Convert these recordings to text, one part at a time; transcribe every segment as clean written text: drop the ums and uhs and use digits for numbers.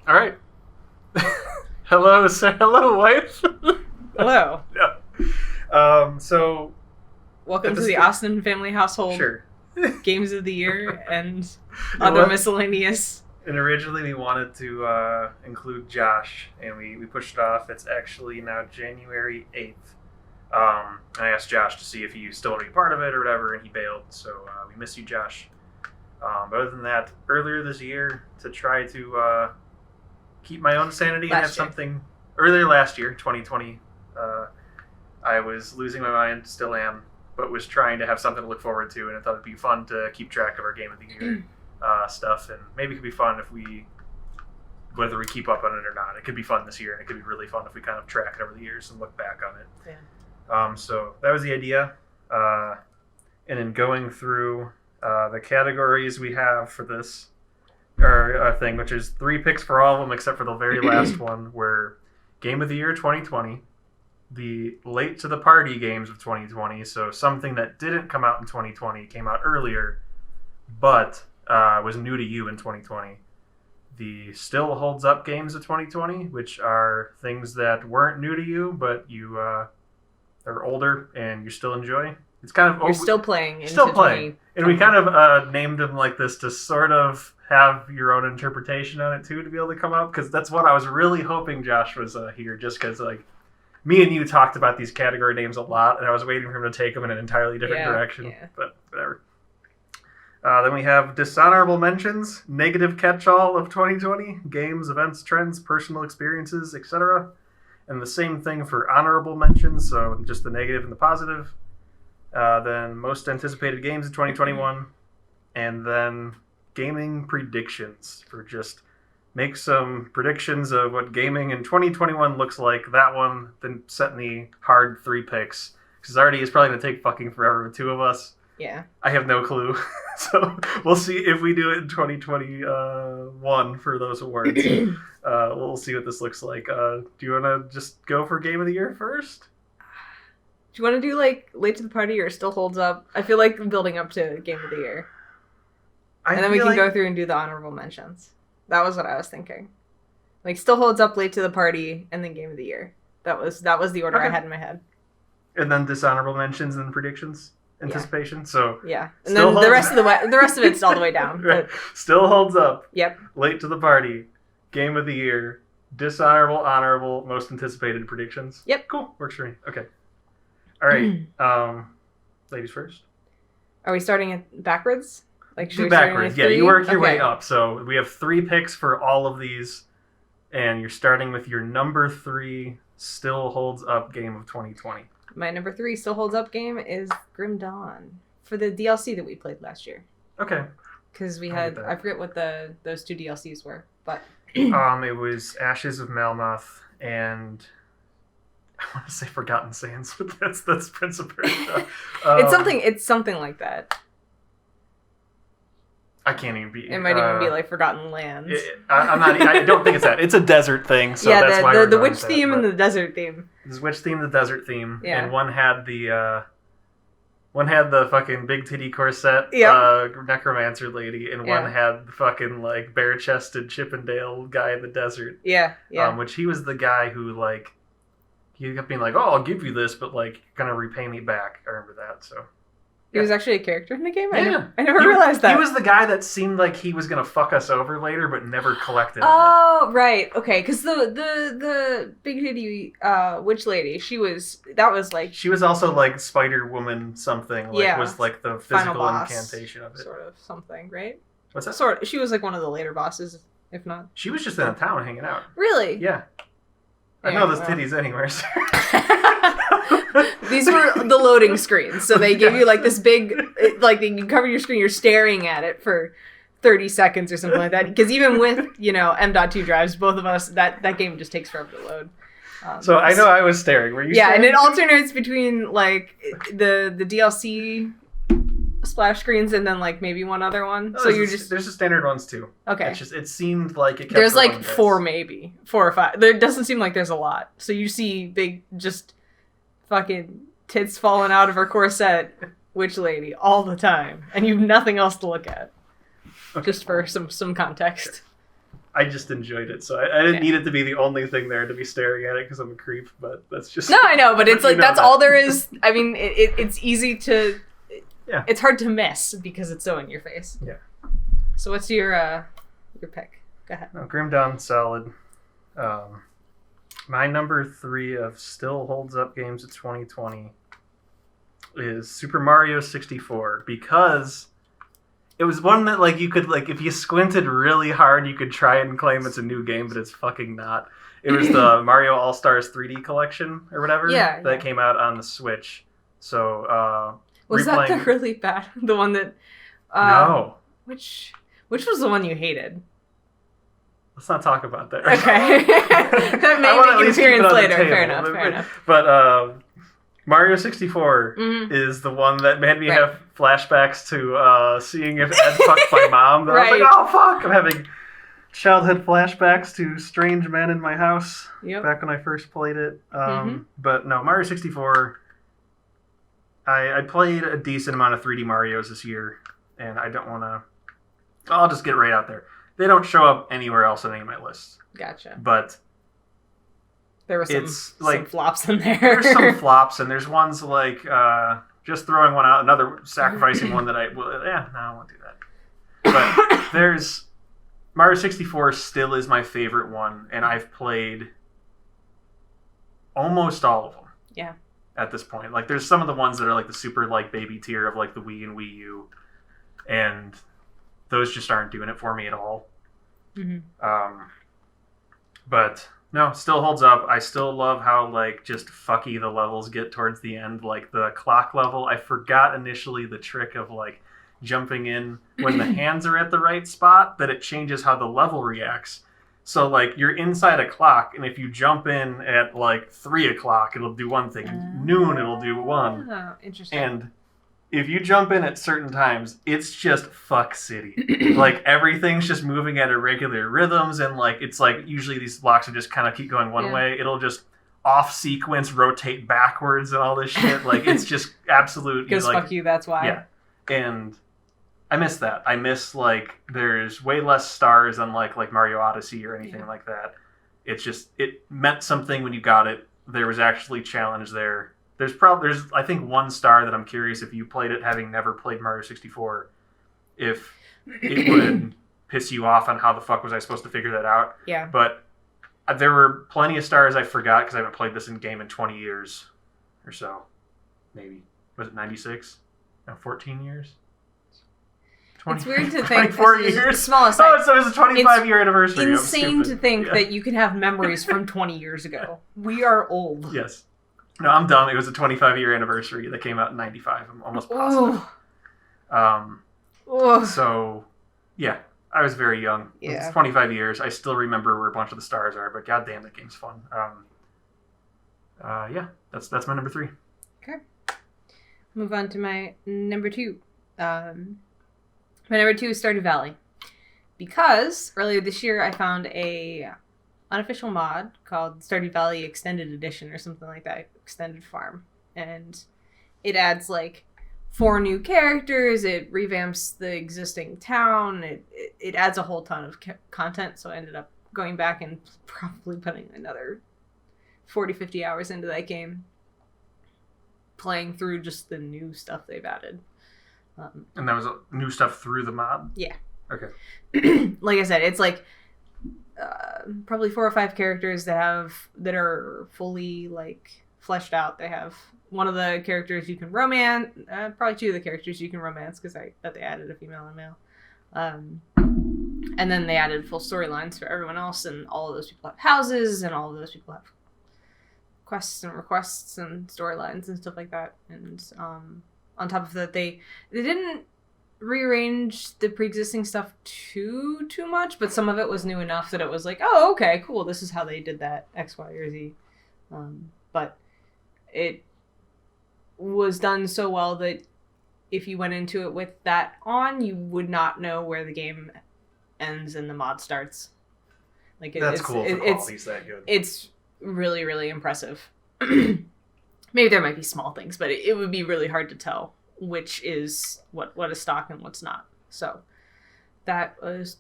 All right. Hello, sir. Hello, wife. Hello. Yeah. So. Welcome to the Austin family household. Sure. Games of the year and other miscellaneous. And originally we wanted to include Josh, and we pushed it off. It's actually now January 8th. I asked Josh to see if he still wanted to be part of it or whatever, and he bailed. So we miss you, Josh. But other than that, earlier this year, to try to keep my own sanity and have something... Earlier last year, 2020, I was losing my mind, still am, but was trying to have something to look forward to, and I thought it'd be fun to keep track of our Game of the Year stuff, and maybe it could be fun if whether we keep up on it or not. It could be fun this year, and it could be really fun if we kind of track it over the years and look back on it. Yeah. So that was the idea. And in going through the categories we have for this thing, which is 3 picks for all of them except for the very last one, were Game of the Year 2020, the late to the party games of 2020, so something that didn't come out in 2020, came out earlier, but was new to you in 2020. The still holds up games of 2020, which are things that weren't new to you, but you are older and you still enjoy. It's kind of you're still playing. And we kind of named them like this to sort of have your own interpretation on it too, to be able to come up, because that's what I was really hoping Josh was here, just because like me and you talked about these category names a lot, and I was waiting for him to take them in an entirely different direction. Yeah. But whatever. Then we have dishonorable mentions, negative catch-all of 2020, games, events, trends, personal experiences, etc. And the same thing for honorable mentions, so just the negative and the positive. Then most anticipated games in 2021, and then gaming predictions, for just make some predictions of what gaming in 2021 looks like. That one, then setting the hard 3 picks, because already it's probably going to take fucking forever with 2 of us. Yeah. I have no clue. So we'll see if we do it in 2021 for those awards. We'll see what this looks like. Do you want to just go for Game of the Year first? Do you want to do like late to the party or still holds up? I feel like building up to Game of the Year. And then we can go through and do the honorable mentions. That was what I was thinking. Like still holds up, late to the party, and then Game of the Year. That was the order I had in my head. And then dishonorable mentions and predictions. Anticipation. Yeah. So yeah, and then the rest of it's all the way down. Right. Still holds up. Yep. Late to the party, Game of the Year, dishonorable, honorable, most anticipated predictions. Yep. Cool. Works for me. Okay. All right. Ladies first. Are we starting it backwards? Like do backwards. Yeah, you work your way up. So we have 3 picks for all of these, and you're starting with your number 3 still holds up game of 2020. My number 3 still holds up game is Grim Dawn for the DLC that we played last year. Okay. Because we had, I forget what those 2 DLCs were, but it was Ashes of Malmoth and I want to say Forgotten Sands, but that's Prince of Persia. It's something like that. I can't even be. It might even be like Forgotten Lands. I don't think it's that. It's a desert thing. So yeah, that's why the witch theme and the desert theme. This witch theme, the desert theme, yeah. And one had the fucking big titty corset, necromancer lady, and one had the fucking like bare chested Chippendale guy in the desert. Yeah, yeah. Which he was the guy who like he kept being like, "Oh, I'll give you this, but like you're gonna repay me back." I remember that. So. He was actually a character in the game? Yeah. I never realized that. He was the guy that seemed like he was going to fuck us over later, but never collected Oh, right. Okay, because the big titty witch lady, she was also like Spider-Woman something. Like, was like the physical incantation of it. Sort of something, right? What's that? Sort of. She was like one of the later bosses, if not. She was just in a town hanging out. Really? Yeah. I know those titties anywhere, sir. These were the loading screens, so they give you like this big, like you cover your screen, you're staring at it for 30 seconds or something like that. Because even with M.2 drives, both of us that game just takes forever to load. So I know I was staring. Were you? Yeah, staring? And it alternates between like the DLC splash screens and then like maybe one other one. Oh, so there's the standard ones too. Okay. It seemed like it kept there's like going 4 or 5. There doesn't seem like there's a lot. So you see big just fucking tits falling out of her corset witch lady all the time, and you have nothing else to look at. Just for some context. I just enjoyed it, so I didn't need it to be the only thing there to be staring at it because I'm a creep. But that's just no, I know, but it's like that's all there is. I mean, it's easy to. Yeah. It's hard to miss because it's so in your face. Yeah. So what's your pick? Go ahead. Grim Dawn Solid. My number 3 of still holds up games of 2020 is Super Mario 64 because it was one that like you could like if you squinted really hard you could try and claim it's a new game, but it's fucking not. It was the Mario All Stars 3D collection or whatever that came out on the Switch. So was that the really bad the one that no. Which was the one you hated? Let's not talk about that. Okay. That may make an appearance later. Fair enough. But Mario 64 is the one that made me have flashbacks to seeing if Ed fucked my mom. I was like, oh, fuck. I'm having childhood flashbacks to strange men in my house back when I first played it. But no, Mario 64, I played a decent amount of 3D Marios this year, and I don't want to... I'll just get right out there. They don't show up anywhere else on any of my lists. Gotcha. But there were some flops in there. There's some flops, and there's ones like just throwing one out, another sacrificing one that I won't do that. But there's Mario 64 still is my favorite one, and I've played almost all of them. Yeah. At this point, like there's some of the ones that are like the super like baby tier of like the Wii and Wii U, and those just aren't doing it for me at all. But no, still holds up. I still love how like just fucky the levels get towards the end. Like the clock level, I forgot initially the trick of like jumping in when the hands are at the right spot, that it changes how the level reacts. So like you're inside a clock, and if you jump in at like 3 o'clock, it'll do one thing. Noon, it'll do one. Oh, interesting. And if you jump in at certain times, it's just fuck city. Like everything's just moving at irregular rhythms, and like it's like usually these blocks will just kind of keep going one way. It'll just off sequence rotate backwards and all this shit. Like it's just absolute. Because like, fuck you, that's why. Yeah, and I miss that. I miss like there's way less stars unlike like Mario Odyssey or anything like that. It's just it meant something when you got it. There was actually challenge there. There's I think 1 star that I'm curious if you played it having never played Mario 64, if it would piss you off on how the fuck was I supposed to figure that out. Yeah. But there were plenty of stars I forgot because I haven't played this in game in 20 years or so. Maybe. Was it 96? No, 14 years? 20, it's weird to think. 24 years? Smallest oh, so it was a 25-year anniversary. It's insane to think that you can have memories from 20 years ago. We are old. Yes. No, I'm dumb. It was a 25-year anniversary that came out in 95. I'm almost positive. So, yeah, I was very young. Yeah. It's 25 years. I still remember where a bunch of the stars are, but goddamn, that game's fun. Yeah, that's my number 3. Okay. Move on to my number 2. My number 2 is Stardew Valley. Because earlier this year I found a unofficial mod called Stardew Valley Extended Edition or something like that, Extended Farm, and it adds like 4 new characters, it revamps the existing town, it adds a whole ton of content, so I ended up going back and probably putting another 40-50 hours into that game, playing through just the new stuff they've added. And that was new stuff through the mod? Yeah. Okay. Like I said, it's like probably 4 or 5 characters that are fully like fleshed out. They have one of the characters you can romance, probably 2 of the characters you can romance because I bet they added a female and male. And then they added full storylines for everyone else, and all of those people have houses, and all of those people have quests and requests and storylines and stuff like that. And on top of that, they didn't rearrange the pre-existing stuff too much, but some of it was new enough that it was like, oh, okay, cool, this is how they did that X, Y, or Z. But it was done so well that if you went into it with that on, you would not know where the game ends and the mod starts. Like that's cool. Quality's that good. It's really, really impressive. Maybe there might be small things, but it would be really hard to tell which is what is stock and what's not. So that was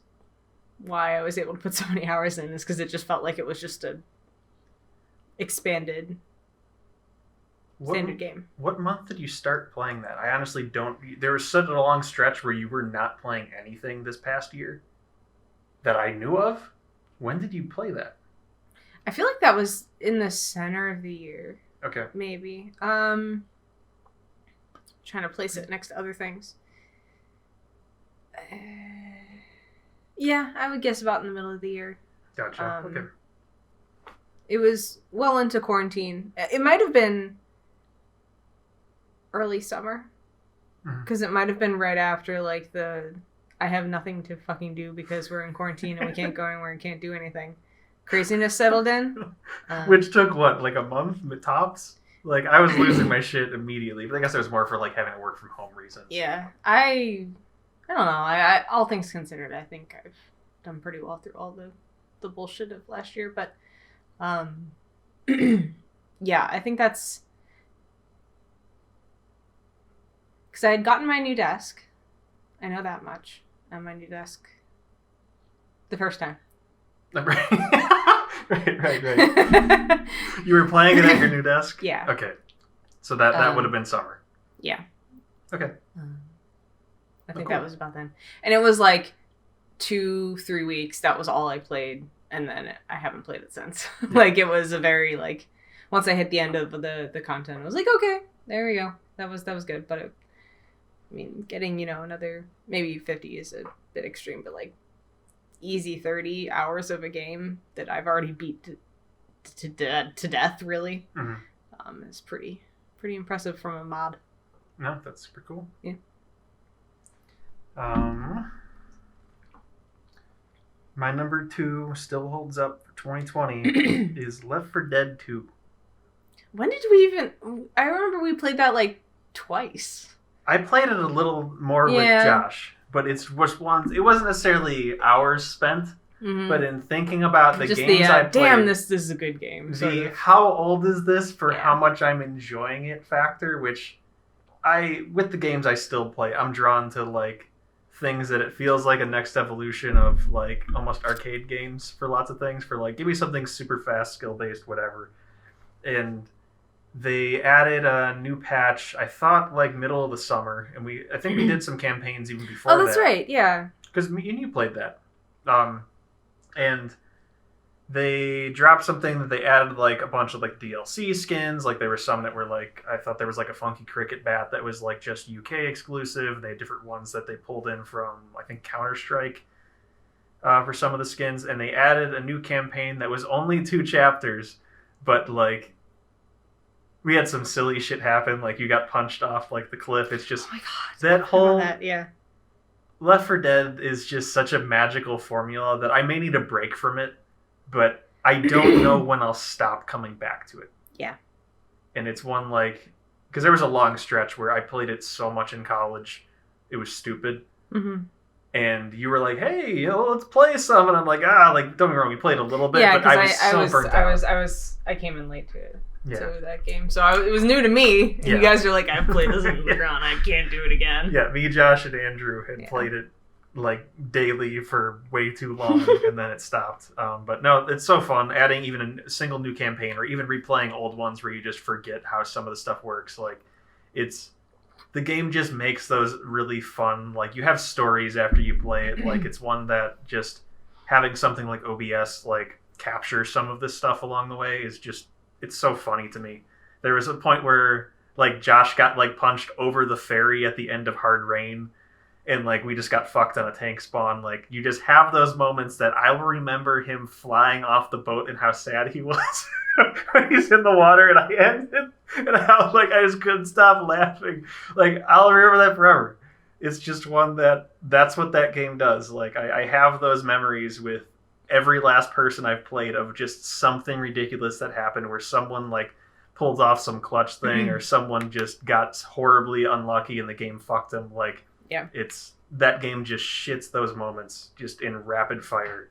why I was able to put so many hours in is because it just felt like it was just a expanded standard game. What month did you start playing that? I honestly don't. There was such a long stretch where you were not playing anything this past year that I knew of. When did you play that? I feel like that was in the center of the year. Okay. Maybe. Trying to place it next to other things. Yeah, I would guess about in the middle of the year. Gotcha. Okay. It was well into quarantine. It might have been early summer. Because it might have been right after, like, I have nothing to fucking do because we're in quarantine and we can't go anywhere and can't do anything. Craziness settled in. Which took, what, like a month tops? Like, I was losing my shit immediately. But I guess it was more for, like, having to work from home reasons. Yeah. I don't know. I all things considered, I think I've done pretty well through all the bullshit of last year. But, yeah, I think that's... Because I had gotten my new desk. I know that much. On my new desk. The first time. Right. You were playing it at your new desk? Yeah. Okay. So that would have been summer. Yeah. Okay. I think that was about then. And it was like 2-3 weeks. That was all I played. And then I haven't played it since. Yeah. Like, it was a very, like, once I hit the end of the content, I was like, okay, there we go. That was good. But I mean, getting, another, maybe 50 is a bit extreme, but like easy 30 hours of a game that I've already beat to death, really, is pretty impressive from a mod. No, that's super cool. Yeah. My number 2 still holds up for 2020 is Left 4 Dead 2. When did we even... I remember we played that like twice. I played it a little more with Josh, but it wasn't necessarily hours spent. But in thinking about the games I played, damn, this is a good game. The how old is this for how much I'm enjoying it factor, which with the games I still play, I'm drawn to like things that it feels like a next evolution of like almost arcade games for lots of things. For like, give me something super fast, skill based, whatever. And they added a new patch, I thought, like, middle of the summer. And I think we did some campaigns even before that. Oh, that's right, yeah. Because me and you played that. And they dropped something that they added, like, a bunch of, like, DLC skins. Like, there were some that were, like, I thought there was, like, a funky cricket bat that was, like, just UK exclusive. They had different ones that they pulled in from, I think, Counter-Strike for some of the skins. And they added a new campaign that was only 2 chapters, but, like... We had some silly shit happen, like you got punched off like the cliff. It's just, oh my God, that whole Left 4 Dead is just such a magical formula that I may need a break from it, but I don't know when I'll stop coming back to it. Yeah. And it's one like, because there was a long stretch where I played it so much in college, it was stupid. And you were like, "Hey, let's play some," and I'm like, like don't get me wrong, we played a little bit, but I was burnt out. I came in late to it. To that game, so it was new to me. And you guys are like, I've played this in the ground, I can't do it again. Yeah, me, Josh, and Andrew had played it like daily for way too long, and then it stopped. But no, it's so fun adding even a single new campaign or even replaying old ones where you just forget how some of the stuff works. Like, the game just makes those really fun. Like, you have stories after you play it. Like, it's one that just having something like OBS like capture some of this stuff along the way is just. It's so funny to me. There was a point where like Josh got like punched over the ferry at the end of Hard Rain, and like we just got fucked on a tank spawn. Like, you just have those moments that I will remember him flying off the boat and how sad he was when he's in the water, and I ended and how like I just couldn't stop laughing. Like, I'll remember that forever. It's just one that's what that game does. Like, I have those memories with every last person I've played of just something ridiculous that happened where someone like pulled off some clutch thing or someone just got horribly unlucky and the game fucked them. Like, it's that game just shits those moments just in rapid fire,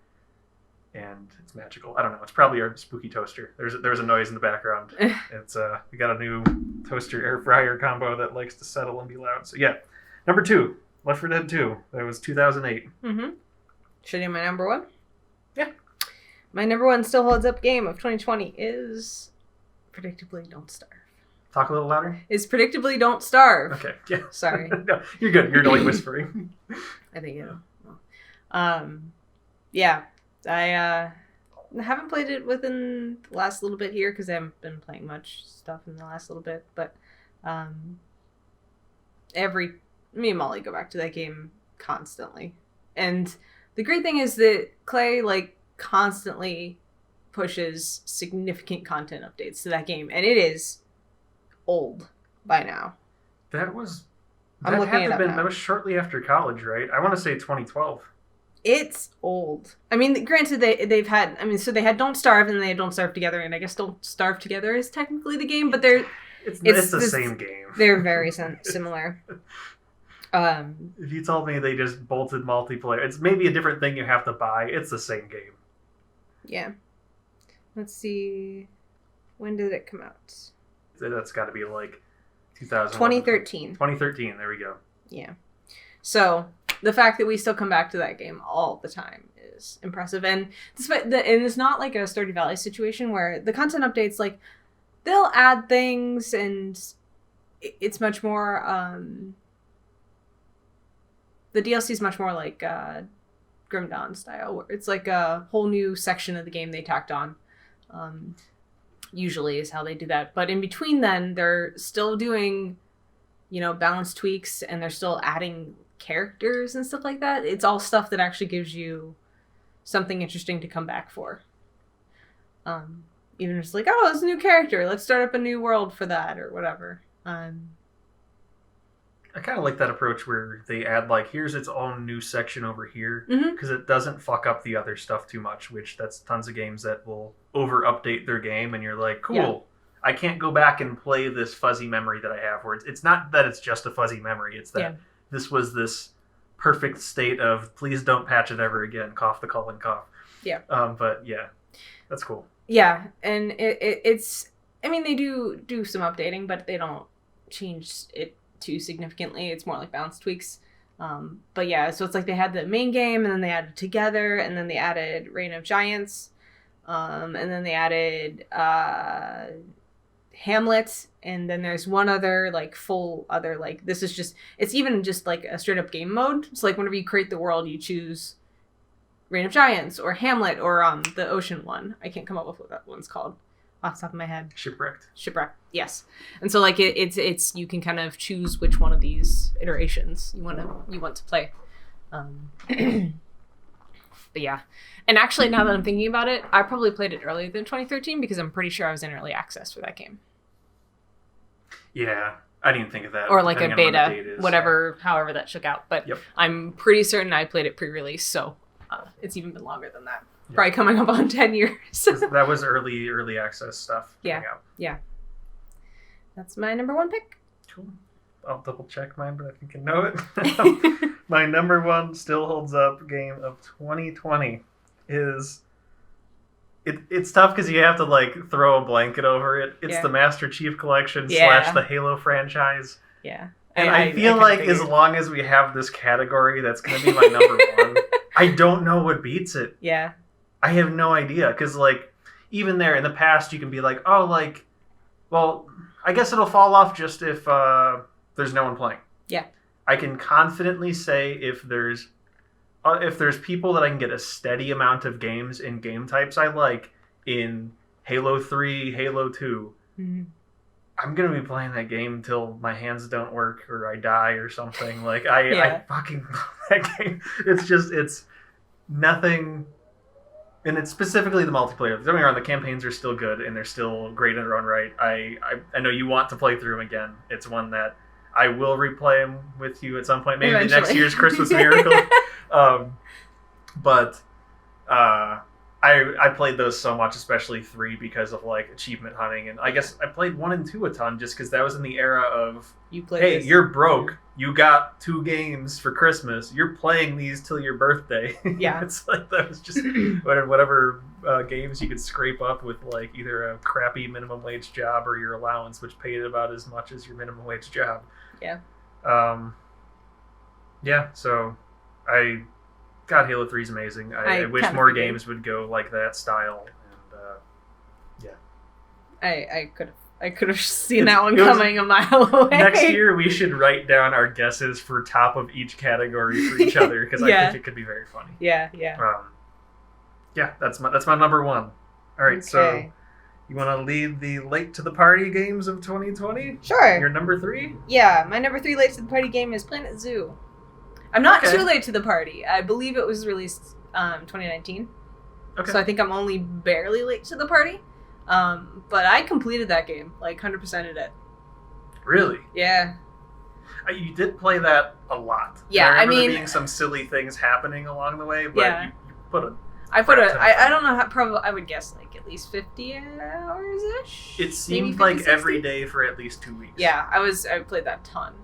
and it's magical. I don't know. It's probably our spooky toaster. There's a noise in the background. It's we got a new toaster air fryer combo that likes to settle and be loud. So yeah, number 2, Left 4 Dead 2. That was 2008. Should I do my number one? Yeah. My number one still holds up game of 2020 is predictably Don't Starve. Talk a little louder. Is predictably Don't Starve. Okay. Yeah. Sorry. No, you're good. You're only whispering. I think you know. Yeah. I haven't played it within the last little bit here because I haven't been playing much stuff in the last little bit. But me and Molly go back to that game constantly. And the great thing is that Clay constantly pushes significant content updates to that game, and it is old by now. That was that was shortly after college, right? I want to say 2012. It's old. I mean, granted, they've had. I mean, so they had Don't Starve and they had Don't Starve Together, and I guess Don't Starve Together is technically the game, but it's the same game. They're very similar. If you told me they just bolted multiplayer, it's maybe a different thing you have to buy. It's the same game. Yeah. Let's see. When did it come out? That's got to be 2000. 2013. 2013. There we go. Yeah. So the fact that we still come back to that game all the time is impressive, and and it's not like a Stardew Valley situation where the content updates they'll add things and it's much more. The DLC is much more like Grim Dawn style, where it's a whole new section of the game they tacked on. Usually is how they do that. But in between then, they're still doing, balance tweaks, and they're still adding characters and stuff like that. It's all stuff that actually gives you something interesting to come back for. Even just it's a new character. Let's start up a new world for that or whatever. I kind of like that approach where they add here's its own new section over here because it doesn't fuck up the other stuff too much, which that's tons of games that will over update their game and you're like, cool, yeah. I can't go back and play this fuzzy memory that I have where it's not that it's just a fuzzy memory. It's that this was this perfect state of please don't patch it ever again. Cough the colon cough. Yeah. But yeah, that's cool. Yeah. And it's, I mean, they do some updating, but they don't change it too significantly. It's more like balance tweaks. But yeah, so it's they had the main game and then they added Together and then they added Reign of Giants. And then they added Hamlet, and then there's one other full other this is just it's even just a straight up game mode. It's whenever you create the world you choose Reign of Giants or Hamlet or the ocean one. I can't come up with what that one's called off the top of my head. Shipwrecked, yes. And so it's you can kind of choose which one of these iterations you want to play. But yeah, and actually now that I'm thinking about it, I probably played it earlier than 2013 because I'm pretty sure I was in early access for that game. Yeah, I didn't think of that. Or a beta, whatever, however that shook out. But yep. I'm pretty certain I played it pre-release, so it's even been longer than that. Yep. Probably coming up on 10 years. That was early access stuff. Yeah, yeah. That's my number one pick. Cool. I'll double check mine, but I think I know it. My number one still holds up game of 2020 is... It's tough because you have to throw a blanket over it. It's the Master Chief Collection / the Halo franchise. Yeah. And I feel as long as we have this category, that's going to be my number one. I don't know what beats it. Yeah. I have no idea. Because, even there in the past, you can be well, I guess it'll fall off just if there's no one playing. Yeah. I can confidently say if there's people that I can get a steady amount of games in game types I like in Halo 3, Halo 2, I'm going to be playing that game until my hands don't work or I die or something. I fucking love that game. It's nothing... And it's specifically the multiplayer. Don't get me wrong, the campaigns are still good and they're still great in their own right. I know you want to play through them again. It's one that I will replay them with you at some point. Maybe eventually. Next year's Christmas Miracle. But I played those so much, especially 3, because of achievement hunting. And I guess I played 1 and 2 a ton just because that was in the era of, you're broke. You got 2 games for Christmas. You're playing these till your birthday. Yeah. It's that was just whatever games you could scrape up with either a crappy minimum wage job or your allowance, which paid about as much as your minimum wage job. Yeah. Yeah, so God, Halo 3 is amazing. I wish more games would go like that style. And I could have seen that one coming a mile away. Next year, we should write down our guesses for top of each category for each other, because I think it could be very funny. Yeah. That's my number one. All right, so you want to lead the late to the party games of 2020? Sure. Your number 3? Yeah, my number 3 late to the party game is Planet Zoo. I'm not too late to the party. I believe it was released 2019. Okay. So I think I'm only barely late to the party. But I completed that game, like 100%ed it. Really? Yeah. You did play that a lot. Yeah, I mean, there being some silly things happening along the way, but you put a. I don't know how, probably, I would guess like at least 50 hours-ish? It seemed like 60? Every day for at least 2 weeks. Yeah, I played that ton.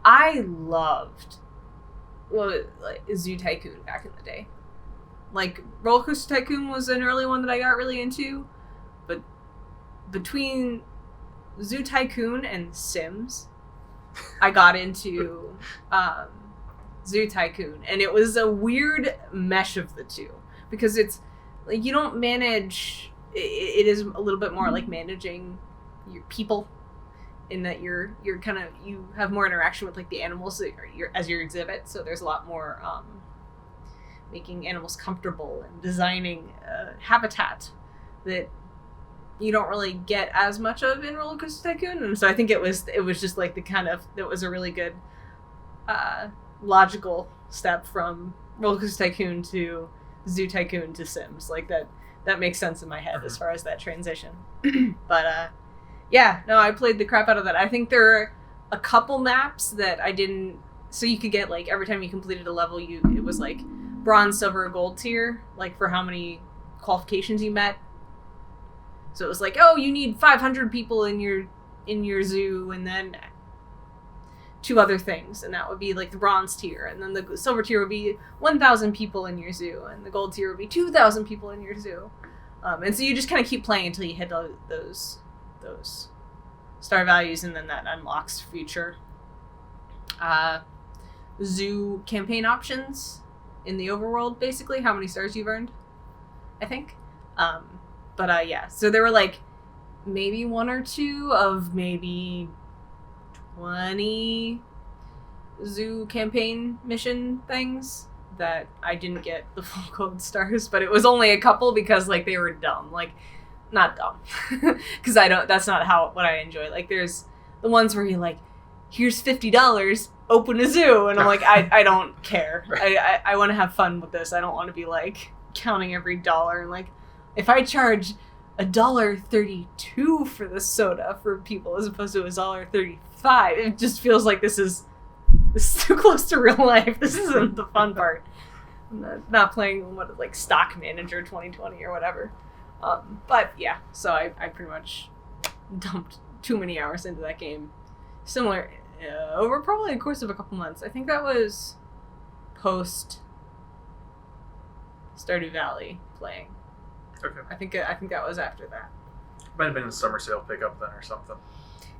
I loved, like Zoo Tycoon back in the day. Like, Roller Coaster Tycoon was an early one that I got really into, but between Zoo Tycoon and Sims, I got into Zoo Tycoon, and it was a weird mesh of the two, because it's like you don't manage. It is a little bit more like managing your people, in that you're kind of, you have more interaction with like the animals as your exhibit. So there's a lot more making animals comfortable and designing habitat that you don't really get as much of in Roller Coaster Tycoon. And so I think it was just like that was a really good logical step from Roller Coaster Tycoon to Zoo Tycoon to Sims. Like that makes sense in my head as far as that transition. But I played the crap out of that. I think there are a couple maps that I didn't, so you could get like every time you completed a level, it was like bronze, silver, gold tier, like for how many qualifications you met. So it was like, oh, you need 500 people in your zoo, and then 2 other things, and that would be like the bronze tier, and then the silver tier would be 1,000 people in your zoo, and the gold tier would be 2,000 people in your zoo. And so you just kind of keep playing until you hit those star values, and then that unlocks future zoo campaign options in the overworld, basically how many stars you've earned, I think. So there were like maybe 1 or 2 of maybe 20 zoo campaign mission things that I didn't get the full gold stars, but it was only a couple because like they were dumb. Like, not dumb, because that's not what I enjoy. Like, there's the ones where you're like, here's $50, open a zoo, and I'm like, I don't care. I want to have fun with this. I don't want to be like counting every dollar, and like, if I charge $1.32 for the soda for people as opposed to $1.35, it just feels like this is too close to real life. This isn't the fun part. I'm not playing like Stock Manager 2020 or whatever. But yeah, so I pretty much dumped too many hours into that game. Similar, over probably the course of a couple months. I think that was post Stardew Valley playing. Okay. I think that was after that. Might have been a summer sale pickup then or something.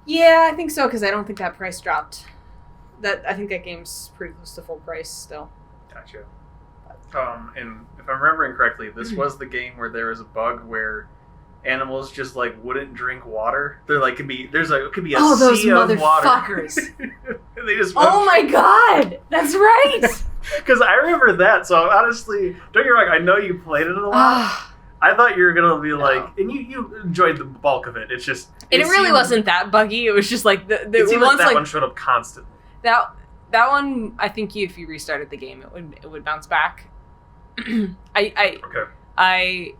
Yeah, I think so, because I don't think that price dropped. I think that game's pretty close to full price still. Gotcha. And if I'm remembering correctly, this was the game where there was a bug where animals just like wouldn't drink water. They're like, it could be a sea of water. And they just my god, that's right. Because I remember that. So honestly, don't get me wrong, I know you played it a lot. I thought you were gonna be like, and you enjoyed the bulk of it. It's just it really wasn't that buggy. It was just like the ones that one showed up constantly. That one, I think if you restarted the game, it would bounce back. I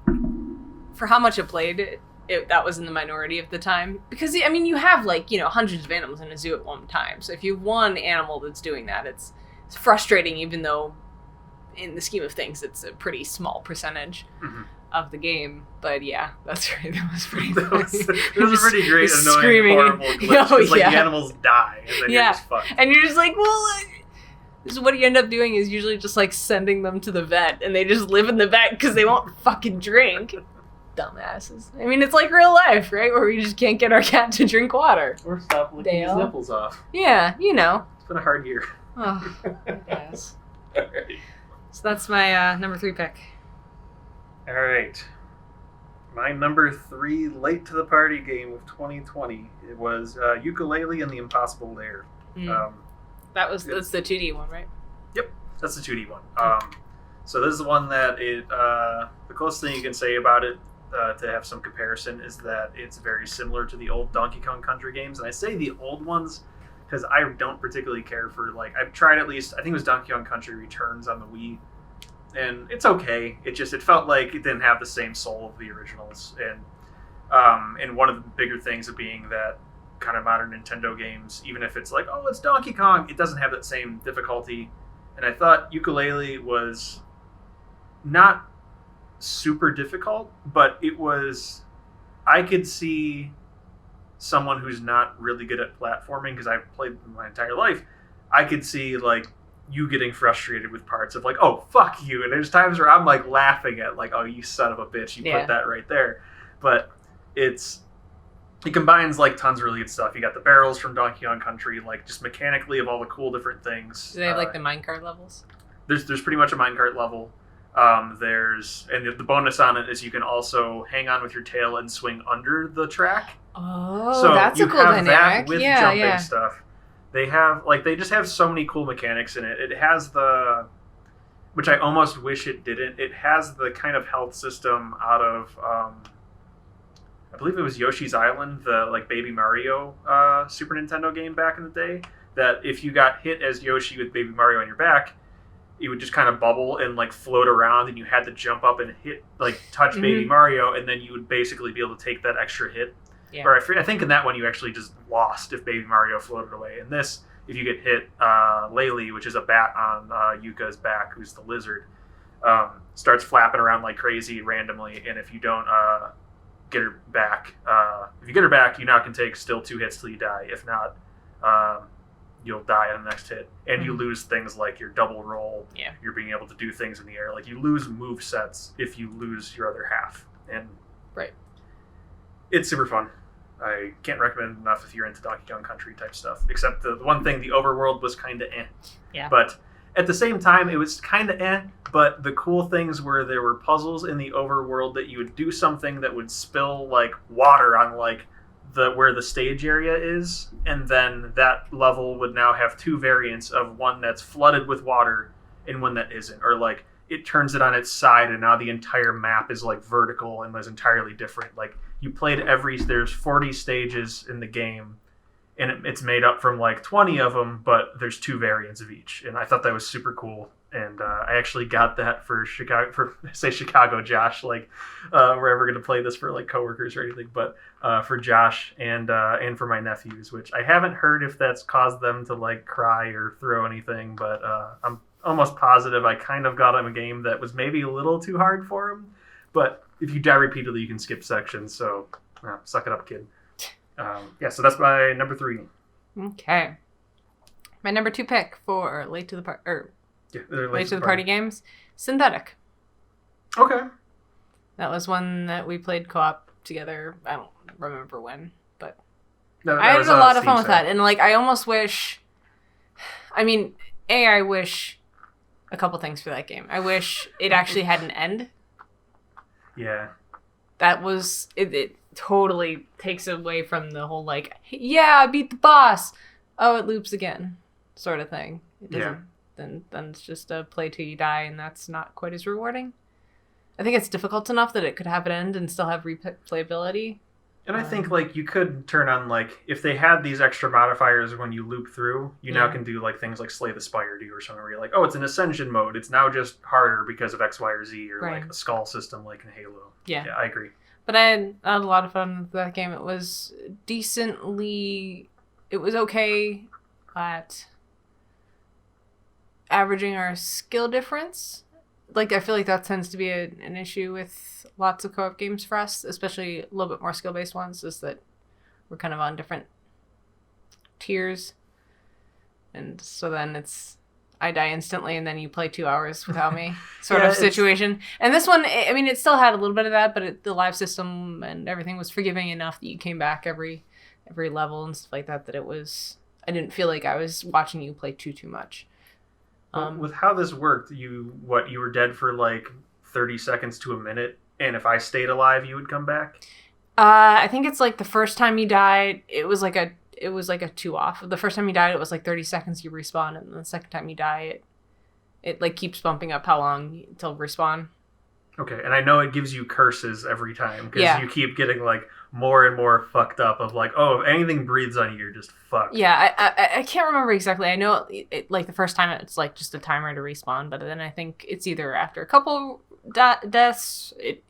for how much I played it, that was in the minority of the time, because I mean you have like hundreds of animals in a zoo at one time. So if you have one animal that's doing that, it's frustrating, even though in the scheme of things it's a pretty small percentage of the game. But yeah, that's right. That was pretty. It was a pretty great, annoying, screaming, horrible glitch. Like the animals die, and then you're just fucked. And you're just like, well. So what you end up doing is usually just like sending them to the vet, and they just live in the vet because they won't fucking drink. Dumbasses. I mean, it's like real life, right? Where we just can't get our cat to drink water. Or stop licking his nipples off. Yeah, It's been a hard year. Oh, I guess. Alright. So that's my number 3 pick. All right. My number 3 late to the party game of 2020. It was Yooka-Laylee and the Impossible Lair. That's the 2D one, right? Yep, that's the 2D one. So this is the one that the closest thing you can say about it to have some comparison is that it's very similar to the old Donkey Kong Country games. And I say the old ones because I don't particularly care for, like, I've tried at least, I think it was Donkey Kong Country Returns on the Wii. And it's okay. It felt like it didn't have the same soul of the originals. And one of the bigger things of being that kind of modern Nintendo games, even if it's like, oh, it's Donkey Kong, it doesn't have that same difficulty. And I thought Yooka-Laylee was not super difficult, but it was, I could see someone who's not really good at platforming, because I've played my entire life, I could see, like, you getting frustrated with parts of, like, oh, fuck you. And there's times where I'm, like, laughing at, like, oh, you son of a bitch, you put that right there. But it combines, like, tons of really good stuff. You got the barrels from Donkey Kong Country, like, just mechanically of all the cool different things. Do they have, like, the minecart levels? There's pretty much a minecart level. And the bonus on it is you can also hang on with your tail and swing under the track. Oh, so that's a cool dynamic. That with jumping stuff. They just have so many cool mechanics in it. It has which I almost wish it didn't. It has the kind of health system out of, I believe it was Yoshi's Island, the, like, Baby Mario Super Nintendo game back in the day. That if you got hit as Yoshi with Baby Mario on your back, it would just kind of bubble and, like, float around, and you had to jump up and hit, like, touch Baby Mario, and then you would basically be able to take that extra hit. Yeah. Or I think in that one you actually just lost if Baby Mario floated away. In this, if you get hit, Laylee, which is a bat on Yuka's back, who's the lizard, starts flapping around like crazy randomly, and if you don't get her back, you now can take still 2 hits till you die. If not, you'll die on the next hit, and you lose things like your double roll. Yeah. You're being able to do things in the air. Like, you lose move sets if you lose your other half, and it's super fun. I can't recommend it enough if you're into Donkey Kong Country type stuff. Except the one thing, the overworld was kind of eh. Yeah. But at the same time, it was kind of eh. But the cool things were there were puzzles in the overworld that you would do something that would spill, like, water on, like, where the stage area is, and then that level would now have 2 variants of one that's flooded with water and one that isn't, or, like, it turns it on its side and now the entire map is, like, vertical and is entirely different. Like, you played there's 40 stages in the game, and it's made up from, like, 20 of them, but there's 2 variants of each, and I thought that was super cool. And I actually got that for Chicago Josh, like, we're ever going to play this for, like, coworkers or anything, but for Josh and for my nephews, which I haven't heard if that's caused them to, like, cry or throw anything, but I'm almost positive I kind of got him a game that was maybe a little too hard for him, but if you die repeatedly, you can skip sections, so suck it up, kid. So that's my number 3. Okay. My number 2 pick for late to the party games, Synthetic. Okay. That was one that we played co-op together. I don't remember when, but I had a lot of fun with that. And, like, I almost wish, I wish a couple things for that game. I wish it actually had an end. Yeah. That was, it totally takes away from the whole, like, yeah, I beat the boss. Oh, it loops again, sort of thing. It doesn't. Yeah. Then it's just a play till you die, and that's not quite as rewarding. I think it's difficult enough that it could have an end and still have replayability. And I think, like, you could turn on, like, if they had these extra modifiers when you loop through, you now can do, like, things like Slay the Spire do or something where you're like, oh, it's an Ascension mode. It's now just harder because of X, Y, or Z, or, like, a skull system like in Halo. Yeah, I agree. But I had a lot of fun with that game. It was okay at averaging our skill difference. Like, I feel like that tends to be an issue with lots of co-op games for us, especially a little bit more skill-based ones, is that we're kind of on different tiers. And so then it's, I die instantly and then you play 2 hours without me sort of situation. And this one, it still had a little bit of that, but the live system and everything was forgiving enough that you came back every level and stuff like that, that it was, I didn't feel like I was watching you play too much. With how this worked, you were dead for like 30 seconds to a minute, and if I stayed alive, you would come back? I think it's like the first time you died, it was like a 2 off. The first time you died, it was like 30 seconds you respawn, and the second time you die, it like keeps bumping up how long until respawn. Okay, and I know it gives you curses every time, because you keep getting like more and more fucked up of like, oh, if anything breathes on you, you're just fucked. Yeah, I can't remember exactly. I know it like the first time it's like just a timer to respawn, but then I think it's either after a couple deaths, it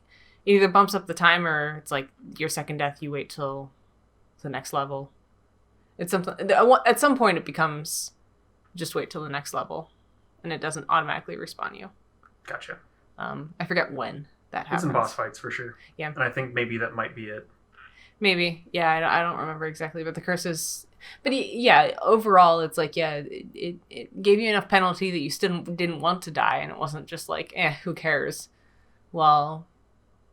either bumps up the timer, it's like your second death, you wait till the next level. It's something, at some point it becomes just wait till the next level, and it doesn't automatically respawn you. Gotcha. I forget when that happens. It's in boss fights for sure. Yeah. And I think maybe that might be it. Maybe. Yeah, I don't remember exactly, but the curses... But yeah, overall, it's like, yeah, it gave you enough penalty that you still didn't want to die, and it wasn't just like, who cares? While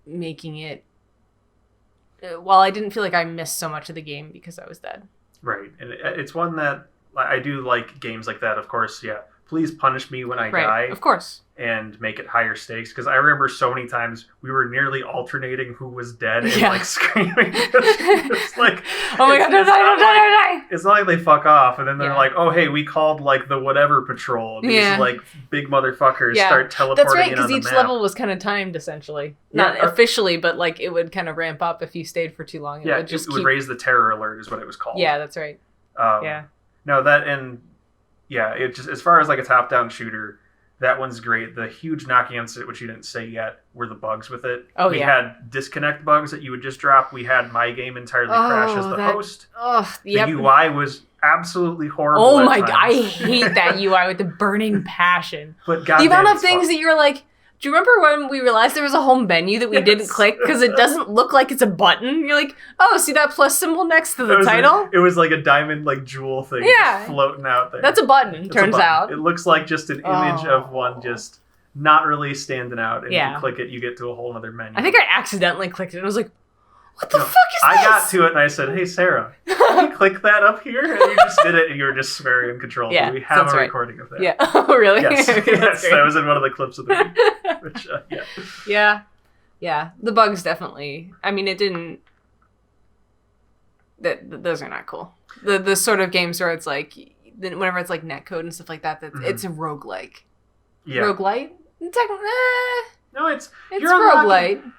making it... While I didn't feel like I missed so much of the game because I was dead. Right. And it's one that... I do like games like that, of course, yeah. Please punish me when I die. Of course. And make it higher stakes. Because I remember so many times we were nearly alternating who was dead and like screaming. It's like, oh my god, don't die. It's not like they fuck off and then they're like, oh hey, we called like the whatever patrol. These like big motherfuckers start teleporting. That's right, because each level was kind of timed essentially. Not officially, but like it would kind of ramp up if you stayed for too long. It would raise the terror alert is what it was called. Yeah, that's right. No, that and... Yeah, it just as far as like a top-down shooter, that one's great. The huge knock against it, which you didn't say yet, were the bugs with it. We had disconnect bugs that you would just drop. We had my game entirely crash as the host. The UI was absolutely horrible. Oh my god, I hate that UI with the burning passion. But the amount of things that you're like, do you remember when we realized there was a home menu that we didn't click because it doesn't look like it's a button? You're like, oh, see that plus symbol next to the title? It was like a diamond like jewel thing floating out there. That's a button, turns out. It looks like just an image of one just not really standing out. And if you click it, you get to a whole other menu. I think I accidentally clicked it. I was like, what the fuck is this? I got to it and I said, hey, Sarah, can you click that up here? And you just did it and you were just very uncontrollable. Yeah, we have a recording of that. Yeah. Oh, really? Yes. Yes. That was in one of the clips of the video. Which, Yeah. The bugs definitely. I mean, it didn't... Those are not cool. The sort of games where it's like, whenever it's like netcode and stuff like that, it's a roguelike. Yeah. Roguelite? No, it's roguelite.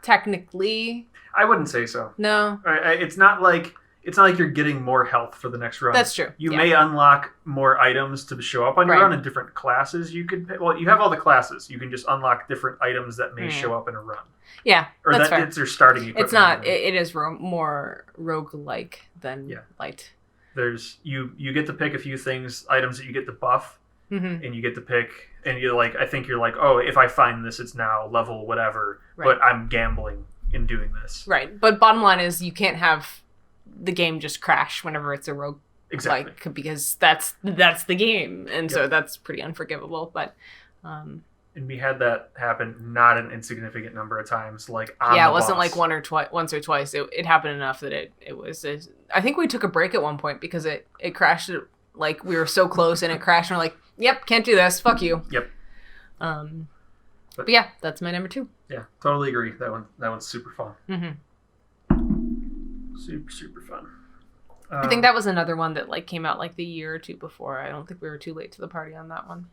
Technically, I wouldn't say so. No, it's not like you're getting more health for the next run. That's true. You may unlock more items to show up on your run in different classes. You could you have all the classes. You can just unlock different items that may show up in a run. Yeah, or that's fair. It's your starting equipment. It's not. It is more roguelike than light. There's you get to pick a few items that you get to buff, and you get to pick. And you're like, I think you're like, oh, if I find this, it's now level whatever. Right. But I'm gambling in doing this. Right. But bottom line is, you can't have the game just crash whenever it's a rogue. Exactly. Because that's the game, and so that's pretty unforgivable. But. And we had that happen not an insignificant number of times. Like it wasn't like once or twice. It happened enough that it was. I think we took a break at one point because it crashed. Like we were so close and it crashed, and we're like, yep, can't do this. Fuck you. Yep. But yeah, that's my number 2. Yeah, totally agree. That one's super fun. Super fun. I think that was another one that like came out like the year or two before. I don't think we were too late to the party on that one.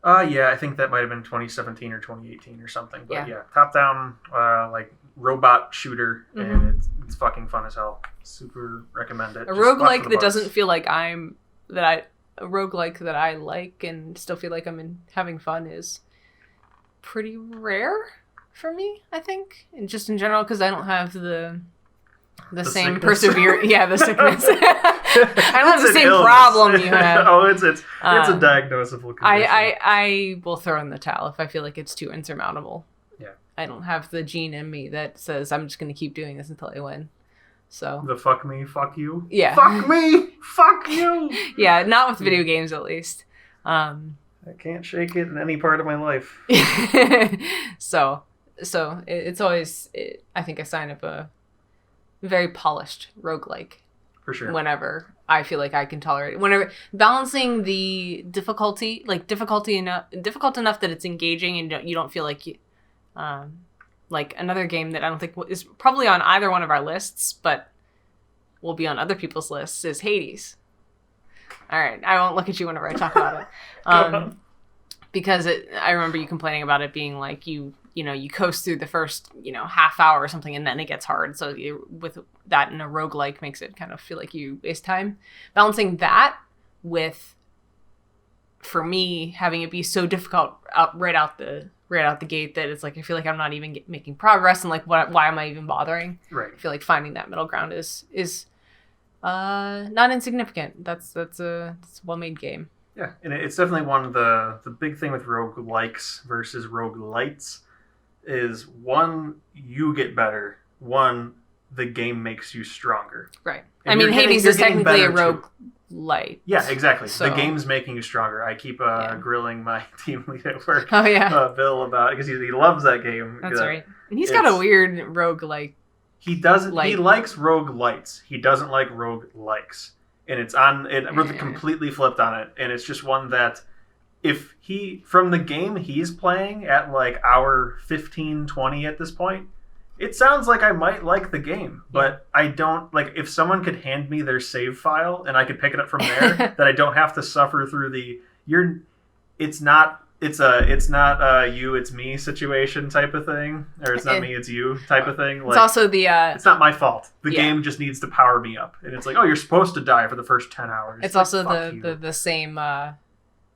Yeah, I think that might have been 2017 or 2018 or something. But yeah top down like robot shooter, and it's fucking fun as hell. Super recommend it. A roguelike that doesn't feel like a roguelike that I like and still feel like I'm having fun is pretty rare for me, I think. And just in general, because I don't have the same perseverance. Yeah, the sickness. I don't have the same problem you have. Oh, it's a diagnosable condition. I will throw in the towel if I feel like it's too insurmountable. Yeah. I don't have the gene in me that says I'm just going to keep doing this until I win. So the fuck me, fuck you. Yeah. Fuck me, fuck you. Yeah, not with video games at least. I can't shake it in any part of my life. So it's always I think a sign of a very polished roguelike. For sure. Whenever I feel like I can tolerate it. Whenever balancing the difficulty, like difficult enough that it's engaging and you don't feel like you, like another game that I don't think is probably on either one of our lists, but will be on other people's lists is Hades. All right, I won't look at you whenever I talk about it, because I remember you complaining about it being like you coast through the first half hour or something, and then it gets hard. So with that in a roguelike makes it kind of feel like you waste time. Balancing that with, for me, having it be so difficult right out the gate that it's like I feel like I'm not even making progress, and like why am I even bothering? Right. I feel like finding that middle ground is not insignificant. That's a well-made game. Yeah, and it's definitely one of the big thing with roguelikes versus roguelites is, one, you get better. One, the game makes you stronger. Right. I mean, Hades is technically a roguelite. Yeah, exactly. So. The game's making you stronger. I keep grilling my team lead at work, Bill, about it because he loves that game. That's right. And he's got a weird roguelike. He doesn't. He likes roguelites. He doesn't like roguelikes. And it's we're completely flipped on it. And it's just one that, if from the game he's playing at like hour 15, 20 at this point, it sounds like I might like the game. But I don't, like, if someone could hand me their save file and I could pick it up from there, that I don't have to suffer through it's not you, it's me situation type of thing, or it's not me, it's you type of thing. Like, it's also it's not my fault. The game just needs to power me up, and it's like, oh, you're supposed to die for the first 10 hours. It's also the same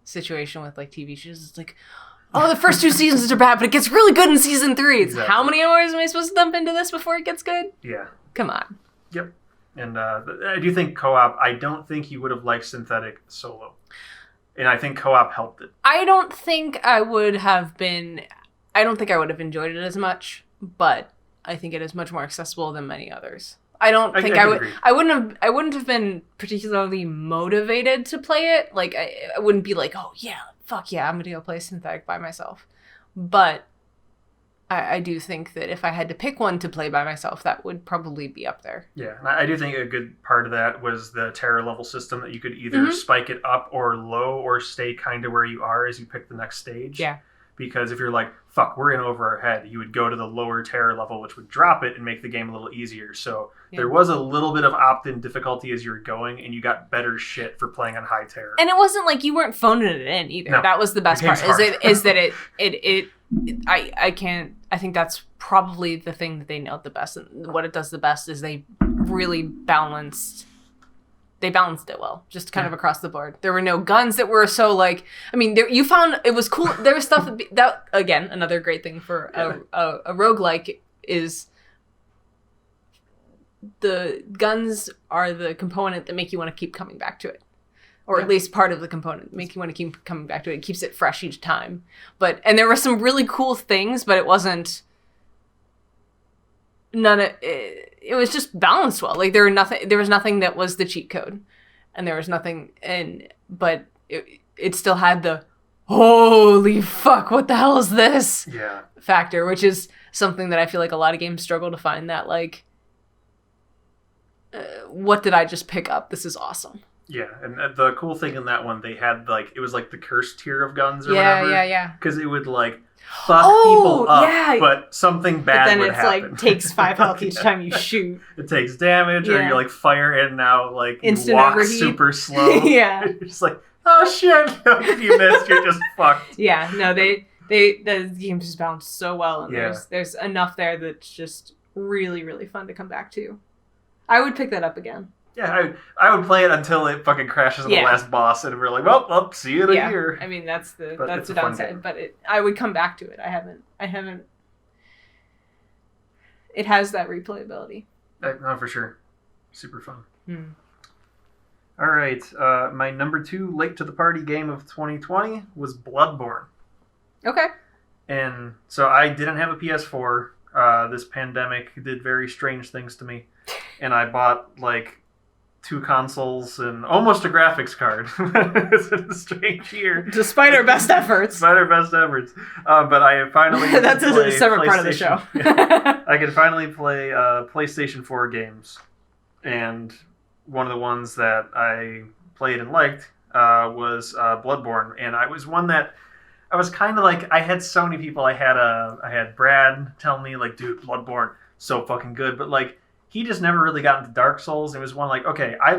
situation with like TV shows. It's like, oh, the first 2 seasons are bad, but it gets really good in season 3. It's how many hours am I supposed to dump into this before it gets good? Yeah. Come on. Yep. And I do think co-op. I don't think you would have liked Synthetic solo. And I think co-op helped it. I don't think I would have enjoyed it as much, but I think it is much more accessible than many others. I wouldn't have been particularly motivated to play it. Like I wouldn't be like, oh yeah, fuck yeah, I'm gonna go play Synthetic by myself. But I do think that if I had to pick one to play by myself, that would probably be up there. Yeah, and I do think a good part of that was the terror level system, that you could either spike it up or low, or stay kind of where you are as you pick the next stage. Yeah. Because if you're like, fuck, we're in over our head, you would go to the lower terror level, which would drop it and make the game a little easier. So there was a little bit of opt-in difficulty as you were going, and you got better shit for playing on high terror. And it wasn't like you weren't phoning it in either. No, that was the best part. I think that's probably the thing that they nailed the best. And what it does the best is they really balanced it well, just kind of across the board. There were no guns that were so like, I mean, you found it was cool. There was stuff that again, another great thing for a roguelike is the guns are the component that make you want to keep coming back to it. Or at least part of the component that make you want to keep coming back to it. It keeps it fresh each time. And there were some really cool things, but it wasn't it was just balanced well. Like there was nothing that was the cheat code, and there was nothing, but it still had the holy fuck, what the hell is this factor, which is something that I feel like a lot of games struggle to find. That like, what did I just pick up? This is awesome. Yeah, and the cool thing in that one, they had like, it was like the cursed tier of guns or whatever. Yeah. Because it would like fuck people up, but something bad would happen. But then it's like takes 5 health each time you shoot. It takes damage, or you like fire and now like instant you walk overheat. Super slow. You're just like, oh shit! If you missed, you're just fucked. Yeah, no, the game just balanced so well, and there's enough there that's just really, really fun to come back to. I would pick that up again. Yeah, I would play it until it fucking crashes on the last boss, and we're like, well, see you in a year. I mean, that's the downside. But I would come back to it. I haven't. It has that replayability. No, for sure. Super fun. All right, my number 2 late to the party game of 2020 was Bloodborne. Okay. And so I didn't have a PS4. This pandemic did very strange things to me, and I bought like 2 consoles and almost a graphics card. It's been a strange year. Despite our best efforts. But I finally... That's a separate part of the show. I could finally play PlayStation 4 games. And one of the ones that I played and liked was Bloodborne, and I was one that I was kind of like, I had so many people. I had Brad tell me like, dude, Bloodborne so fucking good, but like he just never really got into Dark Souls. It was one like, okay, I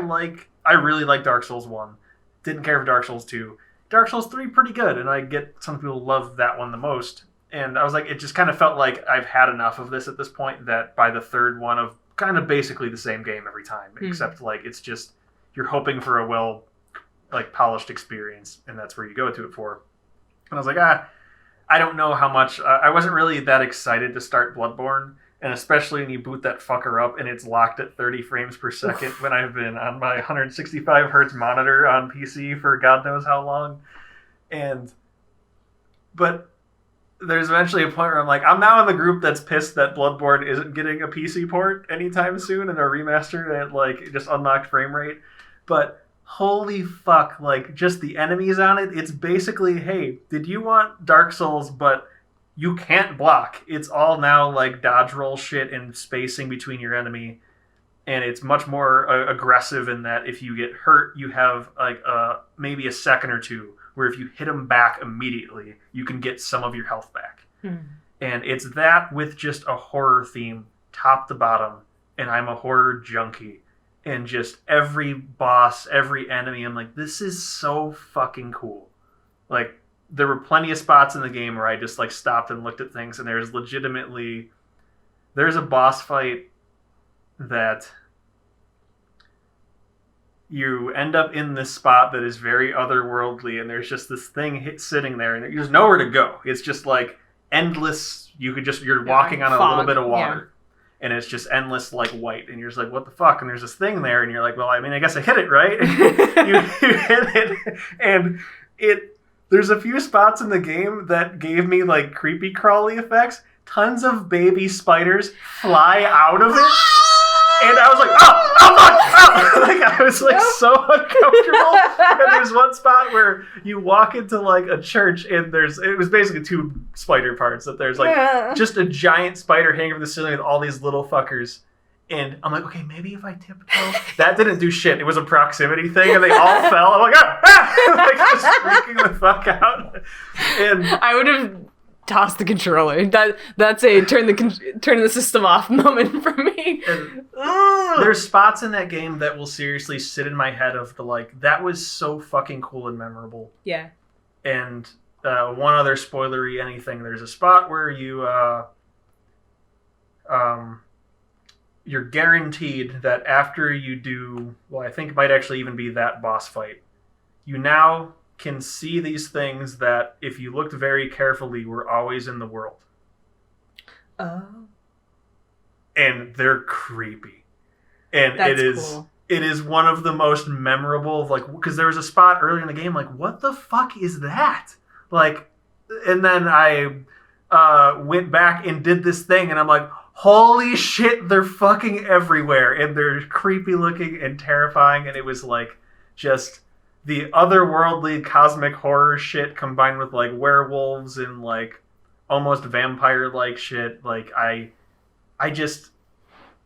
really like Dark Souls 1. Didn't care for Dark Souls 2. Dark Souls 3 pretty good, and I get some people love that one the most. And I was like, it just kind of felt like I've had enough of this at this point, that by the third one of kind of basically the same game every time, except like it's just you're hoping for a well like polished experience, and that's where you go to it for. And I was like, I don't know how much. I wasn't really that excited to start Bloodborne, and especially when you boot that fucker up and it's locked at 30 frames per second when I've been on my 165 hertz monitor on PC for God knows how long. But there's eventually a point where I'm like, I'm now in the group that's pissed that Bloodborne isn't getting a PC port anytime soon and a remaster at like just unlocked frame rate. But holy fuck, like just the enemies on it, it's basically, hey, did you want Dark Souls but you can't block? It's all now like dodge roll shit and spacing between your enemy, and it's much more aggressive in that if you get hurt, you have like maybe a second or two where if you hit them back immediately, you can get some of your health back. And it's that with just a horror theme top to bottom, and I'm a horror junkie. And just every boss, every enemy, I'm like, this is so fucking cool. Like, there were plenty of spots in the game where I just like stopped and looked at things, and there's a boss fight that you end up in this spot that is very otherworldly, and there's just this thing sitting there, and there's nowhere to go. It's just like endless. You're walking on a little bit of water. And it's just endless, like, white. And you're just like, what the fuck? And there's this thing there. And you're like, well, I mean, I guess I hit it, right? you hit it. And there's a few spots in the game that gave me, like, creepy crawly effects. Tons of baby spiders fly out of it. And I was like, oh, fuck, oh! Like, I was, like, so uncomfortable. And there's one spot where you walk into, like, a church, and it was basically two spider parts, that there's, like, just a giant spider hanging from the ceiling with all these little fuckers. And I'm like, okay, maybe if I tiptoe. That didn't do shit. It was a proximity thing, and they all fell. I'm like, like, just freaking the fuck out. And I would have tossed the controller. That's a turn the system off moment for me. There's spots in that game that will seriously sit in my head of the like, that was so fucking cool and memorable. Yeah. And one other spoilery anything, there's a spot where you're guaranteed that after you do, well, I think it might actually even be that boss fight, you now can see these things that, if you looked very carefully, were always in the world. Oh. And they're creepy. And That's cool. It is one of the most memorable, like, because there was a spot earlier in the game, like, what the fuck is that? Like, and then I went back and did this thing, and I'm like, holy shit, they're fucking everywhere, and they're creepy looking and terrifying, and it was like just the otherworldly cosmic horror shit combined with like werewolves and like almost vampire like shit. Like I just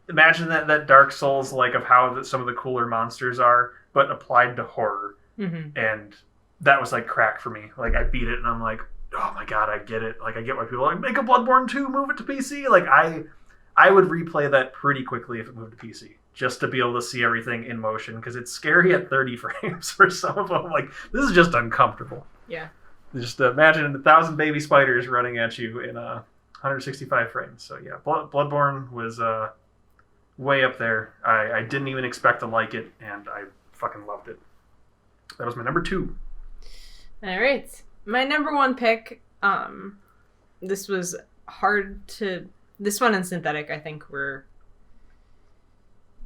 imagine that Dark Souls, like, of how some of the cooler monsters are, but applied to horror. And that was like crack for me. Like, I beat it and I'm like, oh my god, I get it. Like, I get why people are like, make a Bloodborne 2, move it to PC. Like, I would replay that pretty quickly if it moved to PC, just to be able to see everything in motion, because it's scary at 30 frames for some of them. Like, this is just uncomfortable. Yeah. Just imagine 1,000 baby spiders running at you in 165 frames. So yeah, Bloodborne was way up there. I didn't even expect to like it, and I fucking loved it. That was my number 2. All right. My number 1 pick, this was hard to... This one and Synthetic, I think, were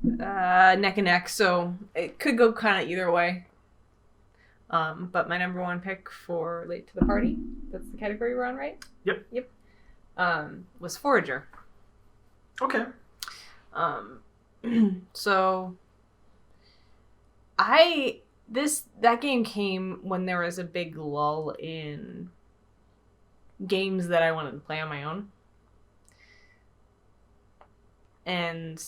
neck and neck, so it could go kind of either way. But my number 1 pick for Late to the Party, that's the category we're on, right? Yep. Was Forager. Okay. So that game came when there was a big lull in games that I wanted to play on my own. And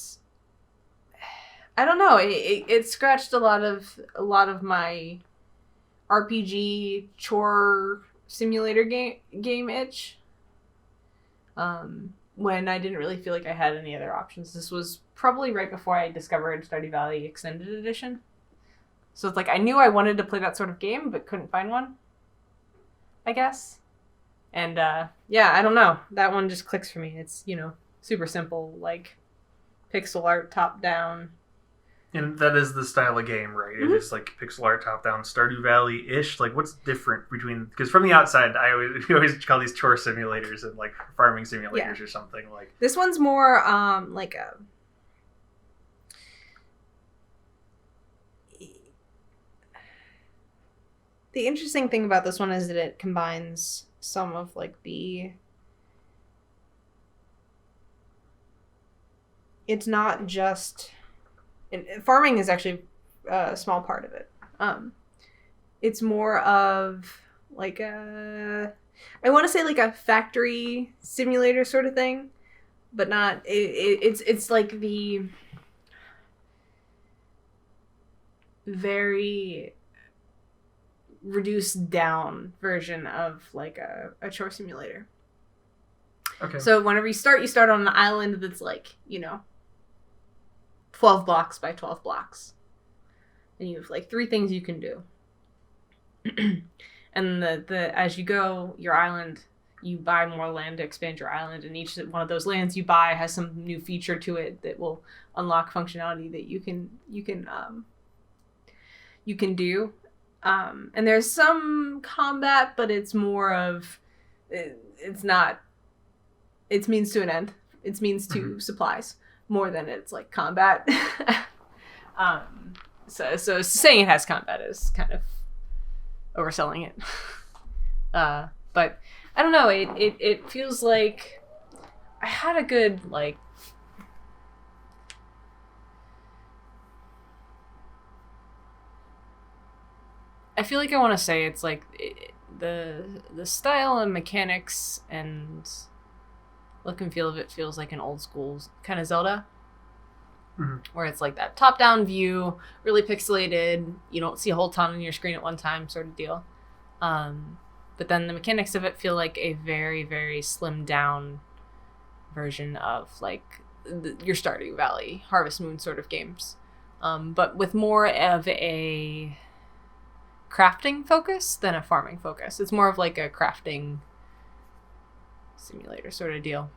I don't know. It scratched a lot of my RPG chore simulator game itch. When I didn't really feel like I had any other options. This was probably right before I discovered Stardew Valley Extended Edition. So it's like I knew I wanted to play that sort of game, but couldn't find one, I guess. And yeah, I don't know. That one just clicks for me. It's, super simple, like pixel art top down. And that is the style of game, right? Mm-hmm. It is like pixel art top down, Stardew Valley-ish. Like, what's different between... Because from the outside, we always call these chore simulators and like farming simulators or something. Like this one's more like a... The interesting thing about this one is that it combines some of like the... It's not just... farming is actually a small part of it. It's more of like I want to say like a factory simulator sort of thing, but not. It's like the very reduced down version of like a chore simulator. Okay. So whenever you start on an island that's like 12 blocks by 12 blocks. And you have like 3 things you can do. And the as you go, your island, you buy more land to expand your island, and each one of those lands you buy has some new feature to it that will unlock functionality that you can do. And there's some combat, but it's more of it's means to an end. It's means to supplies. More than it's like combat. So saying it has combat is kind of overselling it. But I don't know. It feels like I had a good like. I feel like I want to say it's like the style and mechanics and look and feel of it feels like an old school kind of Zelda. Mm-hmm. Where it's like that top-down view, really pixelated, you don't see a whole ton on your screen at one time sort of deal. But then the mechanics of it feel like a very, very slimmed down version of like your Stardew Valley, Harvest Moon sort of games. But with more of a crafting focus than a farming focus. It's more of like a crafting simulator sort of deal.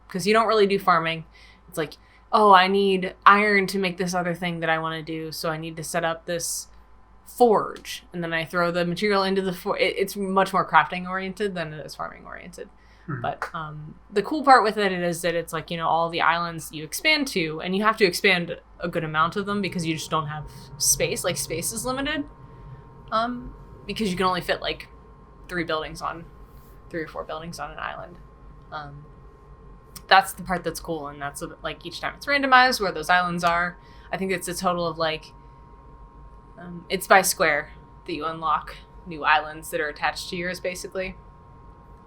Because you don't really do farming. It's like, oh, I need iron to make this other thing that I want to do, so I need to set up this forge, and then I throw the material into the forge. It's much more crafting oriented than it is farming oriented. Mm-hmm. But the cool part with it is that it's like, all the islands you expand to, and you have to expand a good amount of them because you just don't have space. Like, space is limited. Because you can only fit like 3 or 4 buildings on an island. That's the part that's cool, and that's like each time it's randomized where those islands are. I think it's a total of like it's by square that you unlock new islands that are attached to yours, basically.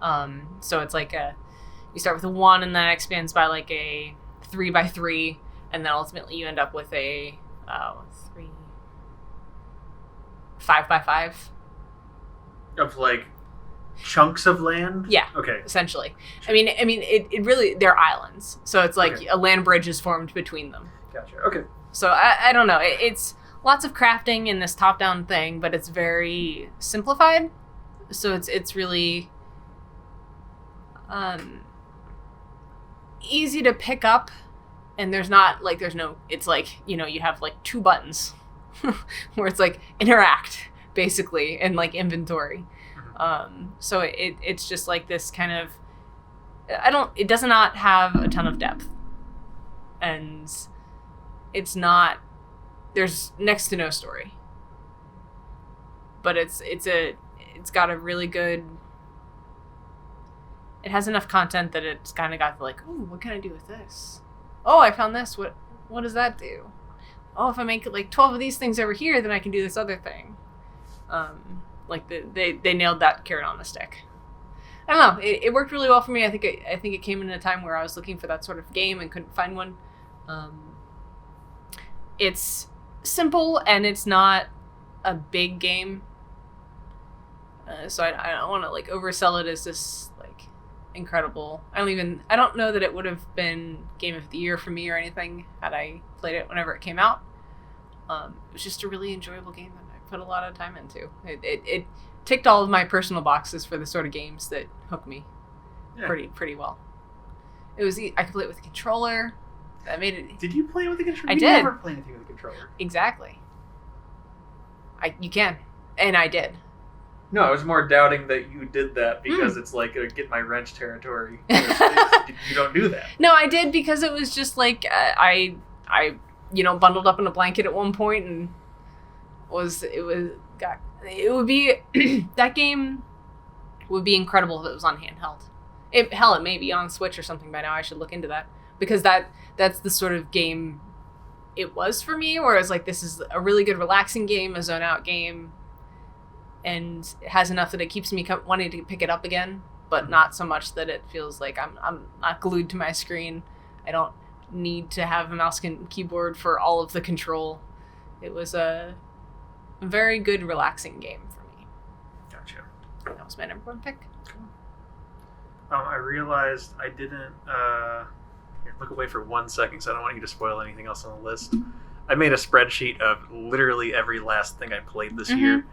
So it's like you start with a 1, and then it expands by like a 3 by 3, and then ultimately you end up with a 5 by 5 of like chunks of land. Yeah. Okay. Essentially, I mean, it really, they're islands, so it's like a land bridge is formed between them. Gotcha. Okay. So I don't know. It's lots of crafting in this top-down thing, but it's very simplified. So it's really easy to pick up, and it's like, you have like 2 buttons where it's like interact basically and like inventory. So it's just like this kind of, it does not have a ton of depth, and there's next to no story, but it's got a really good, it has enough content that it's kind of got like, ooh, what can I do with this? Oh, I found this. What does that do? Oh, if I make like 12 of these things over here, then I can do this other thing. Like they nailed that carrot on the stick. I don't know. It worked really well for me. I think it came in a time where I was looking for that sort of game and couldn't find one. it's simple and it's not a big game. So I don't want to like oversell it as this like incredible. I don't know that it would have been Game of the Year for me or anything had I played it whenever it came out. It was just a really enjoyable game that I put a lot of time into. It ticked all of my personal boxes for the sort of games that hook me pretty well. It was I could play it with a controller. That made it. Did you play it with a controller? I did. Never play anything with a controller. Exactly. You can, and I did. No, I was more doubting that you did that because it's like a get my wrench territory. You don't do that. No, I did because it was just like I bundled up in a blanket at one point and it would be that game would be incredible if it was on handheld. It may be on Switch or something by now. I should look into that because that's the sort of game it was for me. Whereas like this is a really good relaxing game, a zone out game. And it has enough that it keeps me wanting to pick it up again, but not so much that it feels like I'm not glued to my screen. I don't need to have a mouse and keyboard for all of the control. It was a very good, relaxing game for me. Gotcha. That was my number one pick. Cool. I realized I didn't look away for 1 second, so I don't want you to spoil anything else on the list. I made a spreadsheet of literally every last thing I played this year.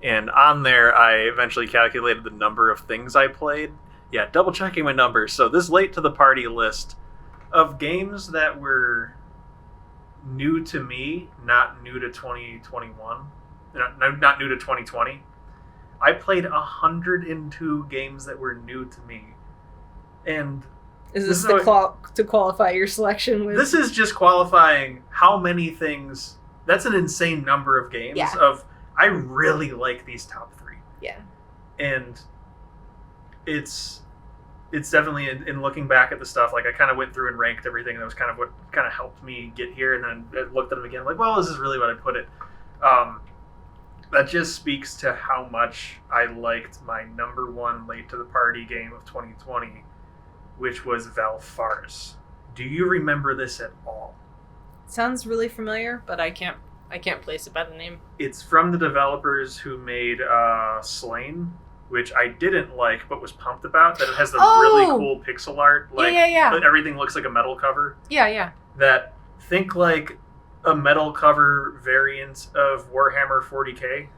And on there, I eventually calculated the number of things I played. Yeah, double checking my numbers. So this late to the party list of games that were new to me, not new to 2021, not new to 2020. I played 102 games that were new to me. And is this to qualify your selection with? This is just qualifying how many things. That's an insane number of games of. I really like these top 3. Yeah. And it's definitely in looking back at the stuff, like I kind of went through and ranked everything, and that was kind of what kind of helped me get here, and then I looked at them again, like, well, this is really what I put it. That just speaks to how much I liked my number one late to the party game of 2020, which was Valfaris. Do you remember this at all? Sounds really familiar, but I can't place it by the name. It's from the developers who made Slain, which I didn't like, but was pumped about. That it has the really cool pixel art. Like, everything looks like a metal cover. Yeah. That, think like a metal cover variant of Warhammer 40k.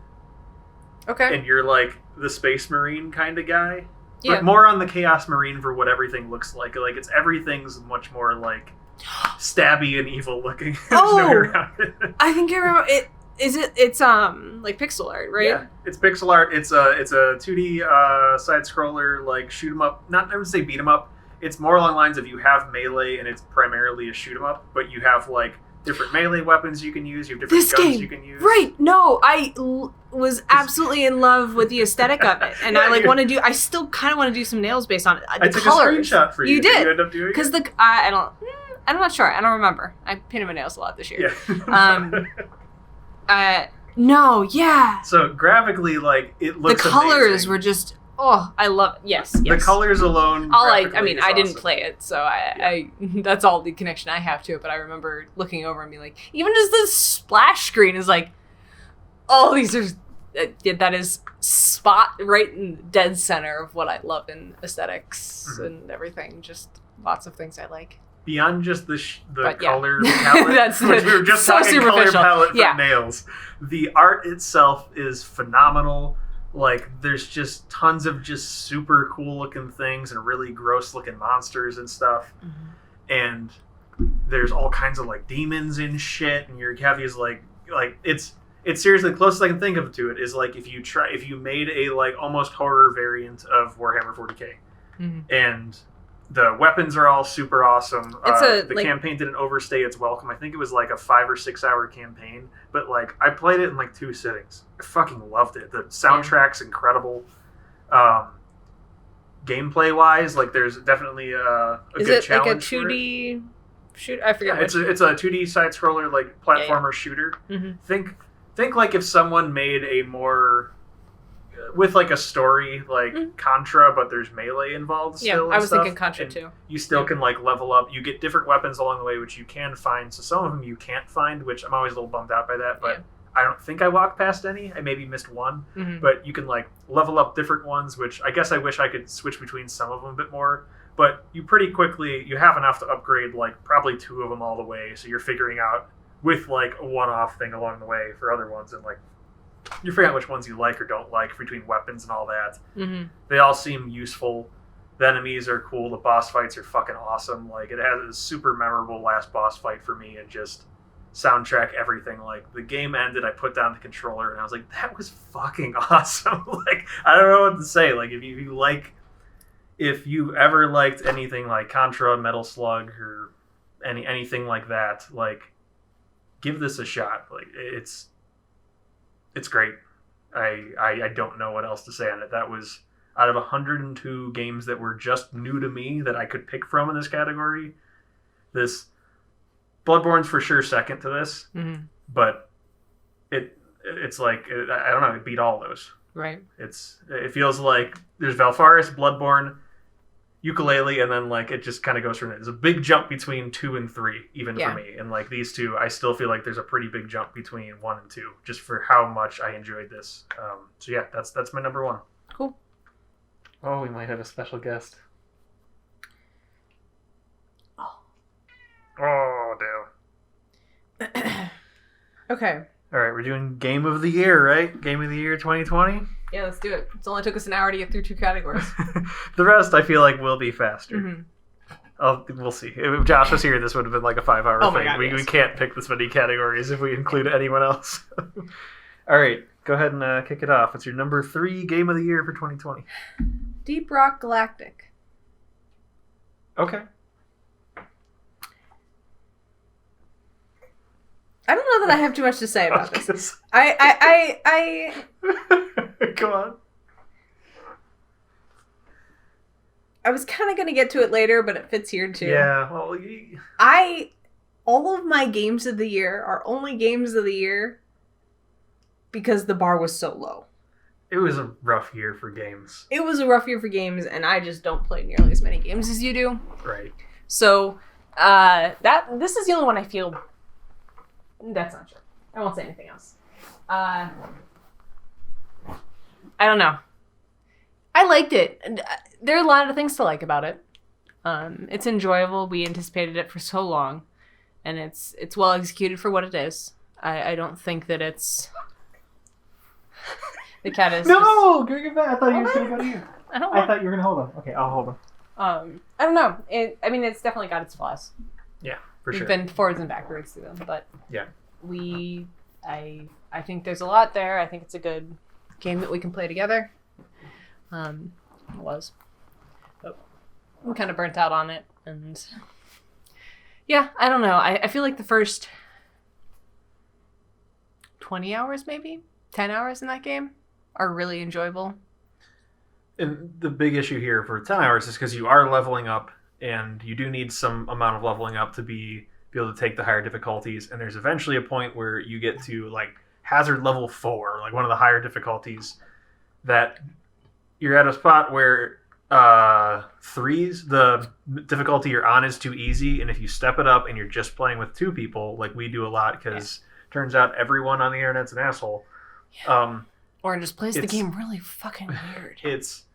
Okay. And you're like the Space Marine kind of guy. Yeah. But more on the Chaos Marine for what everything looks like. Like, everything's much more like stabby and evil looking. Oh, no way around it. I think I remember it. It's like pixel art, right? Yeah, it's pixel art. It's a 2D side scroller, like shoot 'em up. Not I would say beat 'em up. It's more along the lines of you have melee and it's primarily a shoot 'em up, but you have like different melee weapons you can use. You have different guns you can use. Right? No, I was absolutely in love with the aesthetic of it, and I still kind of want to do some nails based on it. I took a screenshot for you. You did. Did you end up doing it? Because I'm not sure. I don't remember. I painted my nails a lot this year. Yeah. No, yeah. So graphically, like, it looks the colors amazing. Were just I love it. Yes. The colors alone. I didn't awesome. play it, so I that's all the connection I have to it. But I remember looking over and being like, even just the splash screen is like, oh, these are that is spot right in the dead center of what I love in aesthetics and everything. Just lots of things I like. Beyond just the color palette, which we were just so talking color palette for nails, the art itself is phenomenal. Like, there's just tons of just super cool looking things and really gross looking monsters and stuff. Mm-hmm. And there's all kinds of like demons and shit, and you have these like it's seriously the closest I can think of to it is like if you made a like almost horror variant of Warhammer 40k, and the weapons are all super awesome. The campaign didn't overstay its welcome. I think it was like a 5 or 6 hour campaign, but like I played it in like 2 sittings. I fucking loved it. The soundtrack's incredible. Gameplay wise, like there's definitely a good challenge. Is it like a 2D shoot? I forget. Yeah, it's a 2D side scroller like platformer shooter. Mm-hmm. Think like if someone made a more with like a story like Contra, but there's melee involved still. Yeah, I was thinking Contra too. You still can like level up. You get different weapons along the way, which you can find. So some of them you can't find, which I'm always a little bummed out by that. But I don't think I walked past any. I maybe missed one. But you can like level up different ones, which I guess I wish I could switch between some of them a bit more. But you pretty quickly, you have enough to upgrade like probably 2 of them all the way. So you're figuring out with like a one-off thing along the way for other ones, and like you're figuring out which ones you like or don't like between weapons and all that. They all seem useful. The enemies are cool. The boss fights are fucking awesome. Like it has a super memorable last boss fight for me, and just soundtrack everything. Like the game ended, I put down the controller and I was like, that was fucking awesome. Like I don't know what to say. Like if you've ever liked anything like Contra, Metal Slug, or anything like that, like give this a shot. Like it's great. I don't know what else to say on it. That was out of 102 games that were just new to me that I could pick from in this category. This Bloodborne's for sure second to this, but it's like I don't know. It beat all those. Right. It feels like there's Valfaris, Bloodborne, Yooka-Laylee, and then like it just kind of goes from there. There's a big jump between 2 and 3, even for me. And like these two, I still feel like there's a pretty big jump between 1 and 2, just for how much I enjoyed this. So yeah, that's my number 1. Cool. Oh, we might have a special guest. Oh, damn. Okay. All right, we're doing Game of the Year, right? Game of the Year 2020? Yeah, let's do it. It's only took us an hour to get through 2 categories. The rest, I feel like, will be faster. We'll see. If Josh was here, this would have been like a 5-hour thing. My God, we can't pick this many categories if we include anyone else. All right, go ahead and kick it off. What's your number 3 Game of the Year for 2020? Deep Rock Galactic. Okay. I don't know that I have too much to say about this. Go on. I was kind of going to get to it later, but it fits here too. Yeah, well, all of my games of the year are only games of the year because the bar was so low. It was a rough year for games. It was a rough year for games, and I just don't play nearly as many games as you do. Right. So, this is the only one I feel. That's not true. I won't say anything else. I don't know. I liked it. There are a lot of things to like about it. It's enjoyable. We anticipated it for so long, and it's well executed for what it is. I don't think that it's. The cat is. No, go get back. I thought you were going to go to you. I thought you were going to hold him. Okay, I'll hold him. I don't know. It's definitely got its flaws. Yeah, for sure. We've been forwards and backwards through them, but yeah, I think there's a lot there. I think it's a good game that we can play together. It was. But I'm kind of burnt out on it, and yeah, I don't know. I feel like the first 20 hours, maybe 10 hours in that game are really enjoyable. And the big issue here for 10 hours is because you are leveling up, and you do need some amount of leveling up to be able to take the higher difficulties. And there's eventually a point where you get to like hazard level 4, like one of the higher difficulties, that you're at a spot where 3s, the difficulty you're on is too easy. And if you step it up and you're just playing with 2 people, like we do a lot, because turns out everyone on the internet's an asshole. Yeah. Or just plays the game really fucking weird. It's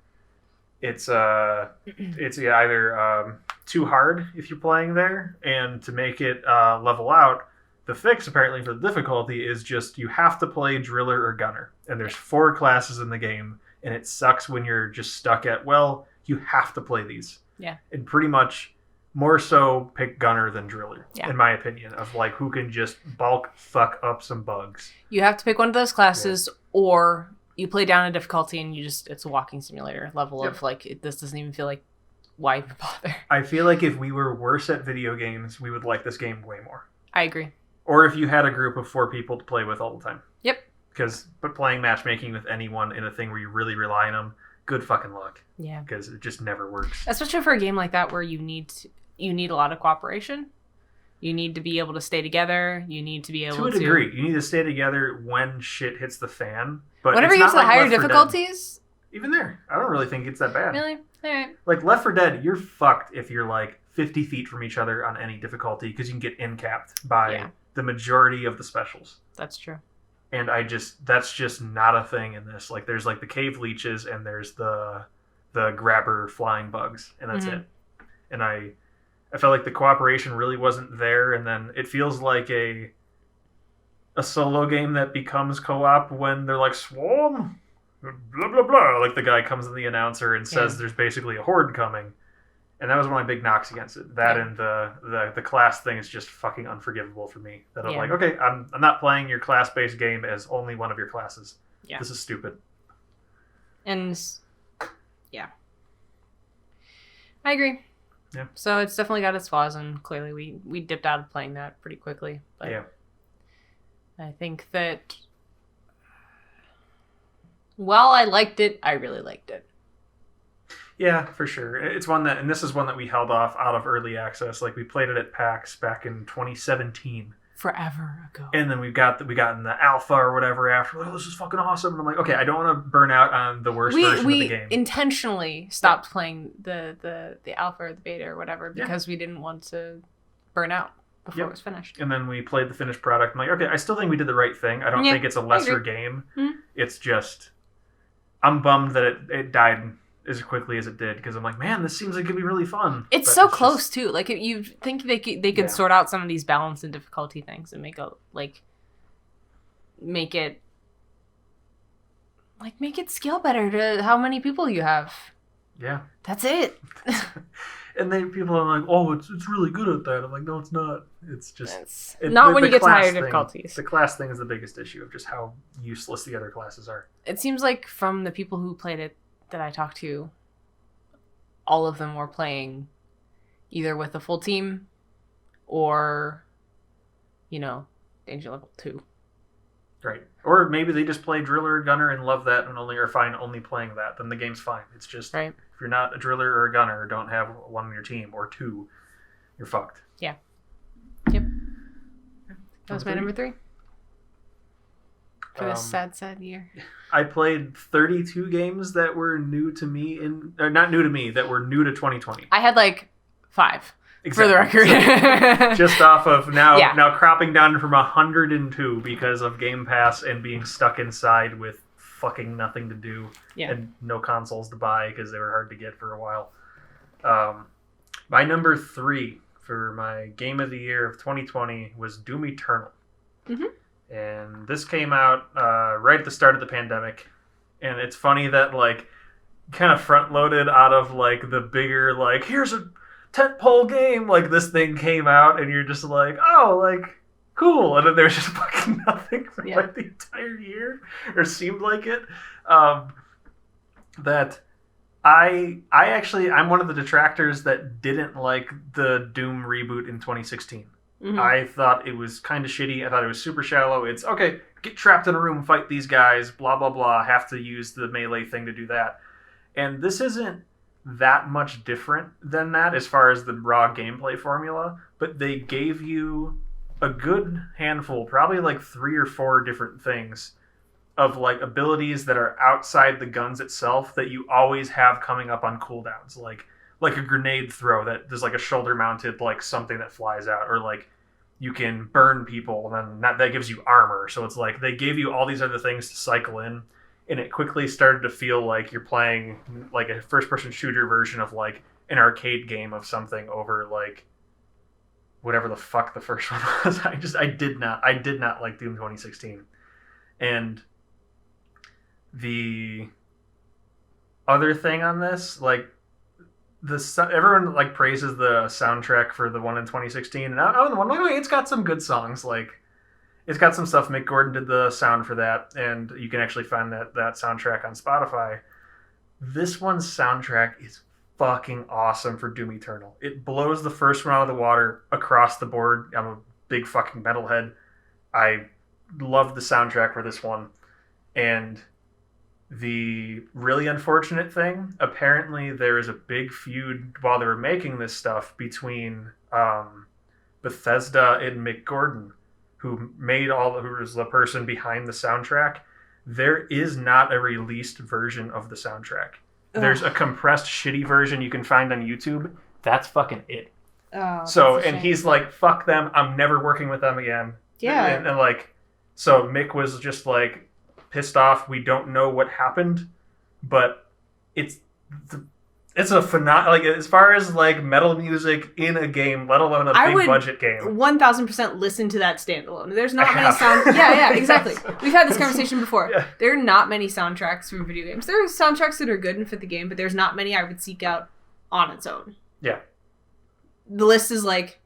either too hard if you're playing there, and to make it level out, the fix apparently for the difficulty is just you have to play driller or gunner, and there's 4 classes in the game, and it sucks when you're just stuck at, well, you have to play these. Yeah. And pretty much more so pick gunner than driller, in my opinion, of like who can just bulk fuck up some bugs. You have to pick one of those classes, or you play down a difficulty and it's a walking simulator level of like, this doesn't even feel like, why even bother? I feel like if we were worse at video games, we would like this game way more. I agree. Or if you had a group of 4 people to play with all the time. Yep. But playing matchmaking with anyone in a thing where you really rely on them, good fucking luck. Yeah. Because it just never works. Especially for a game like that where you need a lot of cooperation. You need to be able to stay together. You need to be able to... To a degree. You need to stay together when shit hits the fan. But whenever you get to the higher difficulties, even there, I don't really think it's that bad. Really? All right. Like Left 4 Dead, you're fucked if you're like 50 feet from each other on any difficulty because you can get in-capped by the majority of the specials. That's true. And that's just not a thing in this. Like there's like the cave leeches and there's the grabber flying bugs, and that's it. And I felt like the cooperation really wasn't there, and then it feels like a solo game that becomes co-op when they're like, Swarm, blah, blah, blah. Like the guy comes in the announcer and says there's basically a horde coming. And that was one of my big knocks against it. That and the class thing is just fucking unforgivable for me. That I'm like, okay, I'm not playing your class-based game as only one of your classes. Yeah. This is stupid. And, yeah. I agree. Yeah. So it's definitely got its flaws, and clearly we dipped out of playing that pretty quickly. But yeah. I think that while I liked it, I really liked it. Yeah, for sure. It's one that, and this is one that we held off out of early access. Like we played it at PAX back in 2017. Forever ago. And then we got in the alpha or whatever after. Oh, this is fucking awesome. And I'm like, okay, I don't want to burn out on the worst version of the game. We intentionally stopped playing the alpha or the beta or whatever because we didn't want to burn out before it was finished. And then we played the finished product. I'm like, okay, I still think we did the right thing. I don't think it's a lesser game. Mm-hmm. It's just, I'm bummed that it died as quickly as it did, because I'm like, man, this seems like it could be really fun. It's so close too. Like you think they could sort out some of these balance and difficulty things and make it scale better to how many people you have. Yeah, that's it. And then people are like, oh, it's really good at that. I'm like, no, it's not. It's just not when you get to higher difficulties. The class thing is the biggest issue of just how useless the other classes are. It seems like from the people who played it that I talked to, all of them were playing either with a full team or, Danger Level 2. Right. Or maybe they just play driller or gunner and love that and are fine only playing that. Then the game's fine. It's just, if you're not a driller or a gunner or don't have one on your team or two, you're fucked. Yeah. Yep. That was my number 3. For this sad year. I played 32 games that were new to me not new to me, that were new to 2020. I had 5 for the record. So, just off of now cropping down from 102 because of Game Pass and being stuck inside with fucking nothing to do and no consoles to buy because they were hard to get for a while. My number 3 for my game of the year of 2020 was Doom Eternal. Mm-hmm. And this came out right at the start of the pandemic. And it's funny that, kind of front-loaded out of, the bigger, here's a tentpole game. This thing came out, and you're just like, oh, cool. And then there's just fucking nothing for, the entire year. Or seemed like it. That I'm one of the detractors that didn't like the Doom reboot in 2016. Mm-hmm. I thought it was kind of shitty. I thought it was super shallow. It's, okay, get trapped in a room, fight these guys, blah, blah, blah, have to use the melee thing to do that. And this isn't that much different than that as far as the raw gameplay formula, but they gave you a good handful, probably 3 or 4 different things of abilities that are outside the guns itself that you always have coming up on cooldowns, like a grenade throw that there's a shoulder mounted something that flies out, or you can burn people and then that gives you armor. So it's they gave you all these other things to cycle in, and it quickly started to feel like you're playing a first person shooter version of an arcade game of something over whatever the fuck the first one was. I did not like Doom 2016. And the other thing on this, everyone praises the soundtrack for the one in 2016, and I'm like, it's got some good songs. It's got some stuff. Mick Gordon did the sound for that, and you can actually find that soundtrack on Spotify. This one's soundtrack is fucking awesome for Doom Eternal. It blows the first one out of the water across the board. I'm a big fucking metalhead. I love the soundtrack for this one, and the really unfortunate thing, apparently there is a big feud while they were making this stuff between Bethesda and Mick Gordon, who was the person behind the soundtrack. there is not a released version of the soundtrack. Ugh. There's a compressed, shitty version you can find on YouTube. That's fucking it. Oh, so, and he's like, fuck them. I'm never working with them again. Yeah. And like, so Mick was just like pissed off. We don't know what happened, but it's a phenomenal, like, as far as like metal music in a game, let alone a big budget game. 1000% listen to that standalone. There's not many sound. Yeah, exactly. We've had this conversation before. Yeah. There are not many soundtracks from video games. There are soundtracks that are good and fit the game, but there's not many I would seek out on its own. Yeah. The list is like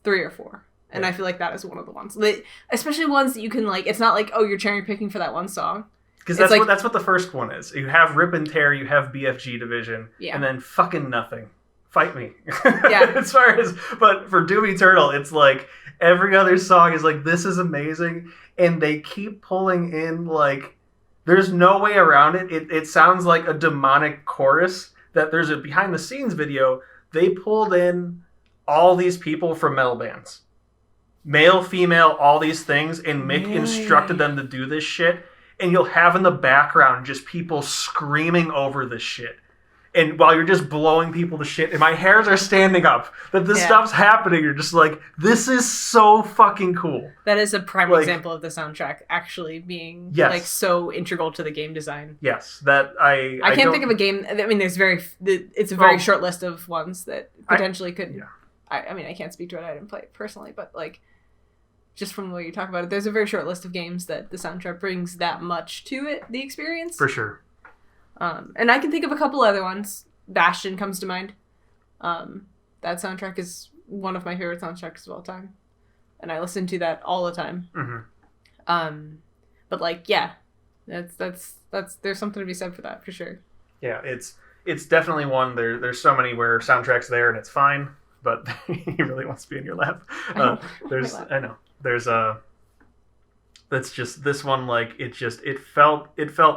3 or 4. And I feel like that is one of the ones. Especially ones that you can, like, it's not like, oh, you're cherry picking for that one song. Because that's what the first one is. You have Rip and Tear, you have BFG Division, and then fucking nothing. Fight me. Yeah. But for Doom Eternal, it's like every other song is like, this is amazing, and they keep pulling in, like, there's no way around it. It sounds like a demonic chorus that there's a behind the scenes video. They pulled in all these people from metal bands. Male, female, all these things, and Mick instructed them to do this shit. And you'll have in the background just people screaming over this shit. And while you're just blowing people to shit, and my hairs are standing up, that this stuff's happening, you're just like, this is so fucking cool. That is a prime example of the soundtrack actually being like so integral to the game design. Yes, that I can't think of a game. I mean, it's a very short list of ones that potentially could. Yeah. I mean, I can't speak to it. I didn't play it personally, but like, just from the way you talk about it, there's a very short list of games that the soundtrack brings that much to it, the experience. For sure. And I can think of a couple other ones. Bastion comes to mind. That soundtrack is one of my favorite soundtracks of all time. And I listen to that all the time. Mm-hmm. But like, yeah, that's there's something to be said for that, for sure. Yeah, it's definitely one. There's so many where soundtrack's there and it's fine, but he really wants to be in your lap. I know. There's that's just this one, like, it felt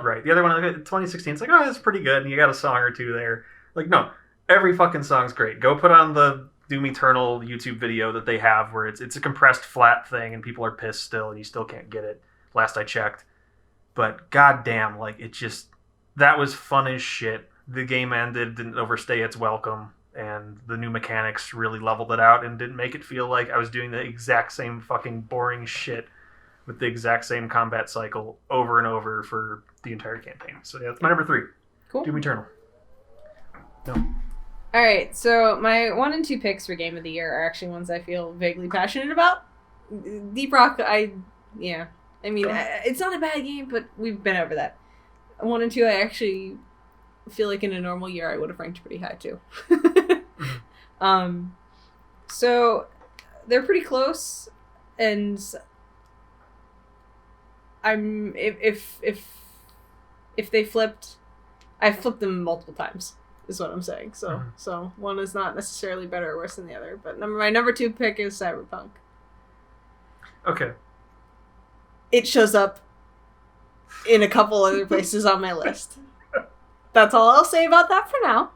right. The other one, like, 2016, it's like, oh, that's pretty good, and you got a song or two there. Like, no, every fucking song's great. Go put on the Doom Eternal YouTube video that they have where it's a compressed flat thing and people are pissed still and you still can't get it, last I checked. But goddamn, like, that was fun as shit. The game ended, didn't overstay its welcome. And the new mechanics really leveled it out and didn't make it feel like I was doing the exact same fucking boring shit with the exact same combat cycle over and over for the entire campaign. So yeah, that's my number 3. Cool. Doom Eternal. No. All right, so my 1 and 2 picks for Game of the Year are actually ones I feel vaguely passionate about. Deep Rock, it's not a bad game, but we've been over that. 1 and 2, I actually feel like in a normal year I would have ranked pretty high too. So they're pretty close, and if they flipped, I've flipped them multiple times, is what I'm saying. So one is not necessarily better or worse than the other, but my number 2 pick is Cyberpunk. Okay. It shows up in a couple other places on my list. That's all I'll say about that for now.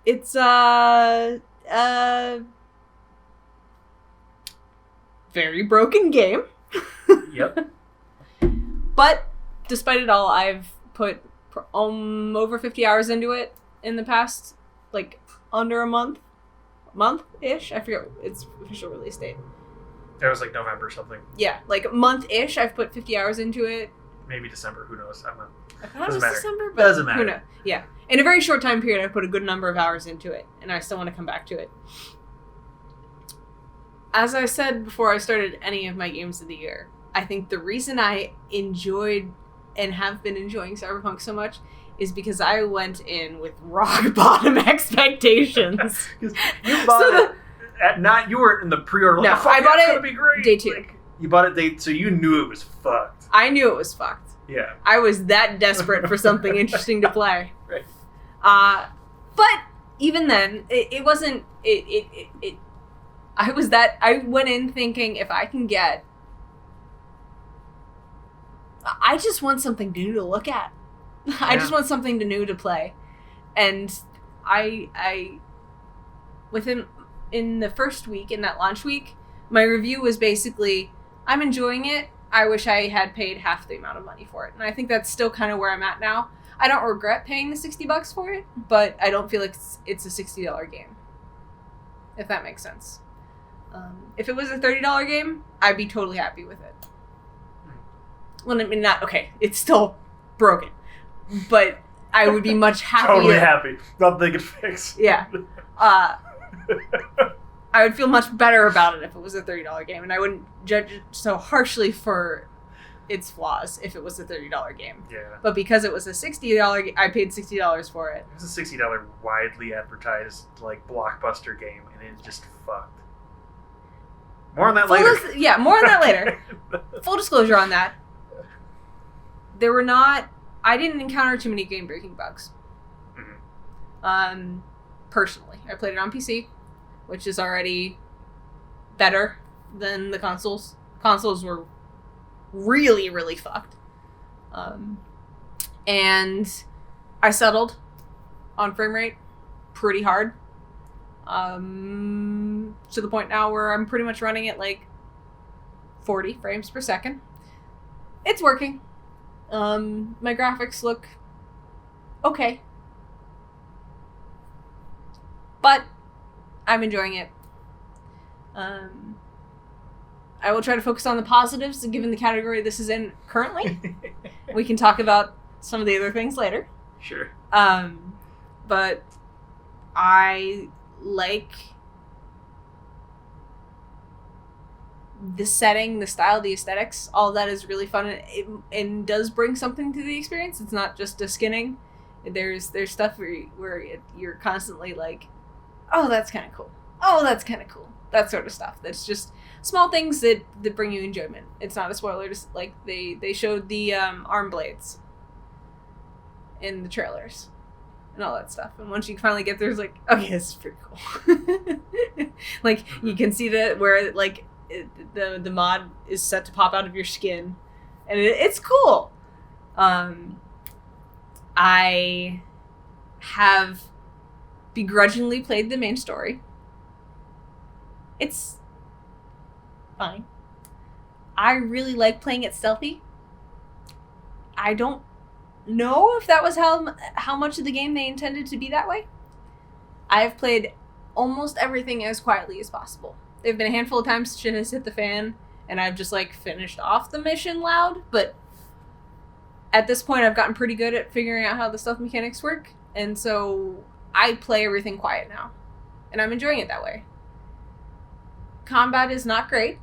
It's very broken game. Yep. But despite it all, I've put over 50 hours into it in the past, like, under a month-ish. I forget its official release date. That was like November or something. Yeah, like a month-ish. I've put 50 hours into it. Maybe December. Who knows? I thought it was December, but doesn't matter. Who knows? Yeah. In a very short time period, I put a good number of hours into it, and I still want to come back to it. As I said before I started any of my games of the year, I think the reason I enjoyed and have been enjoying Cyberpunk so much is because I went in with rock bottom expectations. You bought it. You were in the pre-order. No, I bought it gonna be great. Day 2. Like, you bought it day, so you knew it was fucked. I knew it was fucked. Yeah. I was that desperate for something interesting to play. Right. But even then, it wasn't. I went in thinking, if I can get, I just want something new to look at. Yeah. I just want something new to play, and in the first week, in that launch week, my review was basically, I'm enjoying it. I wish I had paid half the amount of money for it. And I think that's still kind of where I'm at now. I don't regret paying the $60 for it, but I don't feel like it's a $60 game. If that makes sense. If it was a $30 game, I'd be totally happy with it. Well, I mean, it's still broken. But I would be much happier. Totally happy. Nothing they could fix. Yeah. I would feel much better about it if it was a $30 game, and I wouldn't judge it so harshly for its flaws if it was a $30 game. Yeah. But because it was a $60, I paid $60 for it. It was a $60 widely advertised like blockbuster game, and it just fucked. More on that later. More on that later. Full disclosure on that. I didn't encounter too many game-breaking bugs. Mm-hmm. Personally. I played it on PC, which is already better than the consoles. Consoles were really, really fucked. And I settled on frame rate pretty hard. To the point now where I'm pretty much running at like 40 frames per second. It's working. My graphics look okay. But I'm enjoying it. I will try to focus on the positives, given the category this is in currently. We can talk about some of the other things later. Sure. But I like the setting, the style, the aesthetics. All of that is really fun and does bring something to the experience. It's not just a skinning. There's stuff where you're constantly like, oh, that's kind of cool. Oh, that's kind of cool. That sort of stuff. That's just small things that bring you enjoyment. It's not a spoiler. Just like they showed the arm blades in the trailers and all that stuff. And once you finally get there, it's like, okay, this is pretty cool. Like you can see that where like the mod is set to pop out of your skin, and it's cool. I have begrudgingly played the main story. It's fine. I really like playing it stealthy. I don't know if that was how much of the game they intended to be that way. I've played almost everything as quietly as possible. There have been a handful of times shit has hit the fan, and I've just like finished off the mission loud, but at this point I've gotten pretty good at figuring out how the stealth mechanics work, and so I play everything quiet now, and I'm enjoying it that way. Combat is not great,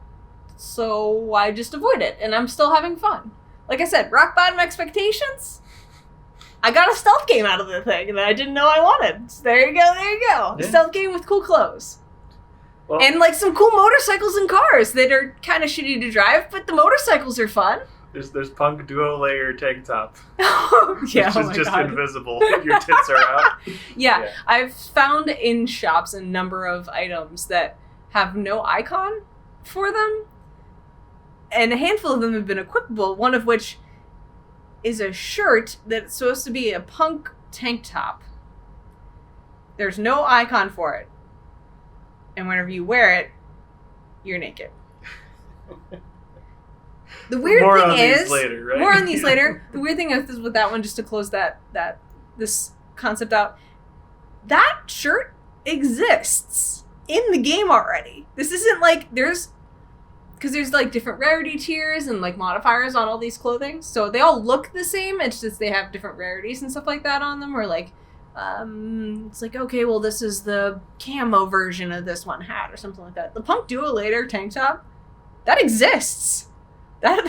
so I just avoid it, and I'm still having fun. Like I said, rock bottom expectations. I got a stealth game out of the thing that I didn't know I wanted. So there you go. Yeah. A stealth game with cool clothes. Well, and like some cool motorcycles and cars that are kind of shitty to drive, but the motorcycles are fun. There's punk duo layer tank top. Yeah, which is just God. Invisible. Your tits are out. Yeah, I've found in shops a number of items that have no icon for them, and a handful of them have been equipable, one of which is a shirt that's supposed to be a punk tank top. There's no icon for it, and whenever you wear it, you're naked. The weird more thing on is these later, right? More on these later. The weird thing is with that one, just to close this concept out, that shirt exists in the game already. This isn't like there's like different rarity tiers and like modifiers on all these clothing, so they all look the same. It's just they have different rarities and stuff like that on them. Or like, it's like, okay, well, this is the camo version of this one hat or something like that. The Punk Duo Later tank top, that exists. That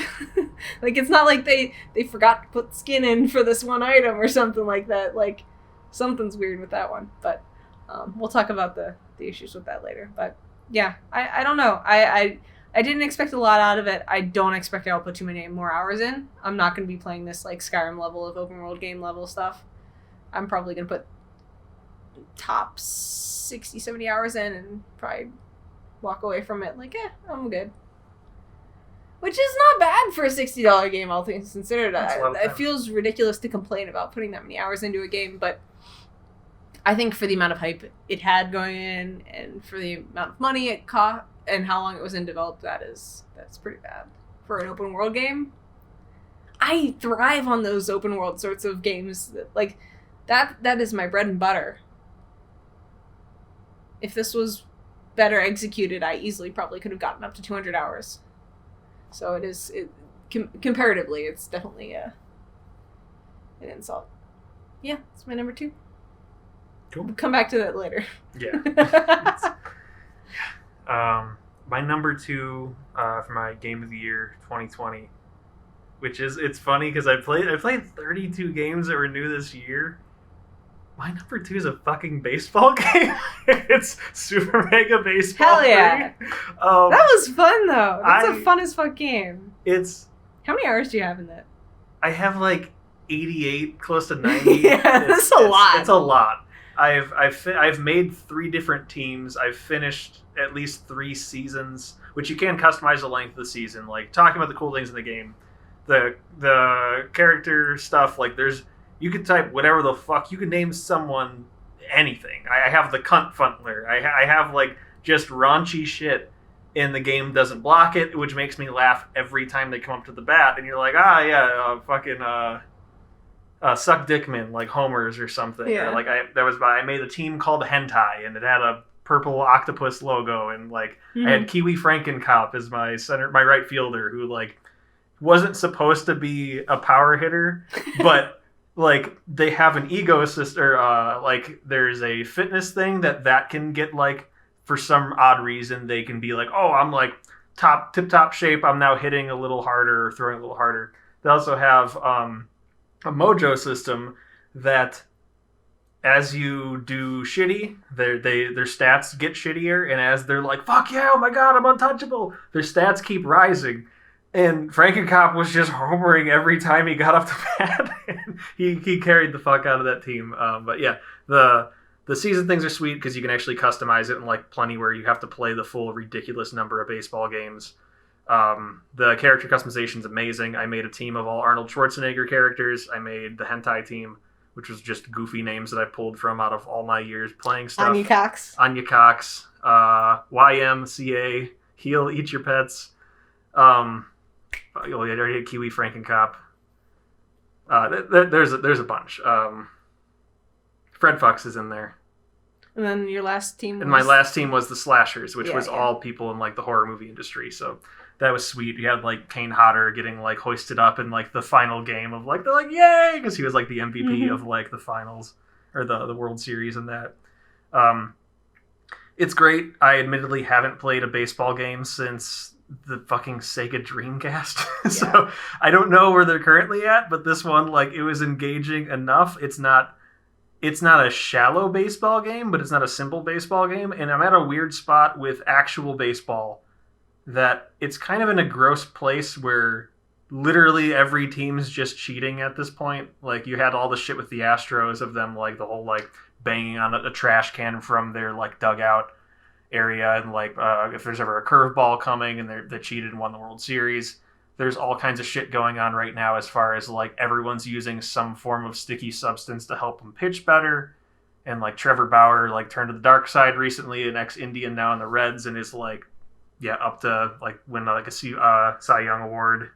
like it's not like they forgot to put skin in for this one item or something like that. Like something's weird with that one, but we'll talk about the issues with that later. But yeah, I don't know. I didn't expect a lot out of it. I don't expect I'll put too many more hours in. I'm not going to be playing this like Skyrim level of open world game level stuff. I'm probably going to put top 60, 70 hours in and probably walk away from it like, I'm good. Which is not bad for a $60 game, all things considered. It feels ridiculous to complain about putting that many hours into a game, but I think for the amount of hype it had going in, and for the amount of money it cost, and how long it was in develop, that's pretty bad for an open world game. I thrive on those open world sorts of games. Like, that is my bread and butter. If this was better executed, I easily probably could have gotten up to 200 hours. So comparatively, it's definitely an insult. Yeah, it's my number 2. Cool. We'll come back to that later. Yeah. My number 2 for my Game of the Year 2020, which is, it's funny because I played 32 games that were new this year. My number 2 is a fucking baseball game. It's Super Mega Baseball. Hell yeah. That was fun, though. That's a fun as fuck game. How many hours do you have in that? I have like 88, close to 90. Yeah, that's a lot. It's a lot. I've made 3 different teams. I've finished at least 3 seasons, which you can customize the length of the season. Like, talking about the cool things in the game, the character stuff. Like, you could type whatever the fuck. You could name someone anything. I have the cunt funtler. I have like just raunchy shit, and the game doesn't block it, which makes me laugh every time they come up to the bat. And you're like, fucking Suck Dickman, like Homer's or something. Yeah. Or like I made a team called Hentai, and it had a purple octopus logo, and like I had Kiwi Frankenkopf as my my right fielder, who like wasn't supposed to be a power hitter, but like they have an ego sister. Like there's a fitness thing that can get like, for some odd reason they can be like, oh, I'm like tip top shape. I'm now hitting a little harder or throwing a little harder. They also have a mojo system that as you do shitty, their stats get shittier, and as they're like, fuck yeah, oh my god, I'm untouchable, their stats keep rising. And Frankenkopf was just homering every time he got up to bat. he carried the fuck out of that team. But yeah, the season things are sweet because you can actually customize it, and like plenty where you have to play the full ridiculous number of baseball games. The character customization is amazing. I made a team of all Arnold Schwarzenegger characters. I made the hentai team, which was just goofy names that I pulled from out of all my years playing stuff. Anya Cox, YMCA, Heal, Eat Your Pets. I already had Kiwi Frankenkopf. There's a bunch. Fred Fox is in there. And then your last team was... And my last team was the Slashers, which was all people in like the horror movie industry. So that was sweet. You had like Kane Hodder getting like hoisted up in like the final game of like, they're like, yay! Because he was like the MVP of like the finals or the World Series and that. It's great. I admittedly haven't played a baseball game since the fucking Sega Dreamcast. So I don't know where they're currently at, but this one, like, it was engaging enough. It's not a shallow baseball game, but it's not a simple baseball game. And I'm at a weird spot with actual baseball that it's kind of in a gross place where literally every team's just cheating at this point. Like, you had all the shit with the Astros of them, like, the whole, like, banging on a trash can from their, like, dugout area, and like if there's ever a curveball coming and they cheated and won the World Series. There's all kinds of shit going on right now as far as like everyone's using some form of sticky substance to help them pitch better. And like Trevor Bauer like turned to the dark side recently, an ex-Indian now in the Reds, and is like up to like win like a Cy Young award,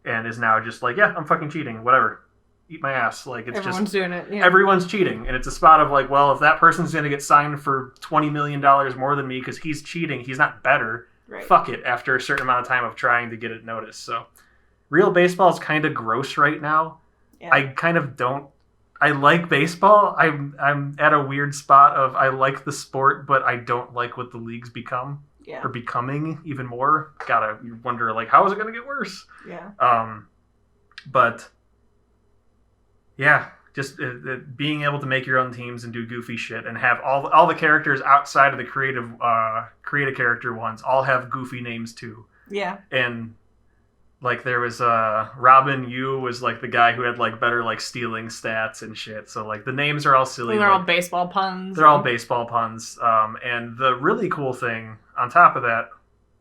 and is now just like, I'm fucking cheating, whatever. Eat my ass. Like, it's everyone's just doing it. Yeah. Everyone's cheating, and it's a spot of like, well, if that person's going to get signed for $20 million more than me because he's cheating, he's not better. Right. Fuck it. After a certain amount of time of trying to get it noticed, so real baseball is kind of gross right now. Yeah. I kind of don't. I like baseball. I'm at a weird spot of I like the sport, but I don't like what the leagues become. Yeah. Or becoming even more. You wonder like, how is it going to get worse? Yeah. But. Yeah, just being able to make your own teams and do goofy shit and have all the characters outside of the create a character ones all have goofy names too. Yeah. And like there was Robin Yu was like the guy who had like better like stealing stats and shit. So like the names are all silly. And they're like, all baseball puns. They're all baseball puns. And the really cool thing on top of that,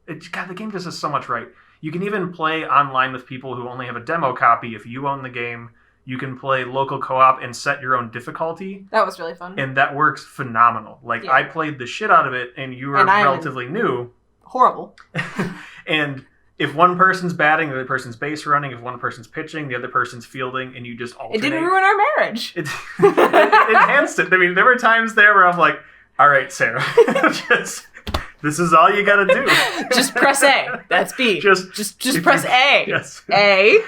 the game just has so much right. You can even play online with people who only have a demo copy if you own the game. You can play local co-op and set your own difficulty. That was really fun. And that works phenomenal. Like, I played the shit out of it, and you were relatively new. Horrible. And if one person's batting, the other person's base running. If one person's pitching, the other person's fielding, and you just alternate. It didn't ruin our marriage. It enhanced it. I mean, there were times there where I'm like, all right, Sarah, this is all you got to do. Just press A. That's B. Just press A. Yes. A.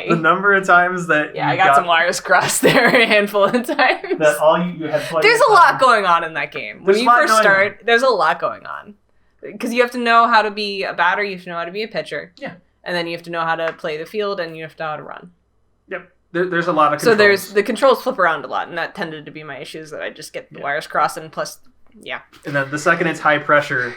The number of times that I got some wires crossed there a handful of times. That all you had played. There's a lot going on in that game. When you first start, there's a lot going on. Because you have to know how to be a batter, you have to know how to be a pitcher. Yeah. And then you have to know how to play the field, and you have to know how to run. Yep. There's a lot of controls. So the controls flip around a lot, and that tended to be my issues, that I just get the wires crossed, and plus, yeah. And then the second it's high pressure,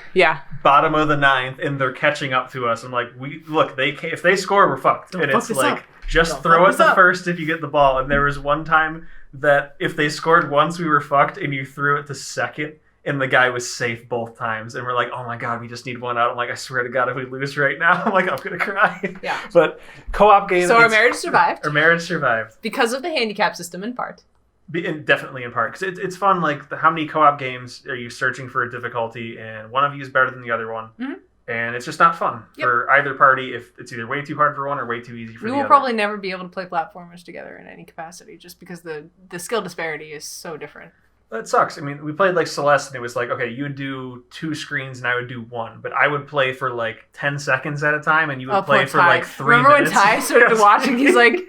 bottom of the ninth, and they're catching up to us. I'm like, if they score, we're fucked. Don't and fuck it's this like, up. just throw it to first if you get the ball. And there was one time that if they scored once, we were fucked, and you threw it to second, and the guy was safe both times. And we're like, oh my God, we just need one out. I'm like, I swear to God, if we lose right now, I'm like, I'm going to cry. Yeah. But co-op games. So our marriage survived. Our marriage survived. Because of the handicap system in part. Definitely in part. Because it's fun, like, how many co-op games are you searching for a difficulty, and one of you is better than the other one. Mm-hmm. And it's just not fun for either party if it's either way too hard for one or way too easy for the other. We will probably never be able to play platformers together in any capacity, just because the skill disparity is so different. That sucks. I mean, we played like Celeste, and it was like, okay, you would do 2 screens, and I would do 1. But I would play for like 10 seconds at a time, and you would play for like 3 Remember minutes. Remember when Ty started watching? He's like,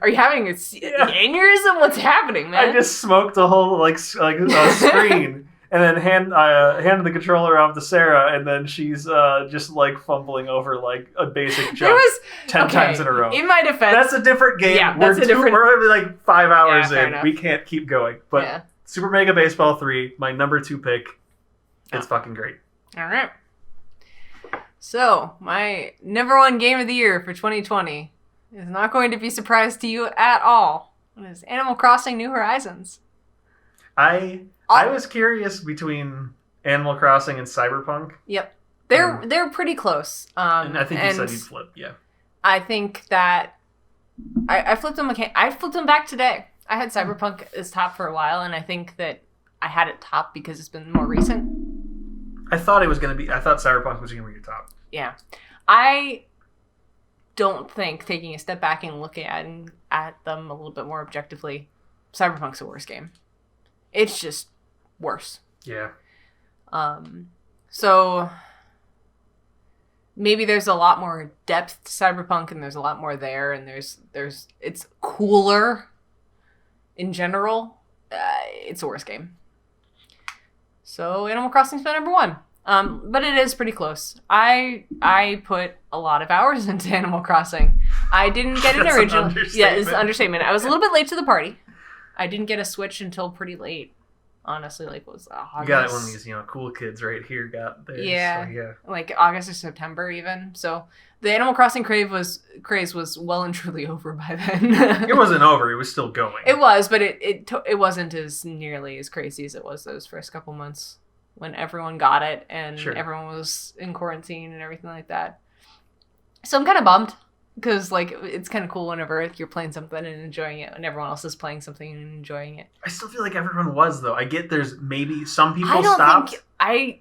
are you having an aneurysm? What's happening, man? I just smoked a whole screen. And then handed the controller off to Sarah, and then she's just like fumbling over like a basic jump 10 times in a row. In my defense, that's a different game. Yeah, we're like 5 hours in. Enough. We can't keep going. But Super Mega Baseball 3, my number 2 pick. It's fucking great. All right. So my number 1 game of the year for 2020 is not going to be a surprise to you at all. It is Animal Crossing: New Horizons. I was curious between Animal Crossing and Cyberpunk. Yep. They're pretty close. And I think you said you'd flip, yeah. I think that I flipped them back today. I had Cyberpunk as top for a while, and I think that I had it top because it's been more recent. I thought Cyberpunk was going to be your top. Yeah. I don't think, taking a step back and looking at them a little bit more objectively, Cyberpunk's the worst game. It's just worse. Yeah. So maybe there's a lot more depth to Cyberpunk, and there's a lot more there, and it's cooler in general. It's the worst game. So Animal Crossing's my number 1. But it is pretty close. I put a lot of hours into Animal Crossing. I didn't get it originally. Yeah, it's an understatement. I was a little bit late to the party. I didn't get a Switch until pretty late. Honestly, like, was August. You got one of these, cool kids right here got theirs. Yeah, so, yeah. Like August or September even. So the Animal Crossing craze was well and truly over by then. It wasn't over. It was still going. It was, but it wasn't as nearly as crazy as it was those first couple months when everyone got it and everyone was in quarantine and everything like that. So I'm kind of bummed. Because, like, it's kind of cool whenever you're playing something and enjoying it and everyone else is playing something and enjoying it. I still feel like everyone was, though. I get there's maybe some people stopped. I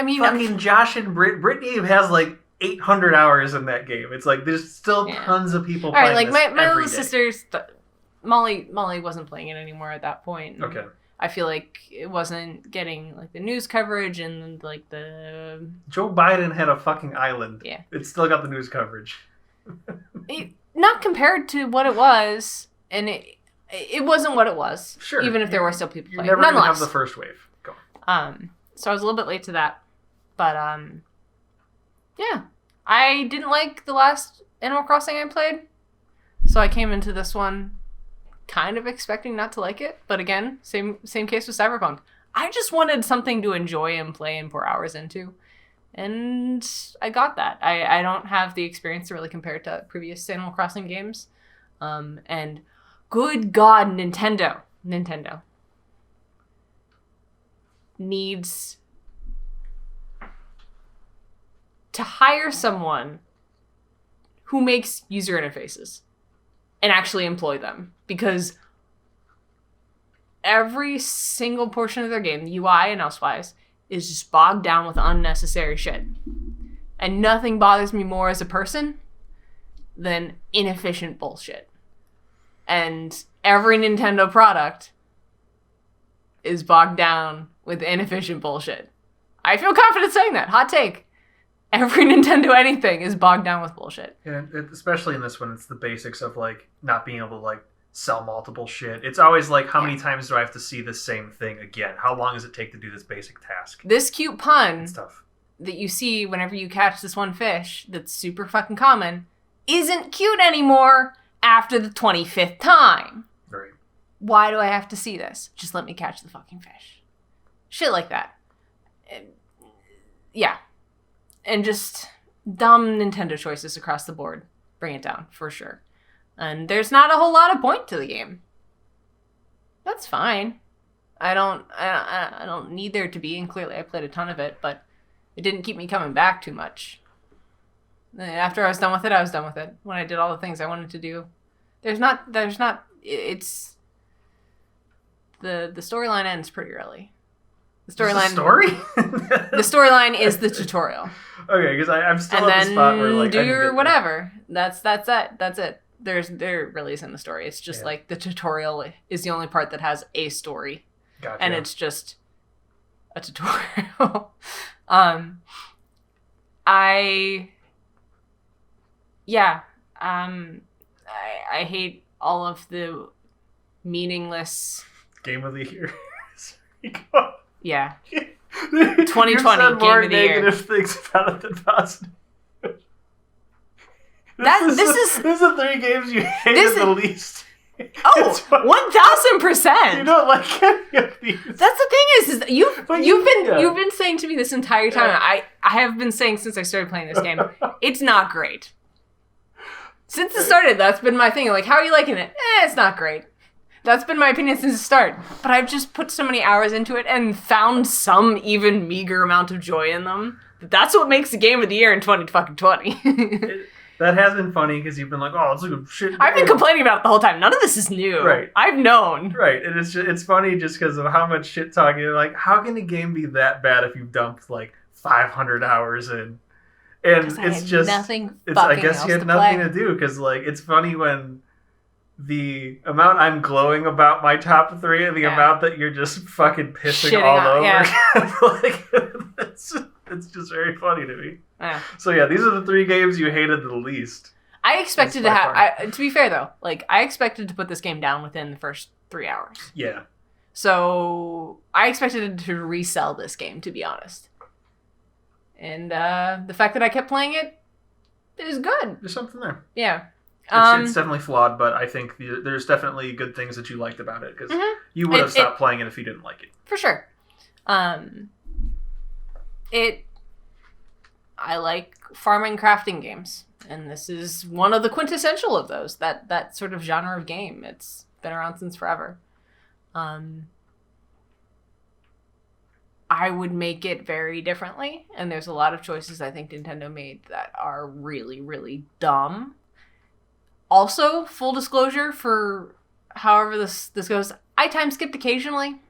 mean... Fucking Josh and Brittany has, like, 800 hours in that game. It's like, there's still tons of people playing this every day. My little sisters... Molly wasn't playing it anymore at that point. Okay. I feel like it wasn't getting, like, the news coverage and, like, the... Joe Biden had a fucking island. Yeah. It still got the news coverage. Not compared to what it was, and it wasn't what it was. Sure. Even if there were still people playing. You're never going to have the first wave. Go on. So I was a little bit late to that. But, yeah. I didn't like the last Animal Crossing I played. So I came into this one kind of expecting not to like it. But again, same case with Cyberpunk. I just wanted something to enjoy and play and pour hours into. And I got that. I don't have the experience to really compare it to previous Animal Crossing games. And good God, Nintendo needs to hire someone who makes user interfaces and actually employ them. Because every single portion of their game, the UI and elsewise, is just bogged down with unnecessary shit. And nothing bothers me more as a person than inefficient bullshit. And every Nintendo product is bogged down with inefficient bullshit. I feel confident saying that. Hot take. Every Nintendo anything is bogged down with bullshit. Yeah, especially in this one, it's the basics of, like, not being able to, like, sell multiple shit. It's always like, how many times do I have to see the same thing again? How long does it take to do this basic task? This cute pun Stuff that you see whenever you catch this one fish that's super fucking common isn't cute anymore after the 25th time. Right. Why do I have to see this? Just let me catch the fucking fish. Shit like that. Yeah. And just dumb Nintendo choices across the board. Bring it down, for sure. And there's not a whole lot of point to the game. That's fine. I don't need there to be, and clearly I played a ton of it, but it didn't keep me coming back too much. After I was done with it, I was done with it. When I did all the things I wanted to do. It's... The storyline ends pretty early. The storyline is the tutorial. Okay, because I'm still at the spot where, like, do your whatever. That's it. There really isn't a story. It's just like the tutorial is the only part that has a story. Gotcha. And it's just a tutorial. I hate all of the meaningless game of the year. Yeah. 2020 game of the year. Negative things about it than positive. This is the 3 games you hated the least. Oh, 1000%. You don't like any of these. That's the thing is you've been saying to me this entire time. Yeah. I have been saying since I started playing this game, it's not great. Since it started, that's been my thing. Like, how are you liking it? It's not great. That's been my opinion since the start. But I've just put so many hours into it and found some even meager amount of joy in them. That's what makes the game of the year in 2020. That has been funny because you've been like, oh, it's like a shit. I've been complaining about it the whole time. None of this is new. Right. I've known. Right. And it's funny just because of how much shit talking. Like, how can a game be that bad if you've dumped like 500 hours in? And it's just nothing. I guess you had nothing to do because, like, it's funny when the amount I'm glowing about my top 3 and the amount that you're just fucking pissing all over. Yeah. Like, it's just very funny to me. Yeah. So yeah, these are the 3 games you hated the least. I expected to have. To be fair though, like, I expected to put this game down within the first 3 hours. Yeah. So I expected to resell this game, to be honest. And the fact that I kept playing it is good. There's something there. Yeah. It's definitely flawed, but I think there's definitely good things that you liked about it because you would have stopped playing it if you didn't like it. For sure. I like farming crafting games, and this is one of the quintessential of those. That sort of genre of game. It's been around since forever. I would make it very differently, and there's a lot of choices I think Nintendo made that are really, really dumb. Also, full disclosure for however this goes, I time skipped occasionally.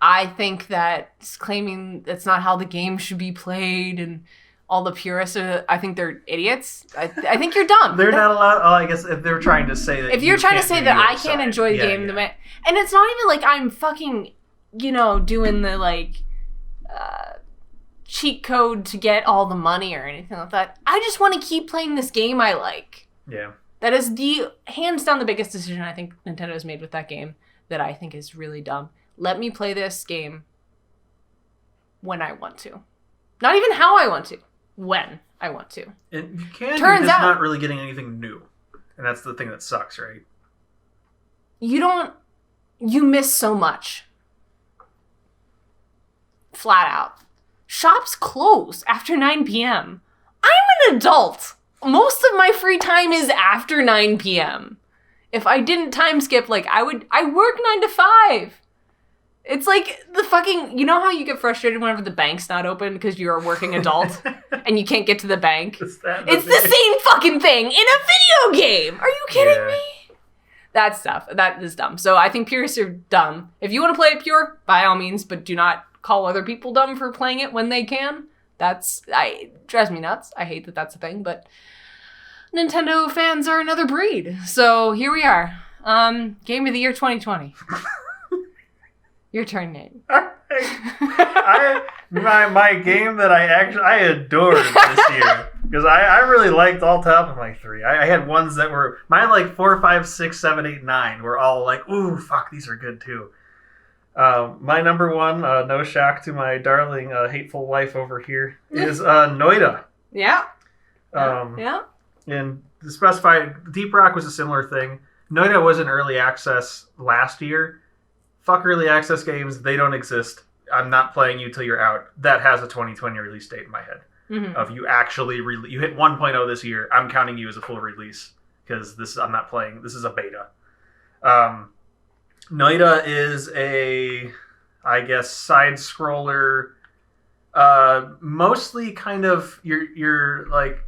I think that claiming that's not how the game should be played and all the purists, I think they're idiots. I think you're dumb. They're not allowed. Oh, I guess if they're trying to say that. If you're trying to say that I can't enjoy the game, and it's not even like I'm fucking, doing the like cheat code to get all the money or anything like that. I just want to keep playing this game I like. Yeah. That is the hands down the biggest decision I think Nintendo has made with that game that I think is really dumb. Let me play this game when I want to. Not even how I want to. When I want to. And you can, you're just not really getting anything new. And that's the thing that sucks, right? You miss so much. Flat out. Shops close after 9 p.m. I'm an adult. Most of my free time is after 9 p.m. If I didn't time skip, like, I work 9 to 5. It's like the fucking, you know how you get frustrated whenever the bank's not open because you're a working adult and you can't get to the bank? It's the same fucking thing in a video game. Are you kidding me? That stuff. That is dumb. So I think purists are dumb. If you want to play it pure, by all means, but do not call other people dumb for playing it when they can. drives me nuts. I hate that that's a thing, but Nintendo fans are another breed. So here we are. Game of the Year 2020. Your turn, Nate. My game that I adored this year, because I really liked all top of my 3. I had ones that were my 4, 5, 6, 7, 8, 9 were all like, ooh, fuck, these are good too. My number 1, no shock to my darling hateful wife over here, is Noida. Yeah. And to specify, Deep Rock was a similar thing. Noida was in early access last year. Fuck early access games, they don't exist. I'm not playing you till you're out. That has a 2020 release date in my head. Mm-hmm. Of you actually you hit 1.0 this year, I'm counting you as a full release because I'm not playing. This is a beta. Noida is a, I guess, side scroller. Mostly kind of you're like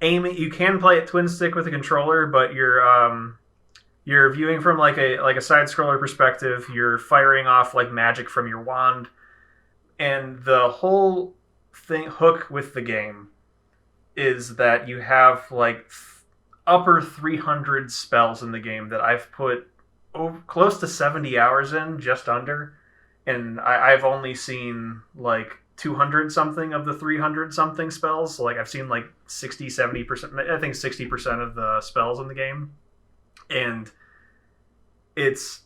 aiming. You can play it twin stick with a controller, but you're viewing from like a side scroller perspective. You're firing off like magic from your wand, and the whole hook with the game is that you have like upper 300 spells in the game that I've put close to 70 hours in, just under, and I've only seen like 200 something of the 300 something spells. So, like, I've seen like 60-70%, I think 60% of the spells in the game. And it's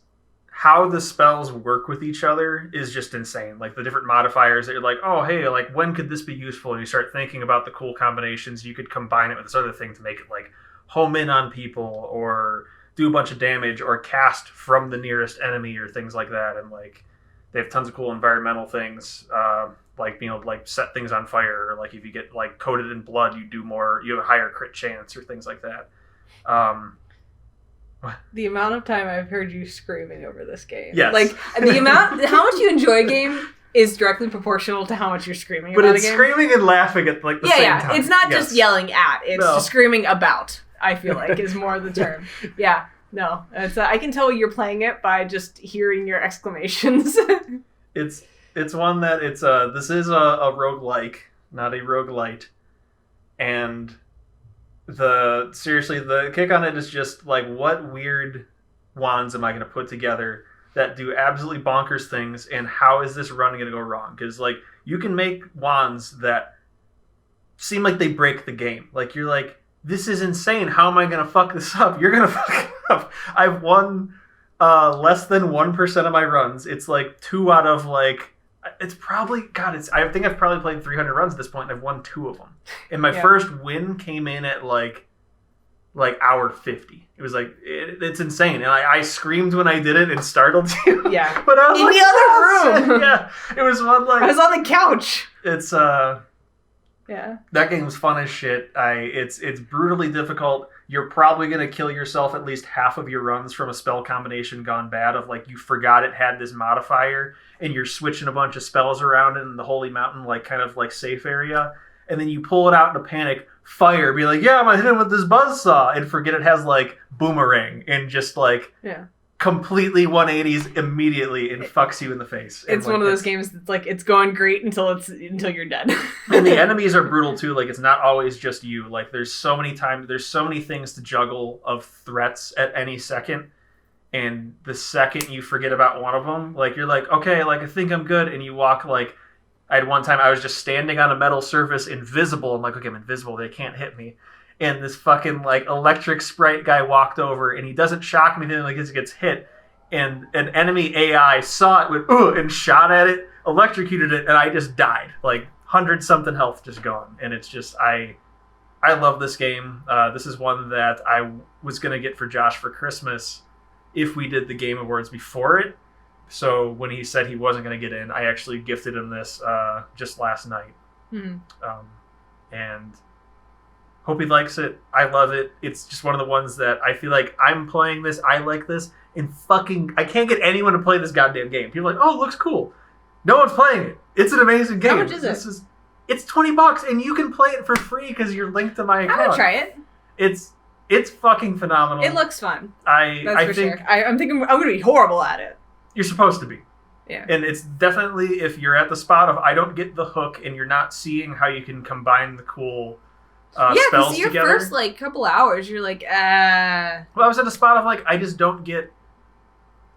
how the spells work with each other is just insane. Like the different modifiers that you're like, oh, hey, like when could this be useful? And you start thinking about the cool combinations. You could combine it with this other thing to make it like home in on people or do a bunch of damage or cast from the nearest enemy or things like that. And like they have tons of cool environmental things, like being able to like set things on fire, or like if you get like coated in blood, you have a higher crit chance or things like that. The amount of time I've heard you screaming over this game. Yes. Like, how much you enjoy a game is directly proportional to how much you're screaming about a game. But it's screaming and laughing at like the same time. It's not just yelling at. It's just screaming about, I feel like, is more the term. Yeah. No. It's I can tell you're playing it by just hearing your exclamations. It's one that this is a roguelike, not a roguelite. And the kick on it is just like, what weird wands am I going to put together that do absolutely bonkers things, and how is this run going to go wrong? Because like you can make wands that seem like they break the game. Like you're like, this is insane. How am I going to fuck this up? You're going to fuck it up. I've won less than 1% of my runs. It's like 2 out of like, it's probably, I think I've probably played 300 runs at this point, and I've won 2 of them. And my first win came in at like hour 50. It was like, it's insane. And I screamed when I did it and startled you. Yeah. But I was in like, the other room. Yeah. It was one like, I was on the couch. It's, yeah. That game was fun as shit. It's brutally difficult. You're probably going to kill yourself at least half of your runs from a spell combination gone bad, of like you forgot it had this modifier and you're switching a bunch of spells around in the Holy Mountain, like kind of like safe area. And then you pull it out in a panic, fire, be like, yeah, I'm going to hit him with this buzzsaw, and forget it has like boomerang and just like completely 180s immediately and fucks you in the face. It's like, one of those games that's like, it's going great until you're dead. And the enemies are brutal too. Like, it's not always just you. Like, there's so many things to juggle of threats at any second. And the second you forget about one of them, like, you're like, okay, like, I think I'm good. And you walk, like, I had one time I was just standing on a metal surface invisible. I'm like, okay, I'm invisible. They can't hit me. And this fucking like electric sprite guy walked over, and he doesn't shock me, then like he gets hit. And an enemy AI saw it, went, ooh, and shot at it, electrocuted it, and I just died. Like 100-something health just gone. And it's just, I love this game. This is one that I was going to get for Josh for Christmas if we did the Game Awards before it. So when he said he wasn't going to get in, I actually gifted him this just last night. Mm-hmm. And hope he likes it. I love it. It's just one of the ones that I feel like I'm playing this, I like this, and fucking I can't get anyone to play this goddamn game. People are like, oh, it looks cool. No one's playing it. It's an amazing game. How much is it? It's $20, and you can play it for free because you're linked to my account. I'm gonna try it. It's fucking phenomenal. It looks fun. I think sure. I'm thinking I'm gonna be horrible at it. You're supposed to be. Yeah. And it's definitely, if you're at the spot of I don't get the hook and you're not seeing how you can combine the cool spells your together. first like couple hours, you're like, Well, I was at a spot of like I just don't get.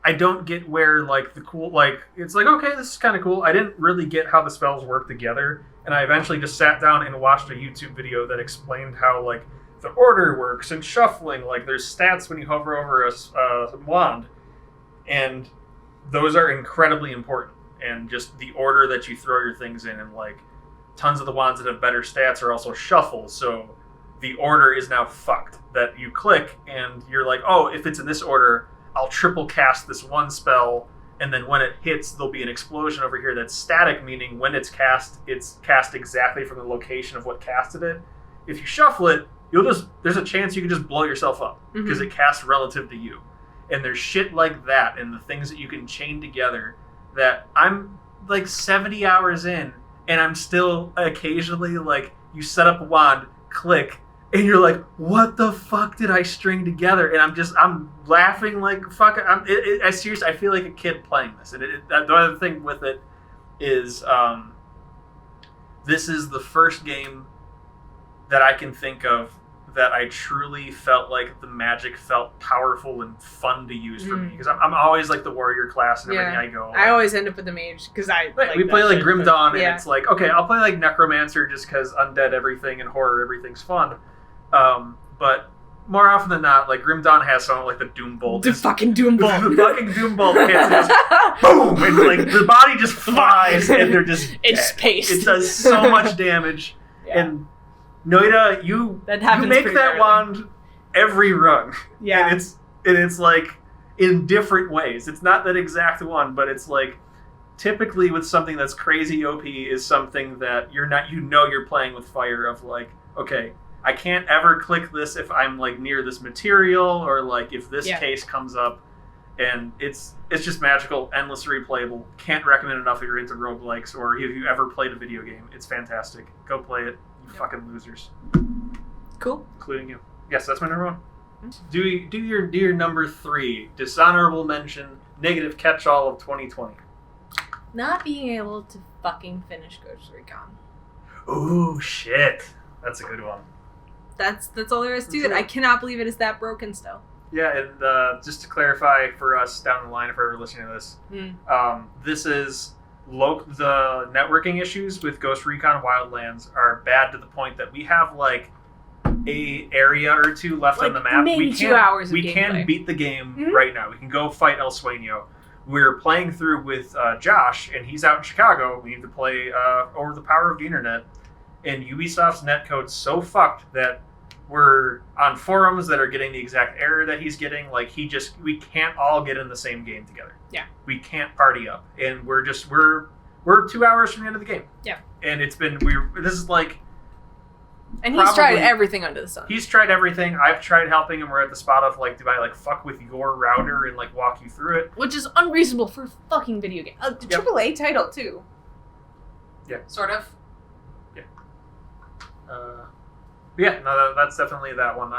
I don't get where like the cool like it's like okay, this is kind of cool. I didn't really get how the spells work together, and I eventually just sat down and watched a YouTube video that explained how like the order works and shuffling. Like there's stats when you hover over a wand, and those are incredibly important. And just the order that you throw your things in, and like tons of the wands that have better stats are also shuffle. So the order is now fucked. That you click and you're like, oh, if it's in this order, I'll triple cast this one spell, and then when it hits, there'll be an explosion over here that's static, meaning when it's cast exactly from the location of what casted it. If you shuffle it, there's a chance you can just blow yourself up because it casts relative to you. And there's shit like that and the things that you can chain together that I'm like 70 hours in and I'm still occasionally like you set up a wand, click, and you're like, what the fuck did I string together? And I'm laughing like fuck. I seriously, I feel like a kid playing this. And the other thing with it is this is the first game that I can think of that I truly felt like the magic felt powerful and fun to use for me. Because I'm always like the warrior class and everything I go. I always end up with the mage because we play like Grim Dawn and it's like, okay, I'll play like Necromancer just because undead everything and horror everything's fun. But more often than not, like Grim Dawn has something like the Doom Bolt. The fucking Doom Bolt. The fucking Doom Bolt hits and just boom! And like the body just flies and they're just it's dead. paced. It does so much damage. And Noita, you make that wand every run. Yeah. And it's like in different ways. It's not that exact one, but it's like typically with something that's crazy OP is something that you're playing with fire of like, okay, I can't ever click this if I'm like near this material or like if this case comes up, and it's just magical, endlessly replayable. Can't recommend enough if you're into roguelikes or if you ever played a video game. It's fantastic. Go play it. You fucking losers. Cool. Including you. Yes, that's my number one. Do your number 3. Dishonorable mention, negative catch-all of 2020. Not being able to fucking finish Ghost Recon. Ooh, shit. That's a good one. That's all there is to it. I cannot believe it is that broken still. Yeah, and just to clarify for us down the line, if we're listening to this, this is the networking issues with Ghost Recon Wildlands are bad to the point that we have like a area or two left on the map. Maybe 2 hours of we gameplay. can beat the game right now. We can go fight El Sueño. We're playing through with Josh, and he's out in Chicago. We need to play over the power of the internet. And Ubisoft's netcode's so fucked that we're on forums that are getting the exact error that he's getting. Like we can't all get in the same game together. Yeah. We can't party up, and we're 2 hours from the end of the game. Yeah. And this is like. And he's tried everything under the sun. He's tried everything. I've tried helping him. We're at the spot of like, do I like fuck with your router and like walk you through it? Which is unreasonable for a fucking video game. The AAA title too. Yeah. Sort of. Yeah. No, that's definitely that one.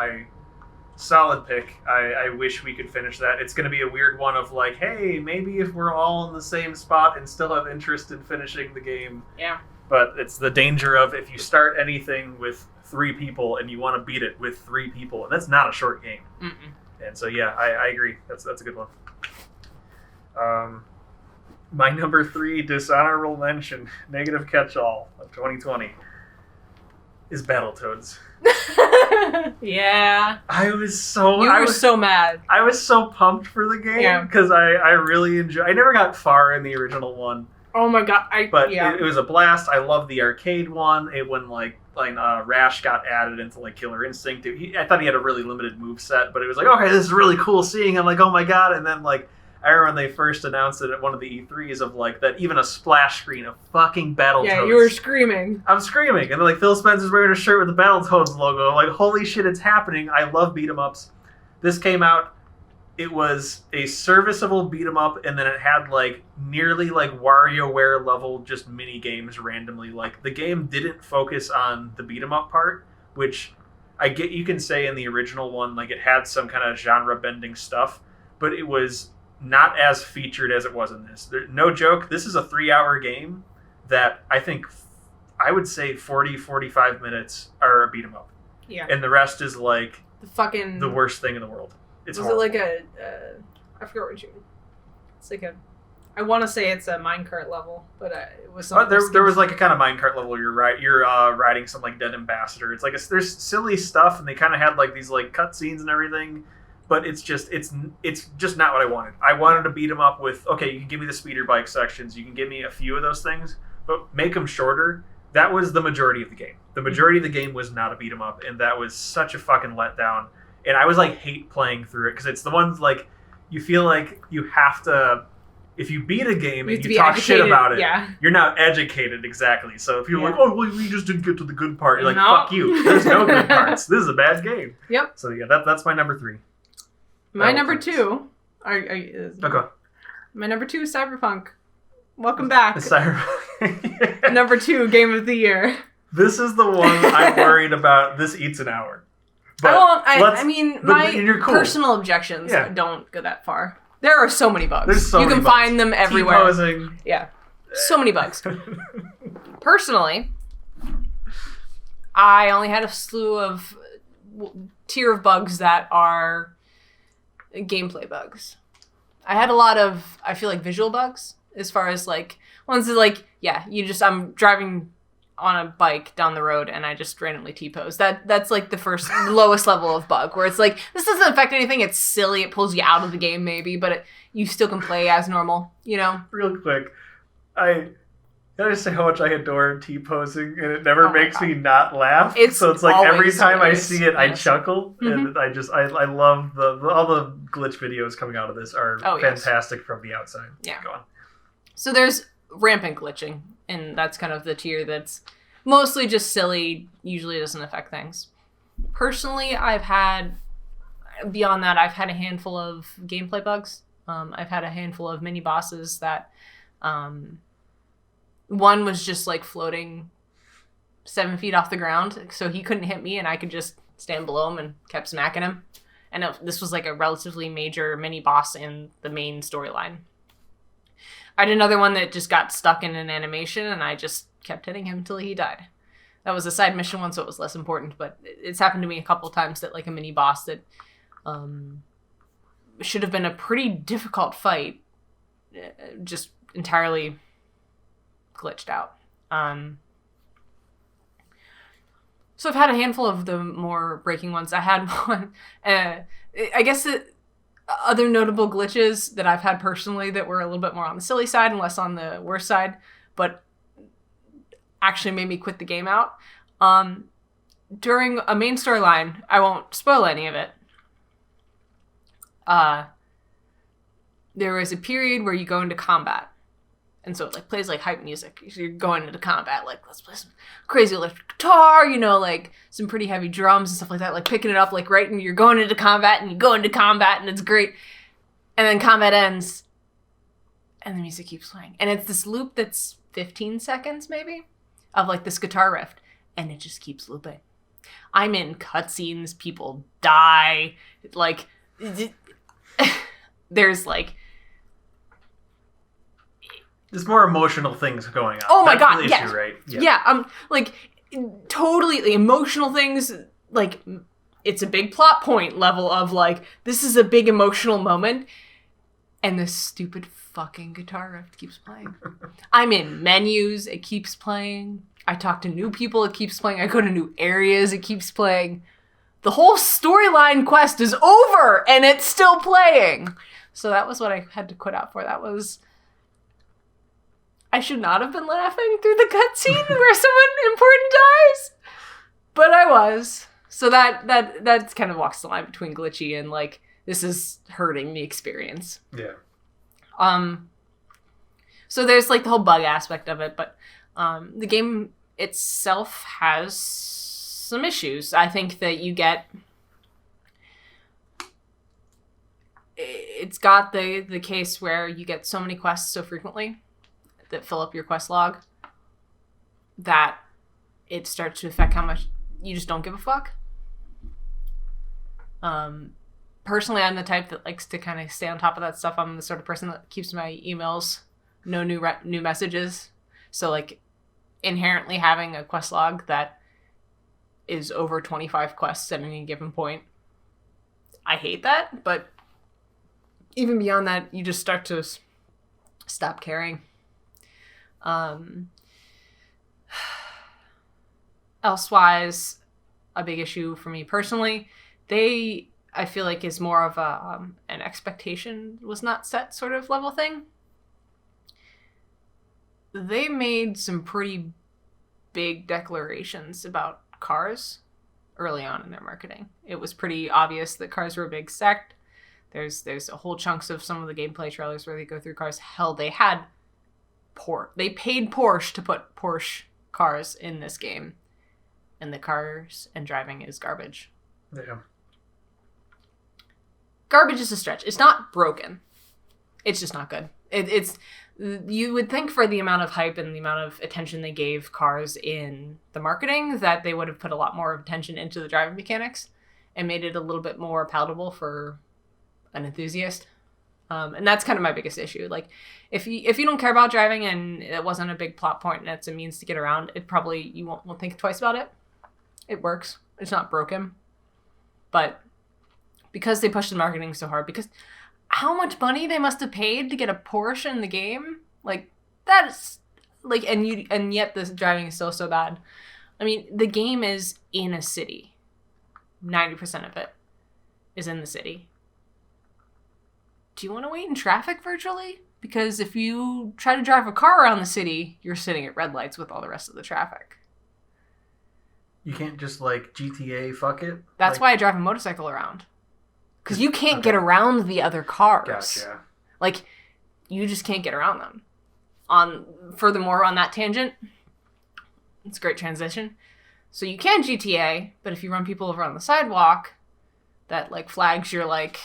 Solid pick. I wish we could finish that. It's going to be a weird one of like, hey, maybe if we're all in the same spot and still have interest in finishing the game. Yeah. But it's the danger of if you start anything with 3 people and you want to beat it with 3 people, and that's not a short game. And so yeah, I agree. That's a good one. My number 3 dishonorable mention, negative catch-all of 2020 is Battletoads. Yeah. I was so mad. I was so pumped for the game because I really enjoyed. I never got far in the original one. Oh my god! It was a blast. I loved the arcade one. It when Rash got added into like Killer Instinct. I thought he had a really limited move set, but it was like, okay, this is really cool seeing him. Like, oh my god! And then like I remember when they first announced it at one of the E3s of like that even a splash screen of fucking Battletoads. Yeah, you were screaming. I'm screaming, and then like Phil Spencer's wearing a shirt with the Battletoads logo. I'm like, holy shit, it's happening! I love beat 'em ups. This came out. It was a serviceable beat 'em up, and then it had like nearly like WarioWare level just mini games randomly. Like the game didn't focus on the beat 'em up part, which I get you can say in the original one, like it had some kind of genre bending stuff, but it was not as featured as it was in this. No joke, this is a 3-hour game that I think I would say 40-45 minutes are a beat 'em up. Yeah. And the rest is like the worst thing in the world. It's was horrible. it like I forgot what you. It's like I want to say it's a minecart level, but it was something. There was like a kind of minecart level. You're riding some like dead ambassador. It's like there's silly stuff, and they kind of had like these like cutscenes and everything. But it's just not what I wanted. I wanted to beat them up with, okay, you can give me the speeder bike sections, you can give me a few of those things, but make them shorter. That was the majority of the game. The majority of the game was not a beat 'em up, and that was such a fucking letdown. And I was like hate playing through it because it's the ones like you feel like you have to. If you beat a game and you talk shit about it, you're not educated exactly. So if you're like, oh, well, we just didn't get to the good part, you're like, fuck you. There's no good parts. This is a bad game. Yep. So yeah, that's my number 3. My number 2. Okay. My number 2 is Cyberpunk. Welcome back. Cyberpunk. Number 2 game of the year. This is the one I'm worried about. This eats an hour. But I mean, my personal objections don't go that far. There are so many bugs. You can find them everywhere. T-posing. Yeah. So many bugs. Personally, I only had a slew of tier of bugs that are gameplay bugs. I had a lot of, I feel like, visual bugs, as far as like ones that like, I'm driving on a bike down the road and I just randomly T-pose. That's like the first lowest level of bug, where it's like, this doesn't affect anything, it's silly, it pulls you out of the game maybe, but you still can play as normal, you know? Real quick, I gotta say how much I adore T-posing, and it never makes me not laugh. So it's like every time I see it, I chuckle, and I love all the glitch videos coming out of this are fantastic from the outside. Yeah. Go on. So there's rampant glitching, and that's kind of the tier that's mostly just silly, usually doesn't affect things. Personally, beyond that, I've had a handful of gameplay bugs. I've had a handful of mini bosses that, one was just like floating 7 feet off the ground, so he couldn't hit me and I could just stand below him and kept smacking him. And this was like a relatively major mini boss in the main storyline. I had another one that just got stuck in an animation and I just kept hitting him until he died. That was a side mission one, so it was less important, but it's happened to me a couple times that like a mini boss that should have been a pretty difficult fight just entirely glitched out. So I've had a handful of the more breaking ones. I had one, I guess other notable glitches that I've had personally that were a little bit more on the silly side and less on the worse side, but actually made me quit the game out. During a main storyline, I won't spoil any of it, there was a period where you go into combat. And so it like plays like hype music. So you're going into combat, like let's play some crazy electric guitar, you know, like some pretty heavy drums and stuff like that, like picking it up like right, and you're going into combat and you go into combat and it's great. And then combat ends and the music keeps playing. And it's this loop that's 15 seconds maybe of like this guitar riff, and it just keeps looping. I'm in cutscenes, people die, like there's like there's more emotional things going on. Oh my god, the yes. issue, right? Yeah, like totally the emotional things, like it's a big plot point level of like this is a big emotional moment, and this stupid fucking guitar riff keeps playing. I'm in menus, it keeps playing. I talk to new people, it keeps playing. I go to new areas, it keeps playing. The whole storyline quest is over, and it's still playing. So that was what I had to quit out for. That was... I should not have been laughing through the cutscene where someone important dies, but I was. So that kind of walks the line between glitchy and like this is hurting the experience. Yeah. So there's like the whole bug aspect of it, but the game itself has some issues. I think that it's got the case where you get so many quests so frequently that fill up your quest log that it starts to affect how much you just don't give a fuck. personally, I'm the type that likes to kind of stay on top of that stuff. I'm the sort of person that keeps my emails, no new messages. So like inherently having a quest log that is over 25 quests at any given point, I hate that. But even beyond that, you just start to stop caring. Elsewise, a big issue for me personally, I feel like is more of a an expectation was not set sort of level thing. They made some pretty big declarations about cars early on in their marketing. It was pretty obvious that cars were a big sect. There's a whole chunks of some of the gameplay trailers where they go through cars. Hell, they paid Porsche to put Porsche cars in this game. And the cars and driving is garbage. Yeah. Garbage is a stretch. It's not broken. It's just not good. It's you would think for the amount of hype and the amount of attention they gave cars in the marketing that they would have put a lot more attention into the driving mechanics and made it a little bit more palatable for an enthusiast. And that's kind of my biggest issue. Like, if you don't care about driving and it wasn't a big plot point and it's a means to get around, you won't think twice about it. It works. It's not broken. But because they pushed the marketing so hard, because how much money they must have paid to get a Porsche in the game, like that's like, and yet the driving is still so bad. I mean, the game is in a city. 90% of it is in the city. Do you want to wait in traffic virtually? Because if you try to drive a car around the city, you're sitting at red lights with all the rest of the traffic. You can't just, like, GTA fuck it? That's why I drive a motorcycle around. Because you can't get around the other cars. Gotcha. Like, you just can't get around them. Furthermore, on that tangent, it's a great transition. So you can GTA, but if you run people over on the sidewalk, that, like, flags your, like,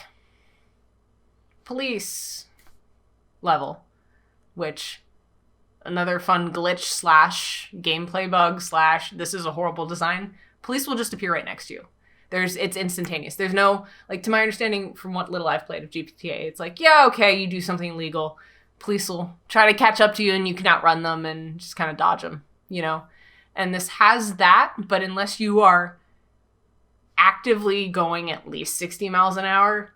police level, which another fun glitch / gameplay bug / this is a horrible design. Police will just appear right next to you. It's instantaneous. There's no, like, to my understanding from what little I've played of GTA, it's like, yeah, okay, you do something illegal, police will try to catch up to you and you can outrun them and just kind of dodge them, you know? And this has that, but unless you are actively going at least 60 miles an hour,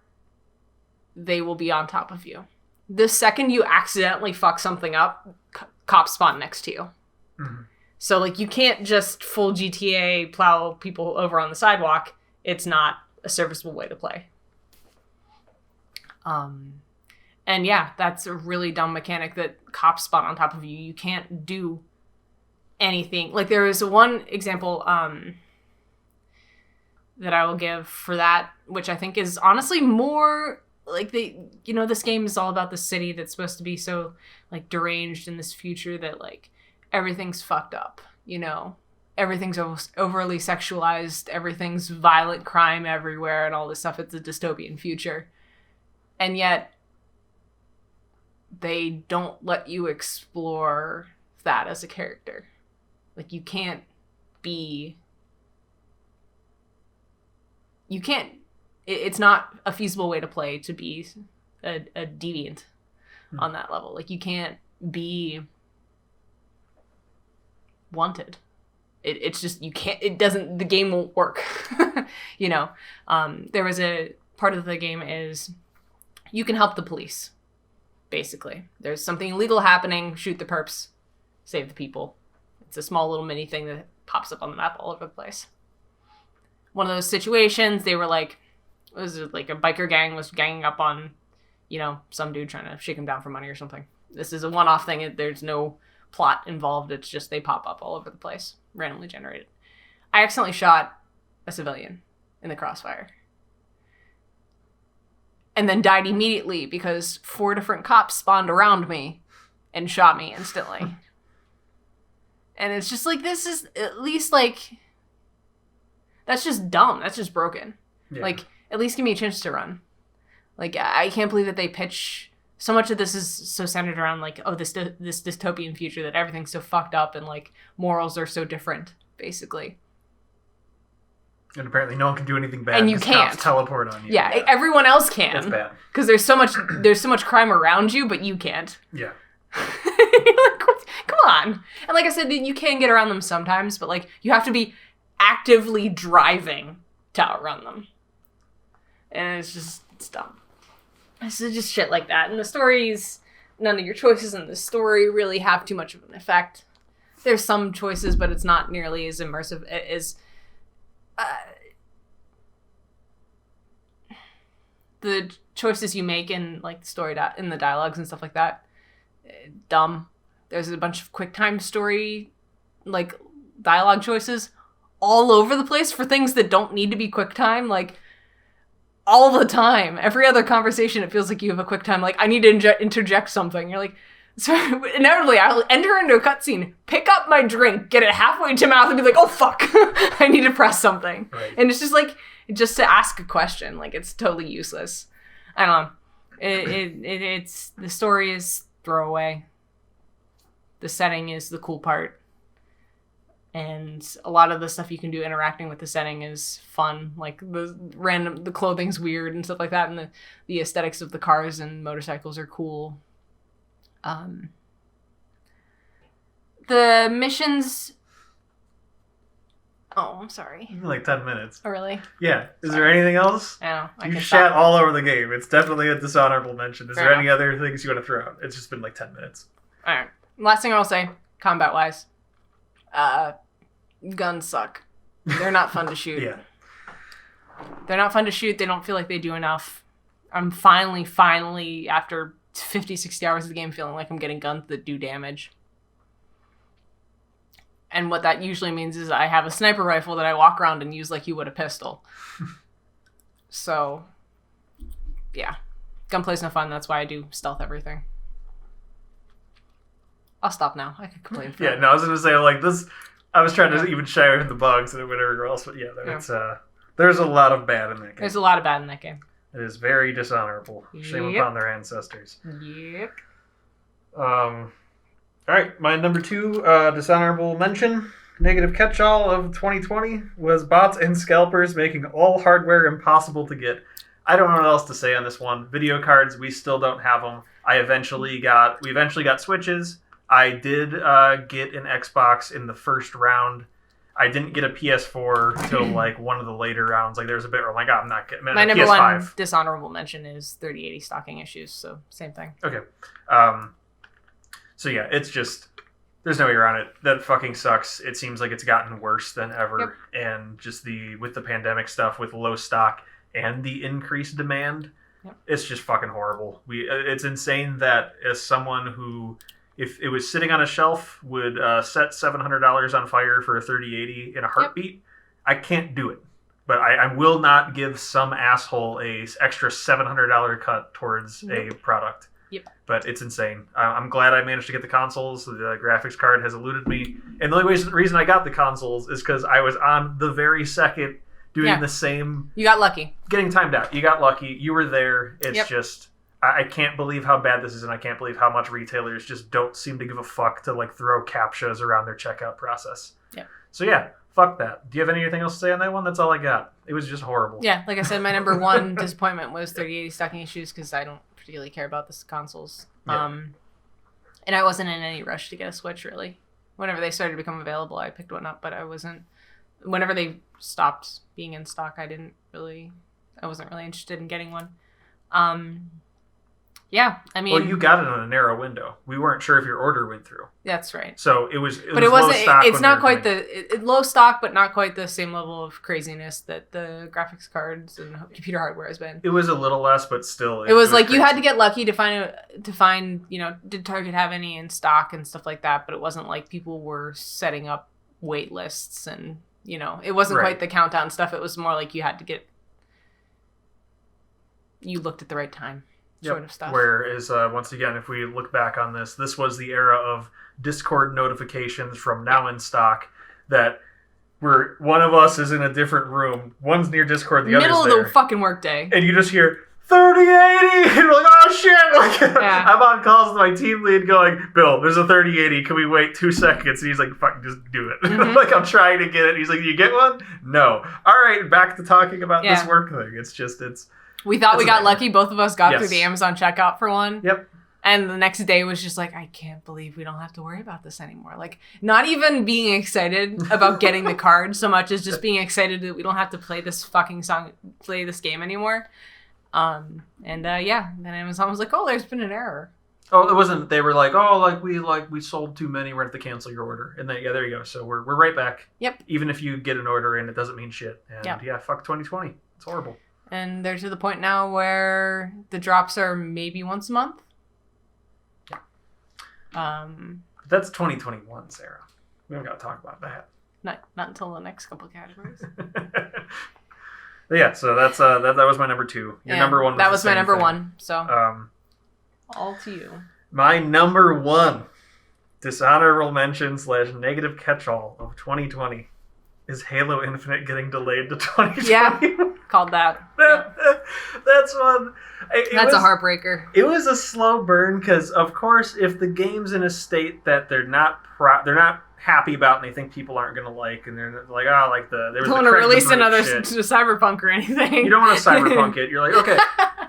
they will be on top of you. The second you accidentally fuck something up, cops spawn next to you. Mm-hmm. So, like, you can't just full GTA plow people over on the sidewalk. It's not a serviceable way to play. And yeah, that's a really dumb mechanic that cops spawn on top of you. You can't do anything. Like, there is one example that I will give for that, which I think is honestly more like this game is all about the city that's supposed to be so, like, deranged in this future that, like, everything's fucked up, you know? Everything's overly sexualized, everything's violent crime everywhere and all this stuff. It's a dystopian future. And yet, they don't let you explore that as a character. Like, it's not a feasible way to play to be a deviant on that level. Like, you can't be wanted. It's just, the game won't work. You know, there was a part of the game is you can help the police, basically. There's something illegal happening, shoot the perps, save the people. It's a small little mini thing that pops up on the map all over the place. One of those situations, they were like, was it like a biker gang was ganging up on, you know, some dude trying to shake him down for money or something. This is a one-off thing. There's no plot involved. It's just they pop up all over the place, randomly generated. I accidentally shot a civilian in the crossfire. And then died immediately because 4 different cops spawned around me and shot me instantly. And it's just like, this is at least, like, that's just dumb. That's just broken. Yeah. Like, at least give me a chance to run. Like, I can't believe that they pitch so much of this is so centered around, like, oh, this dystopian future that everything's so fucked up and, like, morals are so different, basically. And apparently no one can do anything bad. And you can't. Cops teleport on you. Yeah, everyone else can. It's bad. Because there's so much crime around you, but you can't. Yeah. Like, come on. And like I said, you can get around them sometimes, but like you have to be actively driving to outrun them. And it's dumb. It's just shit like that. And the stories, none of your choices in the story really have too much of an effect. There's some choices, but it's not nearly as immersive as the choices you make in like in the dialogues and stuff like that. Dumb. There's a bunch of QuickTime story like dialogue choices all over the place for things that don't need to be QuickTime, like all the time. Every other conversation, it feels like you have a QuickTime. Like, I need to interject something. You're like, so inevitably, I'll enter into a cutscene, pick up my drink, get it halfway to mouth, and be like, oh fuck, I need to press something. Right. And it's just like, just to ask a question, like it's totally useless. I don't know. It's the story is throwaway. The setting is the cool part. And a lot of the stuff you can do interacting with the setting is fun. Like the clothing's weird and stuff like that. And the aesthetics of the cars and motorcycles are cool. The missions... Oh, I'm sorry. Like 10 minutes. Oh, really? Yeah. Is there anything else? I know. You shat all over the game. It's definitely a dishonorable mention. Is Fair there enough. any other things you want to throw out? It's just been like 10 minutes. All right. Last thing I'll say, combat-wise, guns suck. They're not fun to shoot. Yeah. They're not fun to shoot. They don't feel like they do enough. I'm finally, after 50, 60 hours of the game, feeling like I'm getting guns that do damage. And what that usually means is I have a sniper rifle that I walk around and use like you would a pistol. So, yeah. Gunplay's no fun. That's why I do stealth everything. I'll stop now. I could complain for Yeah, no, I was going to say, like, this... I was trying to even shy away from the bugs and whatever else, but yeah, it's, there's a lot of bad in that game. There's a lot of bad in that game. It is very dishonorable. Shame upon their ancestors. Yep. Alright, my number 2 dishonorable mention, negative catch-all of 2020, was bots and scalpers making all hardware impossible to get. I don't know what else to say on this one. Video cards, we still don't have them. We eventually got Switches. I did get an Xbox in the first round. I didn't get a PS4 till like one of the later rounds. Like there's a bit where I'm like, oh, I'm not getting my number PS5. One dishonorable mention is 3080 stocking issues, so same thing. Okay. So yeah, it's just there's no way around it. That fucking sucks. It seems like it's gotten worse than ever. Yep. And just with the pandemic stuff, with low stock and the increased demand, yep. It's just fucking horrible. It's insane that as someone who, if it was sitting on a shelf, would set $700 on fire for a 3080 in a heartbeat. Yep. I can't do it. But I will not give some asshole a extra $700 cut towards a product. Yep. But it's insane. I'm glad I managed to get the consoles. The graphics card has eluded me. And the only reason I got the consoles is because I was on the very second doing the same... You got lucky. Getting timed out. You got lucky. You were there. It's just... I can't believe how bad this is, and I can't believe how much retailers just don't seem to give a fuck to like throw CAPTCHAs around their checkout process. Yep. So yeah, fuck that. Do you have anything else to say on that one? That's all I got. It was just horrible. Yeah, like I said, my number 1 disappointment was 3080 stocking issues because I don't particularly care about the consoles. Yeah. And I wasn't in any rush to get a Switch, really. Whenever they started to become available, I picked one up, but I wasn't... Whenever they stopped being in stock, I wasn't really interested in getting one. Yeah, I mean... Well, you got it on a narrow window. We weren't sure if your order went through. That's right. So it was but it wasn't. Low stock. It's not quite low stock, but not quite the same level of craziness that the graphics cards and computer hardware has been. It was a little less, but still, it was like crazy. You had to get lucky to find. You know, did Target have any in stock and stuff like that? But it wasn't like people were setting up wait lists and it wasn't quite the countdown stuff. It was more like you had to get. You looked at the right time. Sort of stuff. Whereas, once again, if we look back on this was the era of Discord notifications from now in stock that where one of us is in a different room, one's near Discord, the other's there. Middle of the fucking workday. And you just hear, 3080! And we're like, oh shit! Like, I'm on calls with my team lead going, Bill, there's a 3080. Can we wait 2 seconds? And he's like, fuck, just do it. Like, I'm trying to get it. He's like, you get one? No. All right, back to talking about this work thing. We thought we got lucky. Both of us got through the Amazon checkout for one. Yep. And the next day was just like, I can't believe we don't have to worry about this anymore. Like, not even being excited about getting the card so much as just being excited that we don't have to play this game anymore. Then Amazon was like, oh, there's been an error. Oh, it wasn't. They were like, oh, we sold too many. We're going to have to cancel your order. And then, there you go. So we're right back. Yep. Even if you get an order and it doesn't mean shit. And fuck 2020. It's horrible. And they're to the point now where the drops are maybe once a month. That's 2021, Sarah. We haven't got to talk about that. Not until the next couple of categories. Yeah, so that's that was my number 2. Your number 1 was that was my number thing. 1. So all to you. My number 1 dishonorable mention / negative catch-all of 2020 is Halo Infinite getting delayed to 2020. Yeah, called that. That's one. That's a heartbreaker. It was a slow burn because, of course, if the game's in a state that they're not happy about and they think people aren't going to like, and they're like, they don't want to release another Cyberpunk or anything. You don't want to Cyberpunk it. You're like, okay,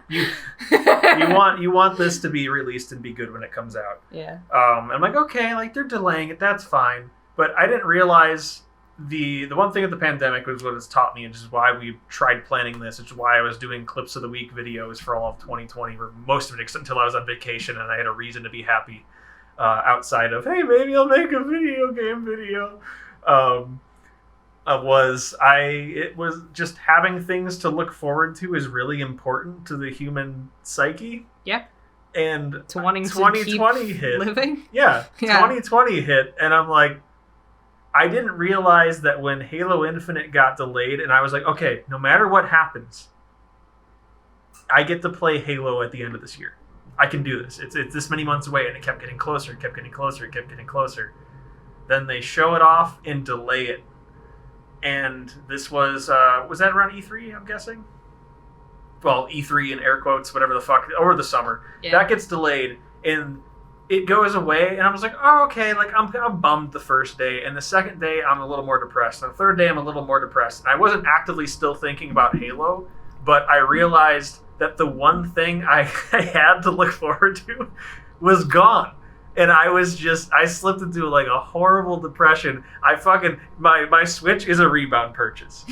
you want this to be released and be good when it comes out. Yeah. I'm like, okay, like they're delaying it. That's fine. But I didn't realize the one thing with the pandemic was what it's taught me, and just why we tried planning this, which is why I was doing clips of the week videos for all of 2020, or most of it, until I was on vacation and I had a reason to be happy. Outside of, hey, maybe I'll make a video game video, it was just having things to look forward to is really important to the human psyche. Yeah. And to wanting 2020 to keep hit. Living. Yeah. 2020 hit, and I'm like, I didn't realize that when Halo Infinite got delayed, and I was like, okay, no matter what happens, I get to play Halo at the end of this year. I can do this. It's this many months away, and it kept getting closer, kept getting closer, kept getting closer. Then they show it off and delay it. And this was that around E3, I'm guessing? Well, E3 in air quotes, whatever the fuck, over the summer. Yeah. That gets delayed, and it goes away, and I was like, oh, okay, like I'm bummed the first day, and the second day I'm a little more depressed, and the third day I'm a little more depressed. And I wasn't actively still thinking about Halo, but I realized that the one thing I had to look forward to was gone. And I slipped into like a horrible depression. My Switch is a rebound purchase.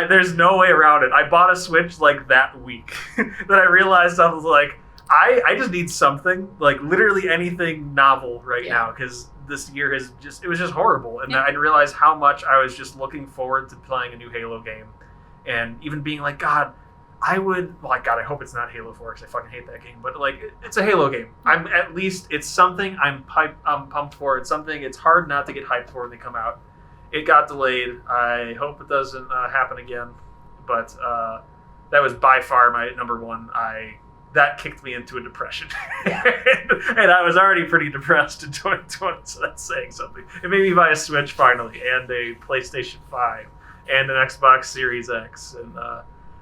There's no way around it. I bought a Switch like that week. That I realized I was like, I just need something, like literally anything novel right now, because this year it was just horrible. And I realized how much I was just looking forward to playing a new Halo game. And even being like, God, I hope it's not Halo 4 because I fucking hate that game. But like, it's a Halo game. It's something I'm pumped for. It's something it's hard not to get hyped for when they come out. It got delayed. I hope it doesn't happen again. But that was by far my number 1. That kicked me into a depression. And I was already pretty depressed in 2020, so that's saying something. It made me buy a Switch finally, and a PlayStation 5, and an Xbox Series X, and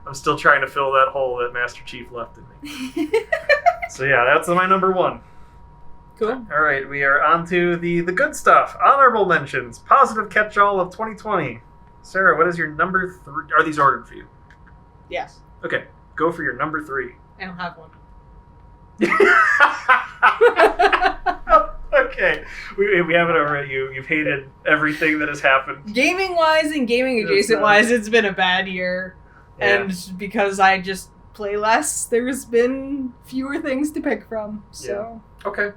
I'm still trying to fill that hole that Master Chief left in me. So yeah, that's my number 1. Cool. All right, we are on to the good stuff. Honorable mentions. Positive catch-all of 2020. Sarah, what is your number 3? Are these ordered for you? Yes. Okay, go for your number 3. I don't have one. Okay, we have it over at you. You've hated everything that has happened. Gaming-wise and gaming-adjacent-wise, it's been a bad year. Yeah. And because I just play less, there's been fewer things to pick from. So okay.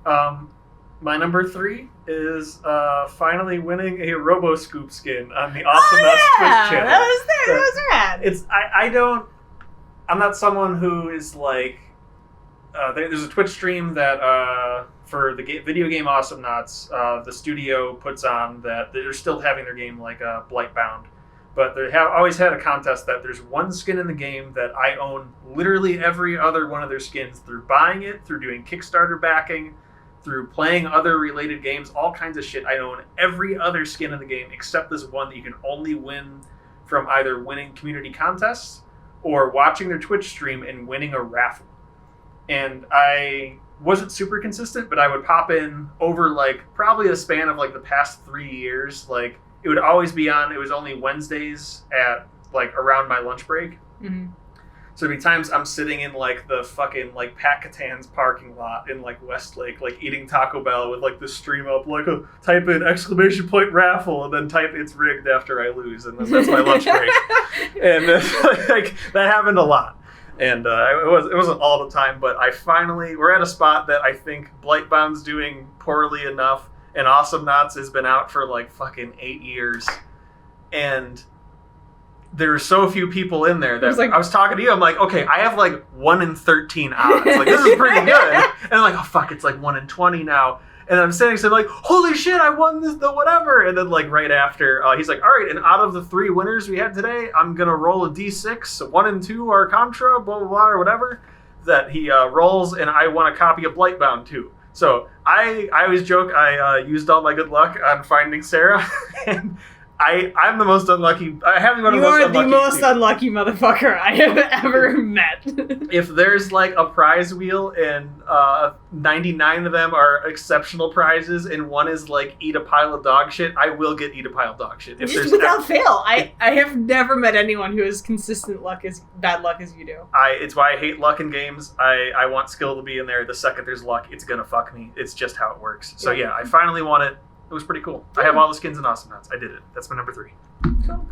My number 3 is finally winning a RoboScoop skin on the Awesome Twitch channel. That was rad. I'm not someone who is like. There's a Twitch stream that for the video game Awesome Knots, the studio puts on that they're still having their game like Blightbound. But they have always had a contest that there's one skin in the game that I own literally every other one of their skins through buying it, through doing Kickstarter backing, through playing other related games, all kinds of shit. I own every other skin in the game except this one that you can only win from either winning community contests or watching their Twitch stream and winning a raffle. And I wasn't super consistent, but I would pop in over like probably a span of like the past 3 years. Like it would always be on. It was only Wednesdays at like around my lunch break. Mm-hmm. So there'd be times I'm sitting in like the fucking like Pat Catan's parking lot in like Westlake, like eating Taco Bell with like the stream up, like type in / raffle and then type it's rigged after I lose, and then that's my lunch break. And like that happened a lot. And it wasn't all the time, but we're at a spot that I think Blightbound's doing poorly enough, and Awesome Knots has been out for like fucking 8 years, and there were so few people in there that I was talking to you. I'm like, okay, I have like 1 in 13 odds. Like this is pretty good. And I'm like, oh fuck, it's like 1 in 20 now. And I'm standing so I'm like, holy shit, I won the whatever. And then like right after, he's like, all right, and out of the 3 winners we had today, I'm gonna roll a d6. 1 and 2 are Contra, blah blah blah, or whatever that he rolls, and I won a copy of Blightbound too. So I always joke I used all my good luck on finding Sarah, and I'm the most unlucky. I have one of the most unlucky. You are the most unlucky motherfucker I have ever met. If there's like a prize wheel and 99 of them are exceptional prizes and one is like eat a pile of dog shit, I will get eat a pile of dog shit. If just without fail. I have never met anyone who has consistent bad luck as you do. It's why I hate luck in games. I want skill to be in there. The second there's luck, it's gonna fuck me. It's just how it works. So yeah, I finally won it. It was pretty cool. I have all the skins in Awesome Knots. I did it. That's my number 3. Cool.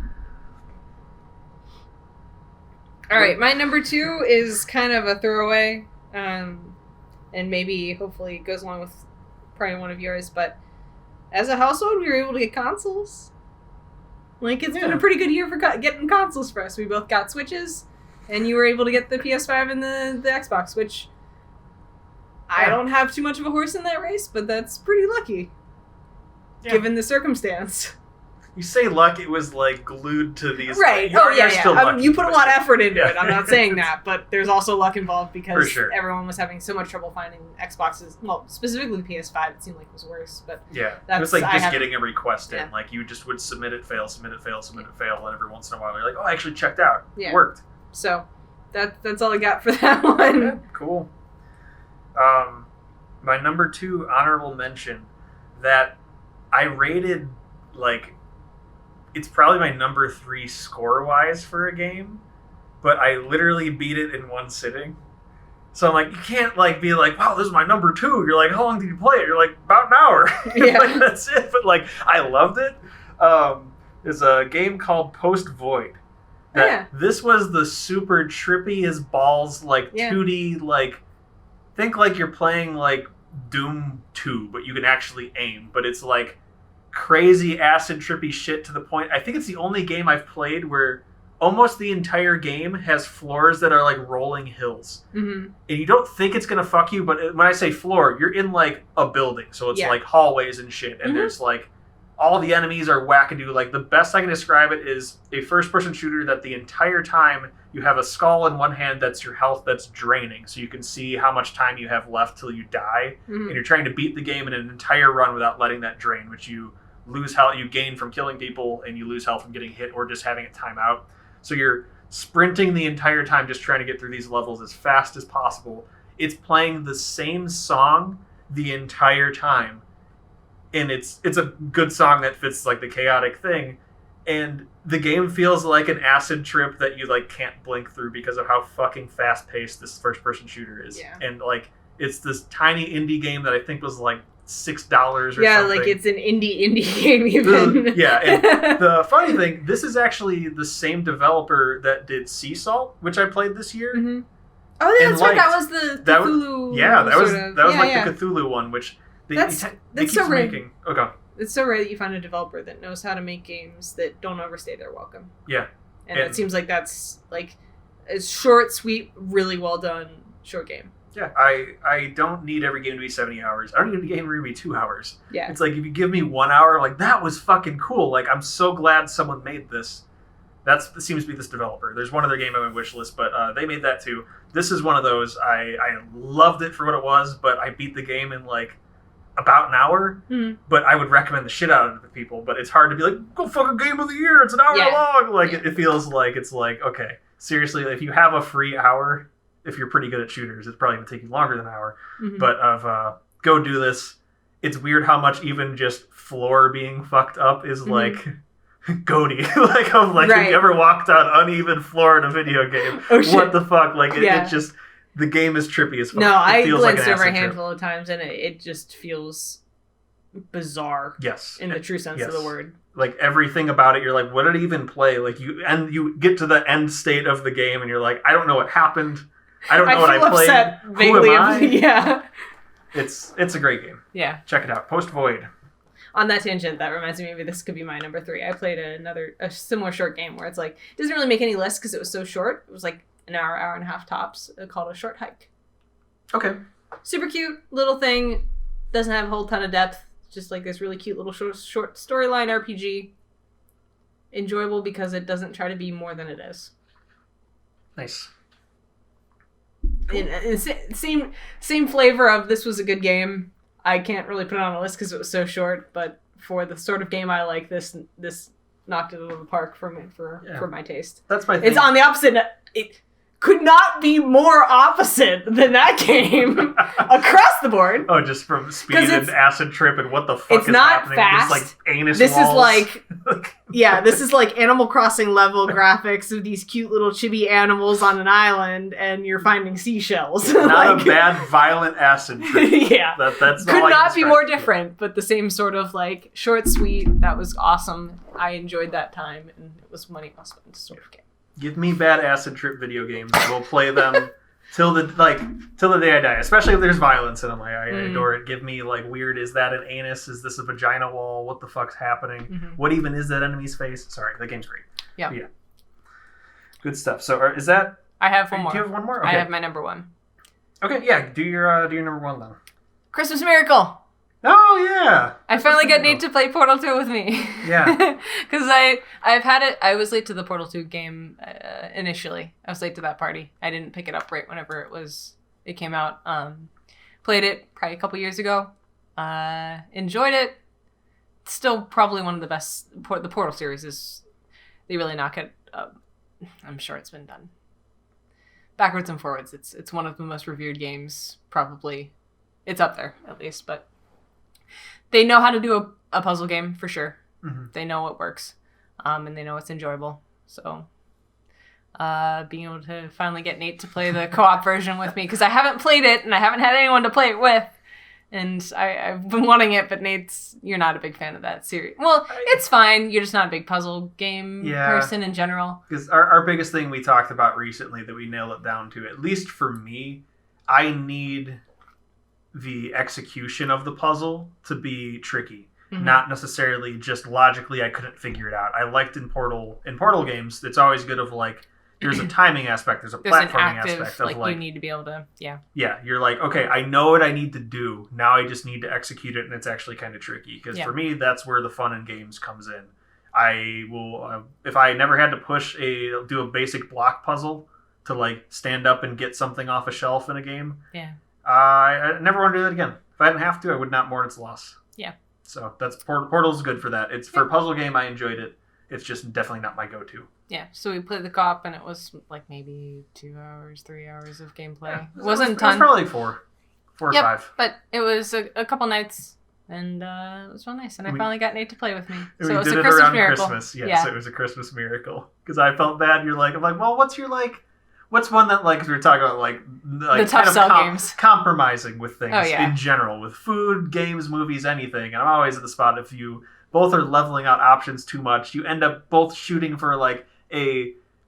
All right, my number 2 is kind of a throwaway, and maybe hopefully goes along with probably one of yours. But as a household, we were able to get consoles. Like it's been a pretty good year for getting consoles for us. We both got Switches, and you were able to get the PS5 and the Xbox, which I don't have too much of a horse in that race, but that's pretty lucky. Yeah. Given the circumstance. You say luck, it was like glued to these. Right. Yeah. You put a lot of effort into it. I'm not saying that, but there's also luck involved because everyone was having so much trouble finding Xboxes. Well, specifically PS5, it seemed like was worse. But yeah, it was like just getting a request in. Like you just would submit it, fail, and every once in a while you're like, oh, I actually checked out. Yeah. It worked. So that's all I got for that one. Yeah, cool. My number 2 honorable mention that I rated, like, it's probably my number 3 score-wise for a game, but I literally beat it in one sitting. So I'm like, you can't, like, be like, wow, this is my number 2. You're like, how long did you play it? You're like, about an hour. Yeah. Like, that's it. But, like, I loved it. There's a game called Post Void. This was the super trippy as balls, like, 2D, like, think like you're playing, like, Doom 2, but you can actually aim. But it's, like, crazy acid trippy shit to the point. I think it's the only game I've played where almost the entire game has floors that are like rolling hills. Mm-hmm. And you don't think it's going to fuck you, but when I say floor, you're in like a building. So it's like hallways and shit. And there's like all the enemies are wackadoo. Like the best I can describe it is a first-person shooter that the entire time you have a skull in one hand that's your health that's draining. So you can see how much time you have left till you die. Mm-hmm. And you're trying to beat the game in an entire run without letting that drain, which you lose health, you gain from killing people, and you lose health from getting hit or just having it time out. So you're sprinting the entire time just trying to get through these levels as fast as possible. It's playing the same song the entire time. And it's a good song that fits like the chaotic thing. And the game feels like an acid trip that you like can't blink through because of how fucking fast paced this first person shooter is. Yeah. And like it's this tiny indie game that I think was like $6 or something. Yeah, like it's an indie game even. Yeah, and the funny thing, this is actually the same developer that did Sea Salt, which I played this year. Mm-hmm. Oh, that's right. That was the Cthulhu. That was the Cthulhu one, which they keep so making. Okay. It's so rare that you find a developer that knows how to make games that don't overstay their welcome. Yeah. And it seems like that's like a short, sweet, really well done short game. Yeah, I don't need every game to be 70 hours. I don't need a game to be 2 hours. Yeah. It's like, if you give me 1 hour, like, that was fucking cool. Like, I'm so glad someone made this. That seems to be this developer. There's one other game on my wish list, but they made that too. This is one of those. I loved it for what it was, but I beat the game in, like, about an hour. Mm-hmm. But I would recommend the shit out of it to people. But it's hard to be like, go fucking game of the year. It's an hour long. Like, it feels like it's like, okay. seriously, if you have a free hour, if you're pretty good at shooters, it's probably going to take you longer than an hour. Mm-hmm. But go do this. It's weird how much even just floor being fucked up is like GOTY. Like, have you ever walked on uneven floor in a video game? Oh, shit. What the fuck? Like, it just, the game is trippy as fuck. No, I glanced over a handful of times and it just feels bizarre. Yes. In the true sense of the word. Like, everything about it, you're like, what did it even play? Like, you get to the end state of the game and you're like, I don't know what happened. I don't know what I played. Upset, Who am I? Yeah. It's a great game. Yeah. Check it out. Post Void. On that tangent, that reminds me, maybe this could be my number 3. I played a similar short game where it's like, it doesn't really make any list because it was so short. It was like an hour and a half tops, called A Short Hike. Okay. Super cute little thing. Doesn't have a whole ton of depth. Just like this really cute little short storyline RPG. Enjoyable because it doesn't try to be more than it is. Nice. Cool. And same flavor of this was a good game. I can't really put it on a list because it was so short, but for the sort of game I like, this knocked it out of the park for my taste. That's my thing. It's on the opposite. It could not be more opposite than that game across the board. Oh, just from speed and acid trip and what the fuck is happening? It's not fast. Just like anus this walls. Is like, yeah, this is like Animal Crossing level graphics of these cute little chibi animals on an island, and you're finding seashells. Not a bad violent acid trip. Yeah, that's could not be more different, but the same sort of like short, sweet. That was awesome. I enjoyed that time, and it was money well spent sort of game. Give me bad acid trip video games. We'll play them till the day I die. Especially if there's violence in them. I adore it. Give me like weird. Is that an anus? Is this a vagina wall? What the fuck's happening? Mm-hmm. What even is that enemy's face? Sorry, that game's great. Yeah. Good stuff. So is that? I have one more. Do you have one more? Okay. I have my number 1. Okay. Yeah. Do your number 1 then. Christmas Miracle. Oh, yeah. I finally got Nate to play Portal 2 with me. Yeah. Because I've had it. I was late to the Portal 2 game initially. I was late to that party. I didn't pick it up right whenever it came out. Played it probably a couple years ago. Enjoyed it. Still probably one of the best. The Portal series is, they really knock it up. I'm sure it's been done backwards and forwards. It's one of the most revered games, probably. It's up there, at least, but they know how to do a puzzle game, for sure. Mm-hmm. They know what works, and they know it's enjoyable. So, being able to finally get Nate to play the co-op version with me, because I haven't played it, and I haven't had anyone to play it with, and I've been wanting it, but you're not a big fan of that series. Well, it's fine. You're just not a big puzzle game person in general. Because our biggest thing we talked about recently that we nailed it down to, at least for me, I need the execution of the puzzle to be tricky. Mm-hmm. Not necessarily just logically I couldn't figure it out. I liked in Portal games, it's always good of like, there's a timing aspect, there's platforming aspect of like you need to be able to, yeah, you're like, okay, I know what I need to do, now I just need to execute it, and it's actually kind of tricky, because for me that's where the fun in games comes in. I will if I never had to do a basic block puzzle to like stand up and get something off a shelf in a game, I never want to do that again. If I didn't have to, I would not mourn its loss. Yeah. So that's Portal's good for that. It's for a puzzle game. I enjoyed it. It's just definitely not my go-to. Yeah. So we played the co-op, and it was like maybe 2 hours, 3 hours of gameplay. Yeah, it wasn't a ton. It was probably 4 or 5. But it was a couple nights, and it was real nice. And I finally got Nate to play with me. So it was a Christmas miracle. Christmas. Yes, it was a Christmas miracle. Because I felt bad. I'm like, well, what's one that, like, 'cause we were talking about, like the tough sell games. Compromising with things in general, with food, games, movies, anything. And I'm always at the spot, if you both are leveling out options too much, you end up both shooting for, like,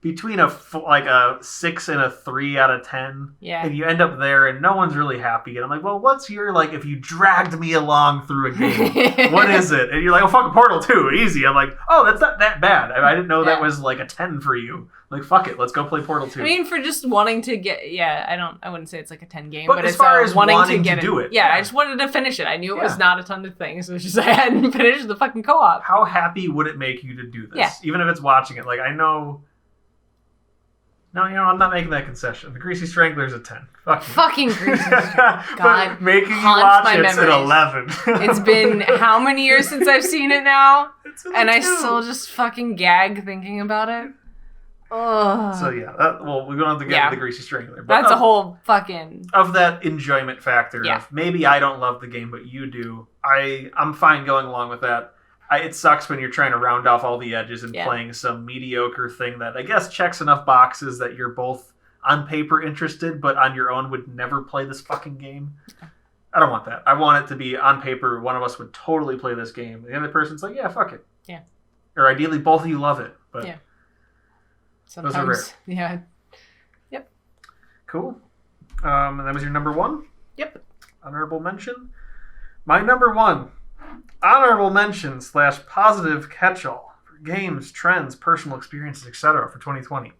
between a 6 and a 3 out of 10. Yeah. And you end up there, and no one's really happy. And I'm like, well, what's your, like, if you dragged me along through a game, what is it? And you're like, oh, fucking Portal 2, easy. I'm like, oh, that's not that bad. I didn't know that was, like, a 10 for you. Like, fuck it, let's go play Portal 2. I mean, for just wanting to get, I wouldn't say it's like a 10 game, but as it's far as wanting to do it. Yeah, I just wanted to finish it. I knew it was not a ton of things. It was just I hadn't finished the fucking co-op. How happy would it make you to do this? Yeah. Even if it's watching it. Like, I know... No, I'm not making that concession. The Greasy Strangler's a 10. Fucking Greasy Strangler. God, but making you watch it's an 11. It's been how many years since I've seen it now? And I still just fucking gag thinking about it. So yeah, we don't have to get into the greasy strangler. But that's a whole fucking... Of that enjoyment factor of maybe I don't love the game, but you do. I'm fine going along with that. It sucks when you're trying to round off all the edges and playing some mediocre thing that I guess checks enough boxes that you're both on paper interested, but on your own would never play this fucking game. I don't want that. I want it to be on paper, one of us would totally play this game. The other person's like, yeah, fuck it. Yeah. Or ideally, both of you love it. But sometimes, those are rare. Yeah. Yep. Cool. And that was your number one? Yep. Honorable mention? My number one, honorable mention / positive catch-all for games, trends, personal experiences, etc. for 2020.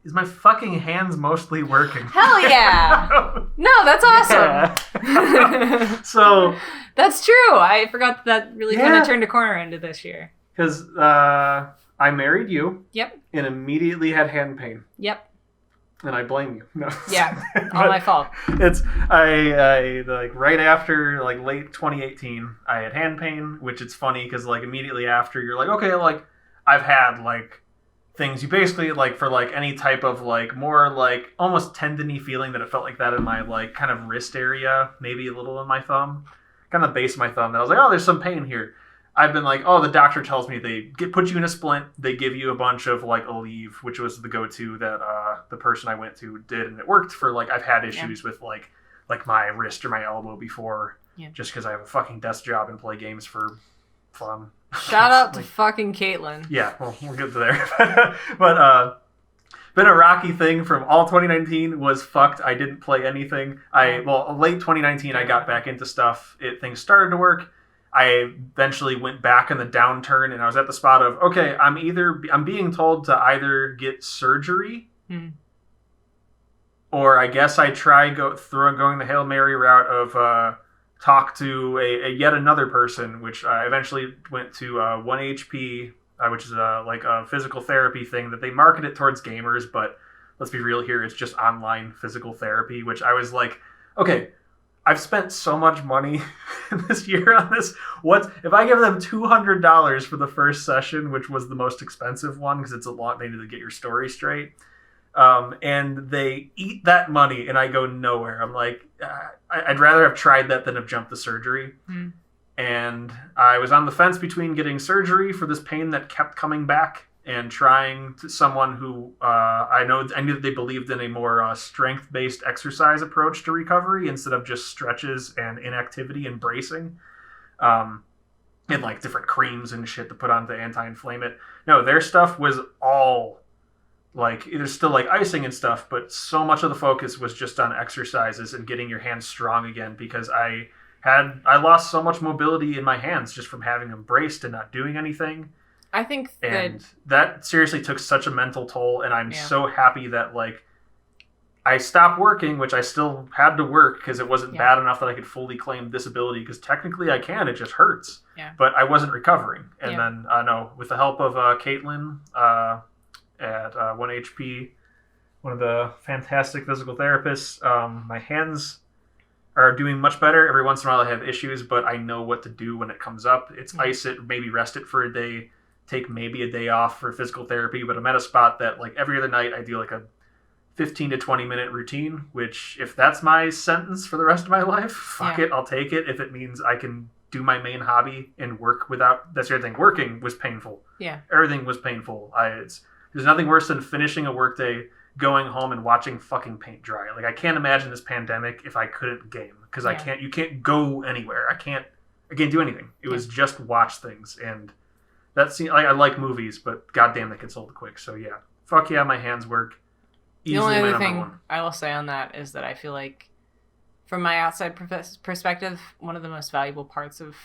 Is my fucking hands mostly working? Hell yeah! No, that's awesome. Yeah. So that's true. I forgot that really kind of turned a corner into this year. Because I married you. Yep. And immediately had hand pain. Yep. And I blame you. No. Yeah, all my fault. It's I like right after like late 2018, I had hand pain, which it's funny because like immediately after you're like, okay, like I've had like things you basically like for like any type of like more like almost tendony feeling that it felt like that in my like kind of wrist area, maybe a little in my thumb, kind of base of my thumb. That I was like, oh, there's some pain here. I've been like, oh, the doctor tells me they put you in a splint. They give you a bunch of like Aleve, which was the go-to that the person I went to did, and it worked for like I've had issues with like my wrist or my elbow before, just because I have a fucking desk job and play games for fun. Shout out to fucking Caitlin. Yeah, well, we'll get to there. But been a rocky thing from all 2019 was fucked. I didn't play anything. Late 2019 I got back into stuff. Things started to work. I eventually went back in the downturn, and I was at the spot of, okay, I'm being told to either get surgery, or I guess I try going the Hail Mary route of talk to a yet another person, which I eventually went to 1HP, which is like a physical therapy thing that they market it towards gamers, but let's be real here, it's just online physical therapy, which I was like, okay, I've spent so much money this year on this. What if I give them $200 for the first session, which was the most expensive one because it's a lot maybe to get your story straight, and they eat that money and I go nowhere. I'm like, I'd rather have tried that than have jumped the surgery. And I was on the fence between getting surgery for this pain that kept coming back and trying to someone who I knew that they believed in a more strength-based exercise approach to recovery instead of just stretches and inactivity and bracing, and like different creams and shit to put on to anti-inflame it. No, their stuff was all like, there's still like icing and stuff, but so much of the focus was just on exercises and getting your hands strong again, because I lost so much mobility in my hands just from having them braced and not doing anything. I think that seriously took such a mental toll, and I'm so happy that like I stopped working, which I still had to work because it wasn't bad enough that I could fully claim disability, because technically I can, it just hurts. But I wasn't recovering. And then with the help of Caitlin at 1HP, one of the fantastic physical therapists, my hands are doing much better. Every once in a while I have issues, but I know what to do when it comes up. It's ice it, maybe rest it for a day, take maybe a day off for physical therapy, but I'm at a spot that like every other night I do like a 15 to 20 minute routine, which if that's my sentence for the rest of my life, fuck it, I'll take it. If it means I can do my main hobby and work without, that's the other thing. Working was painful. Everything was painful. There's nothing worse than finishing a workday, going home and watching fucking paint dry. Like I can't imagine this pandemic if I couldn't game, because you can't go anywhere. I can't do anything. It was just watch things, and that seems like I like movies, but goddamn, they get sold quick. So yeah, fuck yeah, my hands work. The only other thing I will say on that is that I feel like, from my outside perspective, one of the most valuable parts of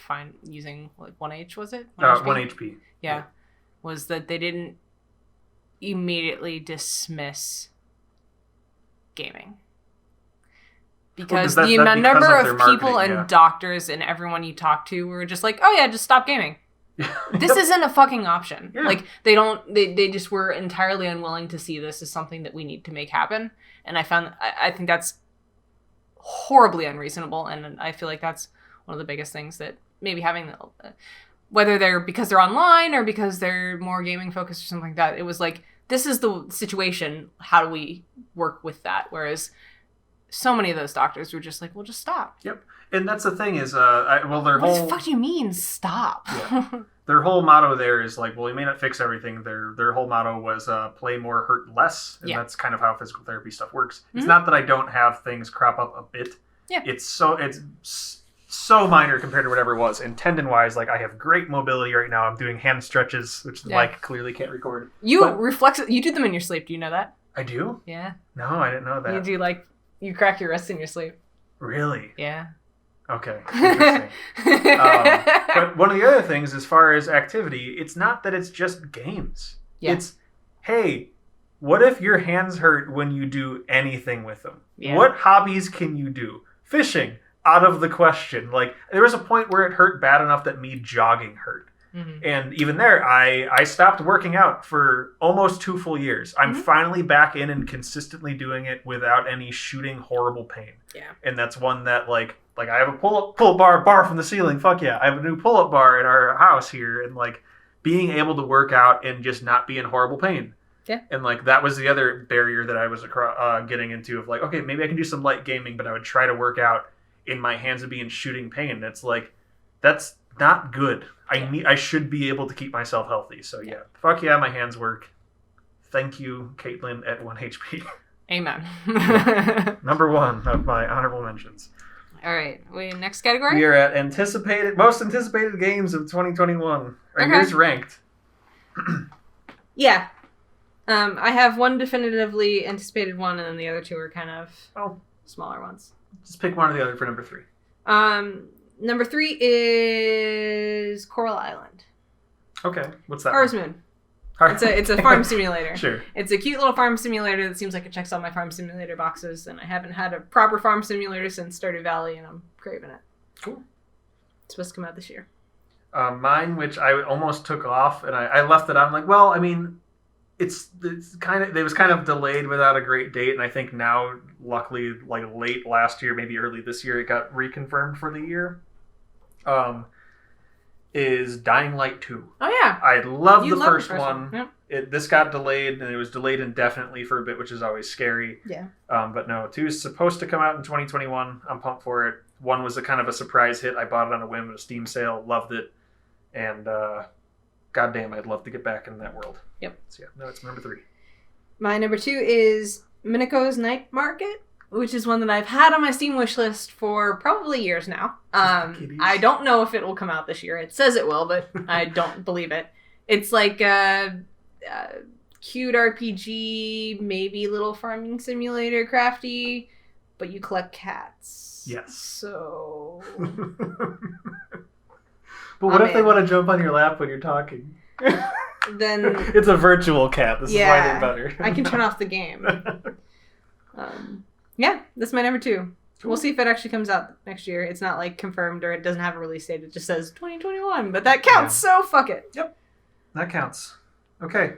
using like 1H, was it? 1HP. Yeah, was that they didn't immediately dismiss gaming. Because the number of people and doctors and everyone you talk to were just like, oh yeah, just stop gaming. This isn't a fucking option. Like they just were entirely unwilling to see this as something that we need to make happen. And I think that's horribly unreasonable. And I feel like that's one of the biggest things that maybe having, whether they're because they're online or because they're more gaming focused or something like that, it was like this is the situation. How do we work with that? Whereas so many of those doctors were just like, well, just stop. Yep. And that's the thing is, their What whole... the fuck do you mean, stop? Yeah. Their whole motto there is like, well, we may not fix everything. Their whole motto was play more, hurt less. And that's kind of how physical therapy stuff works. Mm-hmm. It's not that I don't have things crop up a bit. Yeah. It's so minor compared to whatever it was. And tendon-wise, like, I have great mobility right now. I'm doing hand stretches, which the mic clearly can't record. You do them in your sleep. Do you know that? I do? Yeah. No, I didn't know that. You do, like, you crack your wrists in your sleep. Really? Yeah. Okay. Interesting. But one of the other things, as far as activity, it's not that it's just games. Yeah. It's, hey, what if your hands hurt when you do anything with them? Yeah. What hobbies can you do? Fishing, out of the question. Like, there was a point where it hurt bad enough that me jogging hurt. Mm-hmm. And even there, I stopped working out for almost 2 full years. I'm finally back in and consistently doing it without any shooting horrible pain. Yeah. And that's one that, like I have a pull-up bar from the ceiling. Fuck yeah. I have a new pull-up bar in our house here. And, like, being able to work out and just not be in horrible pain. Yeah. And, like, that was the other barrier that I was getting into of, like, okay, maybe I can do some light gaming, but I would try to work out in my hands would be in shooting pain. It's like, that's not good. I should be able to keep myself healthy. So, yeah. Fuck yeah, my hands work. Thank you, Caitlin at 1 HP. Amen. Number 1 of my honorable mentions. All right. Next category? We are at most anticipated games of 2021. Are yours ranked? Yeah. I have one definitively anticipated one, and then the other 2 are kind of smaller ones. Just pick one or the other for number 3. Number 3 is Coral Island. Okay. What's that? Harvest Moon. It's a farm simulator. Sure. It's a cute little farm simulator that seems like it checks all my farm simulator boxes, and I haven't had a proper farm simulator since Stardew Valley, and I'm craving it. Cool. It's supposed to come out this year. Mine, which I almost took off, and I left it on. I'm like, well, I mean, it was kind of delayed without a great date, and I think now, luckily, like late last year, maybe early this year, it got reconfirmed for the year. Is Dying Light 2. Oh, yeah. I loved the first one. Yep. This got delayed, and it was delayed indefinitely for a bit, which is always scary. Yeah. But no, 2 is supposed to come out in 2021. I'm pumped for it. 1 was a kind of a surprise hit. I bought it on a whim at a Steam sale. Loved it. And goddamn, I'd love to get back in that world. Yep. So yeah, no, it's number 3. My number 2 is Mineko's Night Market, which is one that I've had on my Steam wish list for probably years now. I don't know if it will come out this year. It says it will, but I don't believe it. It's like a cute RPG, maybe little farming simulator, crafty, but you collect cats. Yes. So... But what if they want to jump on your lap when you're talking? Then... It's a virtual cat. This is why they're better. I can turn off the game. Yeah, that's my number 2. Cool. We'll see if it actually comes out next year. It's not like confirmed or it doesn't have a release date. It just says 2021, but that counts, so fuck it. Yep, that counts. Okay.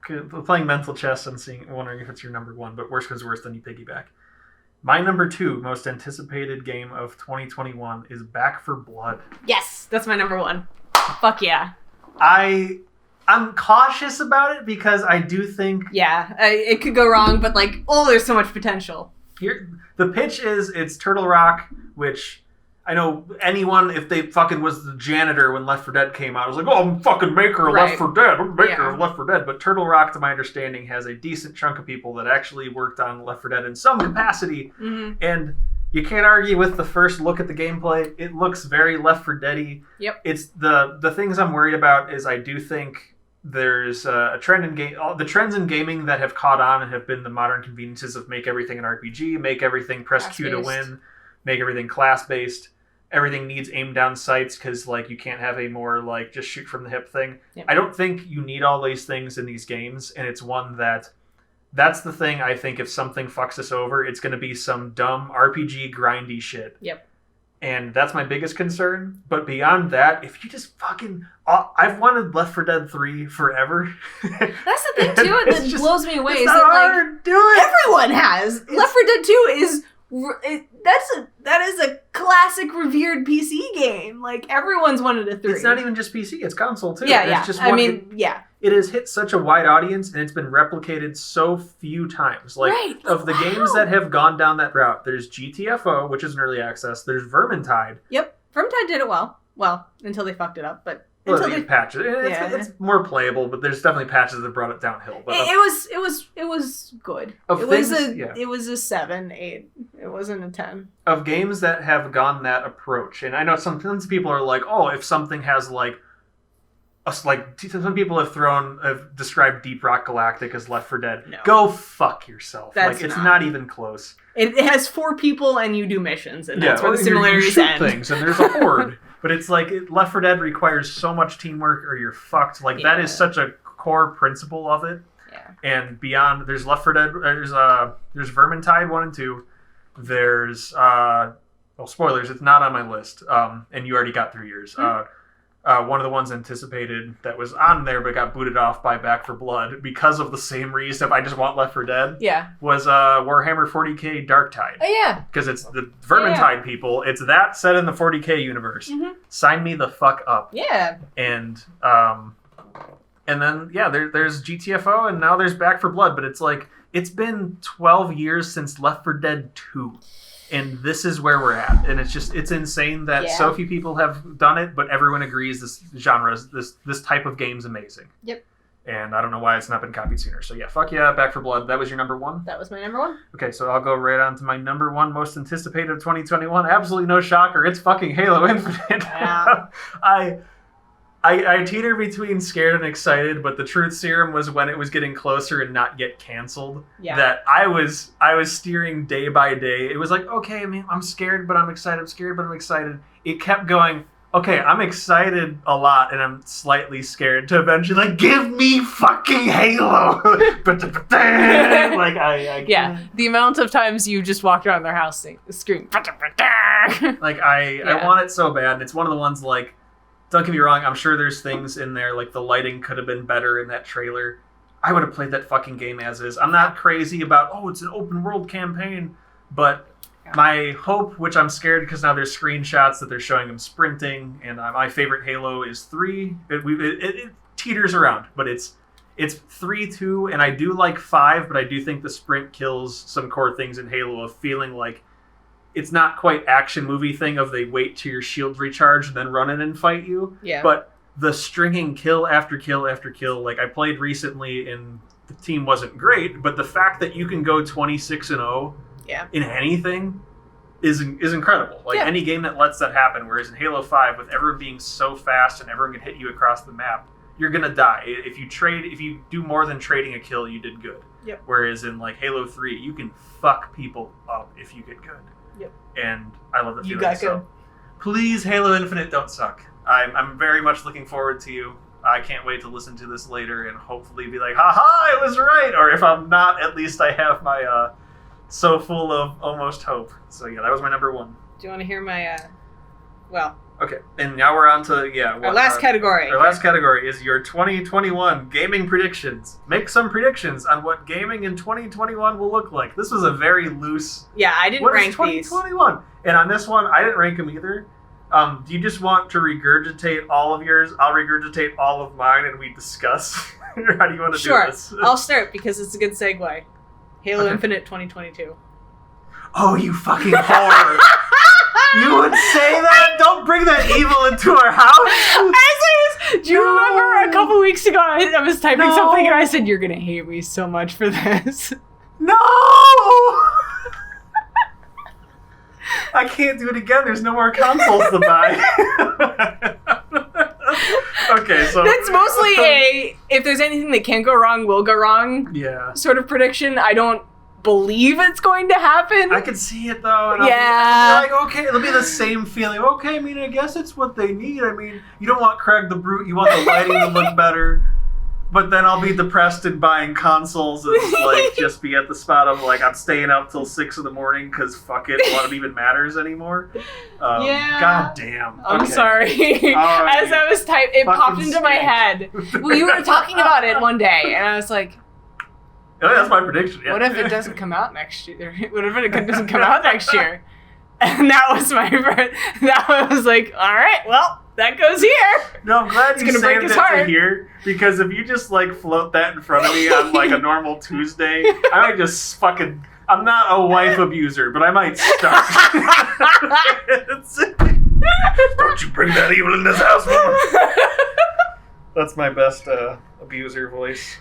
We're playing mental chess and wondering if it's your number 1, but worse comes worse, then you piggyback. My number 2 most anticipated game of 2021 is Back 4 Blood. Yes, that's my number 1. Fuck yeah. I'm cautious about it because I do think... Yeah, it could go wrong, but like, there's so much potential. The pitch is it's Turtle Rock, which I know anyone, if they fucking was the janitor when Left 4 Dead came out, was like, I'm fucking maker of Left 4 Dead. I'm maker of Left 4 Dead. But Turtle Rock, to my understanding, has a decent chunk of people that actually worked on Left 4 Dead in some capacity. Mm-hmm. And you can't argue with the first look at the gameplay. It looks very Left 4 Dead-y. Yep. It's the things I'm worried about is I do think there's a trend in the trends in gaming that have caught on and have been the modern conveniences of make everything an RPG, make everything press Q to win, make everything class-based. Everything needs aim down sights because like you can't have a more like just shoot from the hip thing. Yep. I don't think you need all these things in these games, and it's one that's the thing. I think if something fucks us over, it's going to be some dumb RPG grindy shit. Yep. And that's my biggest concern. But beyond that, if you just fucking... I've wanted Left 4 Dead 3 forever. That's the thing, too, that blows me away. It's not hard. Do it. Everyone has. Left 4 Dead 2 is... That is a classic revered PC game. Like, everyone's wanted a 3. It's not even just PC, it's console too. Yeah, It's just it has hit such a wide audience, and it's been replicated so few times. Like, of the games that have gone down that route, there's GTFO, which is an early access. There's Vermintide. Yep, Vermintide did it well. Well, until they fucked it up, but until they patched it. It's more playable, but there's definitely patches that brought it downhill. But it was good. It was a 7, 8. It wasn't a 10. Of games that have gone that approach, and I know sometimes people are like, oh, if something has like some people have described Deep Rock Galactic as Left 4 Dead. No. Go fuck yourself. It's not even close. It has 4 people and you do missions, and that's where the similarities you shoot end. Things, and there's a horde. But it's like Left 4 Dead requires so much teamwork or you're fucked. Like that is such a core principle of it. Yeah. And beyond, there's Left 4 Dead. There's Vermintide 1 and 2. There's spoilers. It's not on my list. And you already got 3 years. One of the ones anticipated that was on there but got booted off by Back 4 Blood because of the same reason. I just want Left 4 Dead. Yeah. Was Warhammer 40k Darktide. Oh yeah. Because it's the Vermintide people. It's that set in the 40k universe. Mm-hmm. Sign me the fuck up. Yeah. And then there's GTFO and now there's Back 4 Blood. But it's like it's been 12 years since Left 4 Dead 2. And this is where we're at. And it's insane that so few people have done it, but everyone agrees this genre, this type of game's amazing. Yep. And I don't know why it's not been copied sooner. So yeah, fuck yeah, Back 4 Blood. That was your number 1? That was my number 1. Okay, so I'll go right on to my number 1 most anticipated of 2021. Absolutely no shocker. It's fucking Halo Infinite. Yeah. I teeter between scared and excited, but the truth serum was when it was getting closer and not get canceled. Yeah. That I was steering day by day. It was like, okay, I mean, I'm scared, but I'm excited. I'm scared, but I'm excited. It kept going, okay, I'm excited a lot, and I'm slightly scared to eventually, like, give me fucking Halo! Like, I yeah, the amount of times you just walked around their house screaming. Like, I want it so bad, and it's one of the ones, like, don't get me wrong, I'm sure there's things in there, like the lighting could have been better in that trailer. I would have played that fucking game as is. I'm not crazy about, it's an open world campaign, but my hope, which I'm scared because now there's screenshots that they're showing him sprinting, and my favorite Halo is 3. It teeters around, but it's 3, 2, and I do like 5, but I do think the sprint kills some core things in Halo of feeling like it's not quite action movie thing of they wait till your shields recharge and then run in and fight you. Yeah. But the stringing kill after kill after kill, like I played recently and the team wasn't great, but the fact that you can go 26-0 in anything is incredible. Like any game that lets that happen, whereas in Halo 5, with everyone being so fast and everyone can hit you across the map, you're gonna die. If you do more than trading a kill, you did good. Yep. Whereas in like Halo 3, you can fuck people up if you get good. Yep. And I love the feeling. You got good. Please, Halo Infinite, don't suck. I'm very much looking forward to you. I can't wait to listen to this later and hopefully be like, haha, I was right. Or if I'm not, at least I have my so full of almost hope. So yeah, that was my number 1. Do you want to hear my Okay, and now we're on to our last category. Our last category is your 2021 gaming predictions. Make some predictions on what gaming in 2021 will look like. This was a very loose. Yeah, I didn't rank these. 2021, and on this one, I didn't rank them either. Do you just want to regurgitate all of yours? I'll regurgitate all of mine, and we discuss. Or how do you want to do this? Sure, I'll start because it's a good segue. Halo Infinite 2022. Oh, you fucking whore! You would say that? Don't bring that evil into our house! Do you remember a couple weeks ago I was typing something and I said, you're gonna hate me so much for this? No! I can't do it again. There's no more consoles to buy. Okay, so... That's mostly if there's anything that can go wrong, will go wrong sort of prediction. I don't believe it's going to happen. I can see it though, and I'll be like, okay, it'll be the same feeling. Okay, I mean, I guess it's what they need. I mean, you don't want Craig the Brute, you want the lighting to look better. But then I'll be depressed in buying consoles and like just be at the spot of like I'm staying up till 6 a.m. because fuck it, what even matters anymore. God damn. I'm sorry. Right. As I was typing, it popped into my head. We were talking about it one day, and I was like, that's my prediction. Yeah. What if it doesn't come out next year? What if it doesn't come out next year? And that was my first. That was like, all right, well, that goes here. No, I'm glad It's you gonna break saved his it heart. to here, because if you just like float that in front of me on like a normal Tuesday, I might just fucking. I'm not a wife abuser, but I might start. Don't you bring that evil in this house, woman. That's my best abuser voice.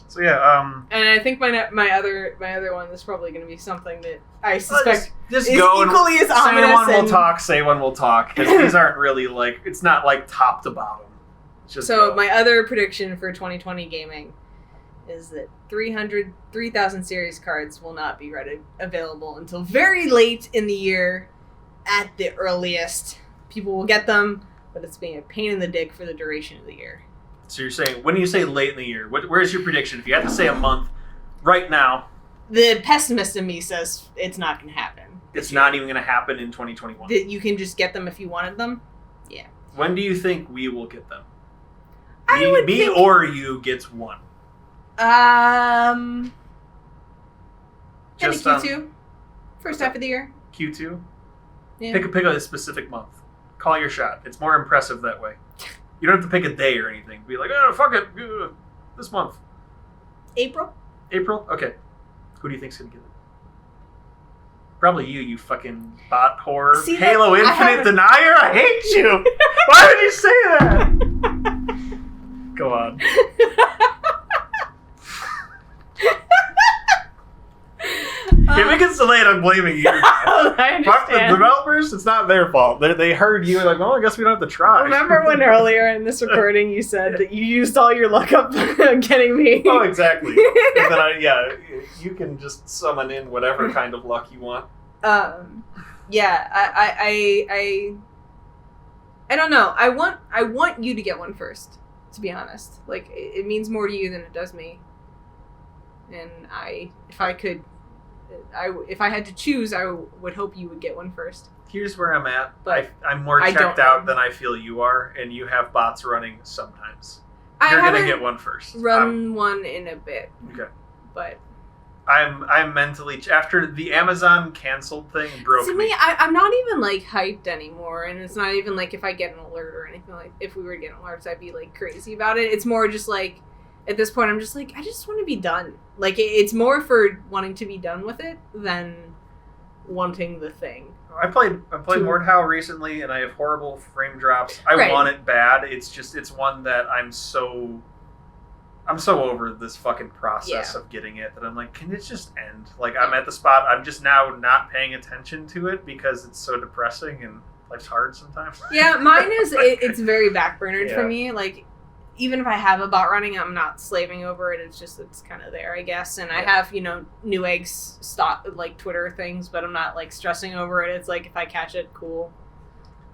So yeah, and I think my other one is probably going to be something that I suspect just is go equally as ominous. Say one will talk. Say one will talk. Because these aren't really like, it's not like top to bottom. Just so go. my other prediction for 2020 gaming is that 3,000 series cards will not be available until very late in the year, at the earliest. People will get them, but it's being a pain in the dick for the duration of the year. So you're saying, when you say late in the year, where's your prediction? If you had to say a month, right now. The pessimist in me says it's not going to happen. It's not even going to happen in 2021. That you can just get them if you wanted them? Yeah. When do you think we will get them? Me or you gets one? In Just Q2. First half of the year. Q2? Yeah. Pick a specific month. Call your shot. It's more impressive that way. You don't have to pick a day or anything. Be like, oh, fuck it. This month. April? April? Okay. Who do you think's going to get it? Probably you fucking bot whore. See, Halo Infinite denier? I hate you! Why would you say that? Go on. If it gets delayed, I'm blaming you. I Fuck the understand. developers, it's not their fault. They heard you and like, well, I guess we don't have to try. Remember when earlier in this recording you said that you used all your luck up getting me? Oh, exactly. And then you can just summon in whatever kind of luck you want. Yeah, I don't know. I want you to get one first, to be honest. Like, it means more to you than it does me. And if I had to choose, I would hope you would get one first. Here's where I'm at. But I'm more checked out than I feel you are, and you have bots running sometimes. You're going to get one first. Run one in a bit. Okay. But I'm mentally... After the Amazon canceled thing broke to me, I'm not even, like, hyped anymore, and it's not even, like, if I get an alert or anything. Like, if we were to get alerts, I'd be, like, crazy about it. It's more just, like... At this point, I'm just like, I just want to be done. Like, it's more for wanting to be done with it than wanting the thing. I played Mordhau recently, and I have horrible frame drops. I want it bad. It's one that I'm so over this fucking process of getting it that I'm like, can it just end? Like, I'm at the spot, I'm just now not paying attention to it because it's so depressing and life's hard sometimes. Yeah, mine is, it's very backburnered for me. Like, even if I have a bot running, I'm not slaving over it. It's kind of there, I guess. And I have, Newegg's like Twitter things, but I'm not like stressing over it. It's like, if I catch it, cool.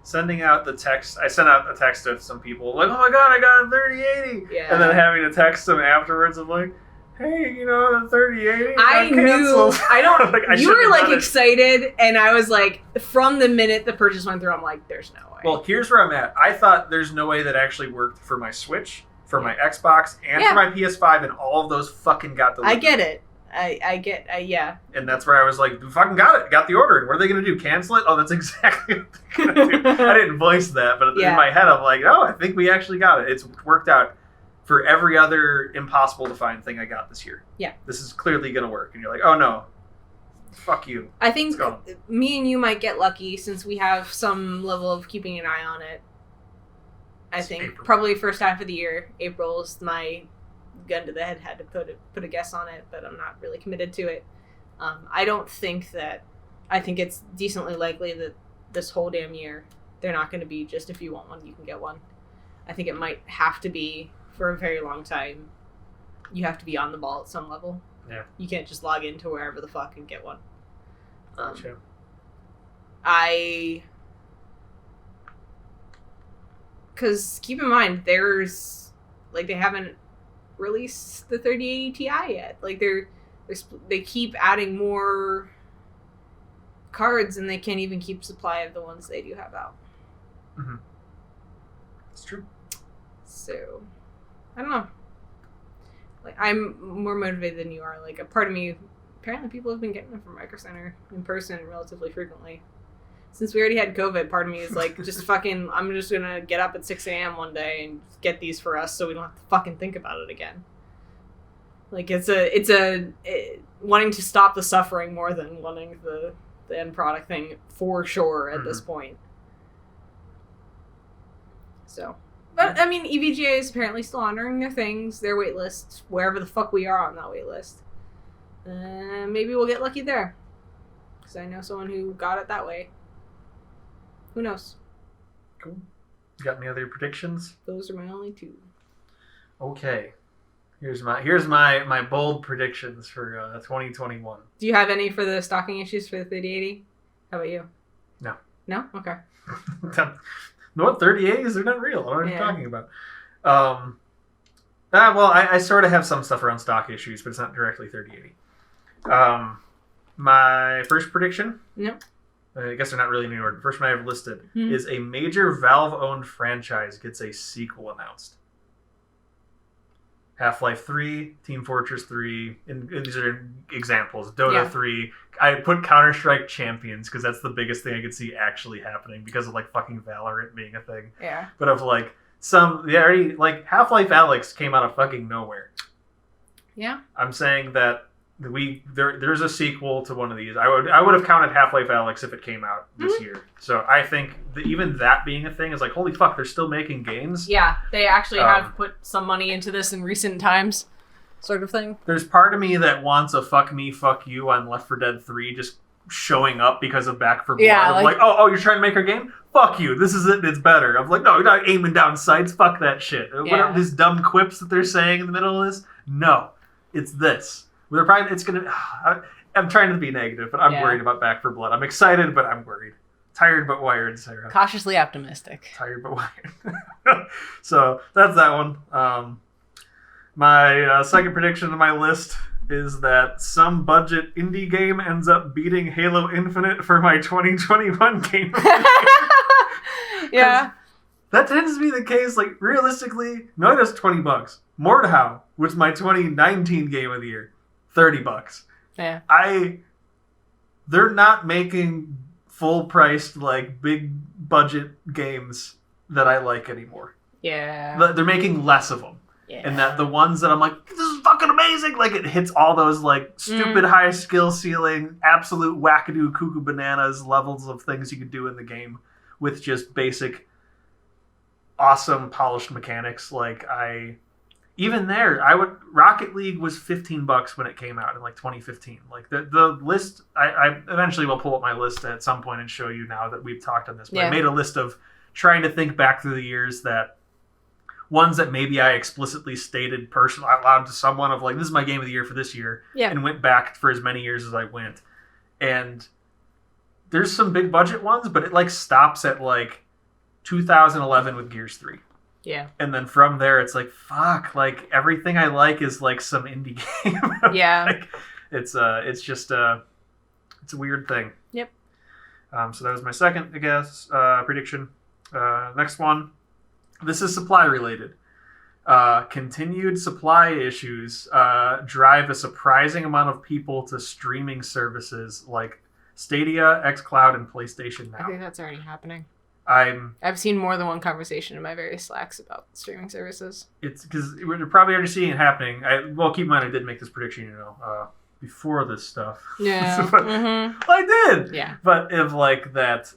Sending out the text, I sent out a text to some people like, oh my god, I got a 3080. Yeah. And then having to text them afterwards of like, hey, the 3080 I canceled. You were like excited, and I was like, from the minute the purchase went through, I'm like, there's no way. Well, here's where I'm at. I thought there's no way that actually worked for my Switch, for my Xbox, and for my PS5, and all of those fucking got delivered. I get it. Yeah. And that's where I was like, fucking got it. Got the order. And what are they going to do? Cancel it? Oh, that's exactly what they're going to do. I didn't voice that, but in my head, I'm like, oh, I think we actually got it. It's worked out for every other impossible to find thing I got this year. Yeah. This is clearly going to work. And you're like, oh, no. Fuck you. I think me and you might get lucky since we have some level of keeping an eye on it. I think April. Probably first half of the year. April's my gun to the head. Had to put a guess on it, but I'm not really committed to it. I think it's decently likely that this whole damn year they're not going to be just if you want one, you can get one. I think it might have to be for a very long time. You have to be on the ball at some level. Yeah. You can't just log into wherever the fuck and get one. Gotcha. Because keep in mind, there's they haven't released the 3080 Ti yet. Like they keep adding more cards, and they can't even keep supply of the ones they do have out. Mm-hmm. That's true. So, I don't know. Like, I'm more motivated than you are. Like, a part of me apparently people have been getting them from Micro Center in person relatively frequently. Since we already had COVID, part of me is like, just fucking, I'm just gonna get up at 6 a.m. one day and get these for us so we don't have to fucking think about it again. Like, it's wanting to stop the suffering more than wanting the end product thing for sure at this point. So, but I mean, EVGA is apparently still honoring their things, their wait list, wherever the fuck we are on that wait list. Maybe we'll get lucky there. Because I know someone who got it that way. Who knows? Cool. You got any other predictions? Those are my only two. Okay. Here's my bold predictions for 2021. Do you have any for the stocking issues for the 3080? How about you? No. No? Okay. No, 3080s, they're not real. I don't know what you're talking about. Well, I sort of have some stuff around stock issues, but it's not directly 3080. My first prediction. Yep. I guess they're not really in any order. The first one I have listed is a major Valve-owned franchise gets a sequel announced. Half-Life 3, Team Fortress 3, and these are examples. Dota 3. I put Counter-Strike Champions because that's the biggest thing I could see actually happening because of like fucking Valorant being a thing. Yeah. But of like already like Half-Life Alyx came out of fucking nowhere. Yeah. I'm saying that there's a sequel to one of these. I would have counted Half-Life Alyx if it came out this year. So I think even that being a thing is like, holy fuck, they're still making games. Yeah, they actually have put some money into this in recent times, sort of thing. There's part of me that wants a fuck me, fuck you on Left 4 Dead 3 just showing up because of Back 4 Blood. Yeah, like, oh, you're trying to make our game? Fuck you. This is it. It's better. I'm like, no, you're not aiming down sights. Fuck that shit. Yeah. What are these dumb quips that they're saying in the middle of this? No, it's this. They're probably, it's gonna. I'm trying to be negative, but I'm worried about Back 4 Blood. I'm excited, but I'm worried. Tired but wired, Sarah. Cautiously optimistic. Tired but wired. So that's that one. My second prediction on my list is that some budget indie game ends up beating Halo Infinite for my 2021 game. Yeah. That tends to be the case. Like, realistically, no, it is $20. Mordhau was my 2019 game of the year. $30. Yeah. They're not making full priced, like, big budget games that I like anymore. Yeah. They're making less of them. Yeah. And that the ones that I'm like, this is fucking amazing, like, it hits all those, like, stupid high skill ceiling, absolute wackadoo cuckoo bananas levels of things you could do in the game with just basic, awesome, polished mechanics. Like, even there, Rocket League was $15 when it came out in like 2015. Like the list, I eventually will pull up my list at some point and show you now that we've talked on this. But I made a list of trying to think back through the years that ones that maybe I explicitly stated personally out loud to someone of like, this is my game of the year for this year, and went back for as many years as I went. And there's some big budget ones, but it like stops at like 2011 with Gears 3. Yeah. And then from there, it's like, fuck, like, everything I like is, like, some indie game. Yeah. Like, it's just, it's a weird thing. Yep. So that was my second, I guess, prediction. Next one. This is supply related. Continued supply issues drive a surprising amount of people to streaming services like Stadia, xCloud, and PlayStation Now. I think that's already happening. I've seen more than one conversation in my various Slacks about streaming services. It's because we're probably already seeing it happening. Well, keep in mind, I did make this prediction, before this stuff. Yeah. But, I did. Yeah. But if like that,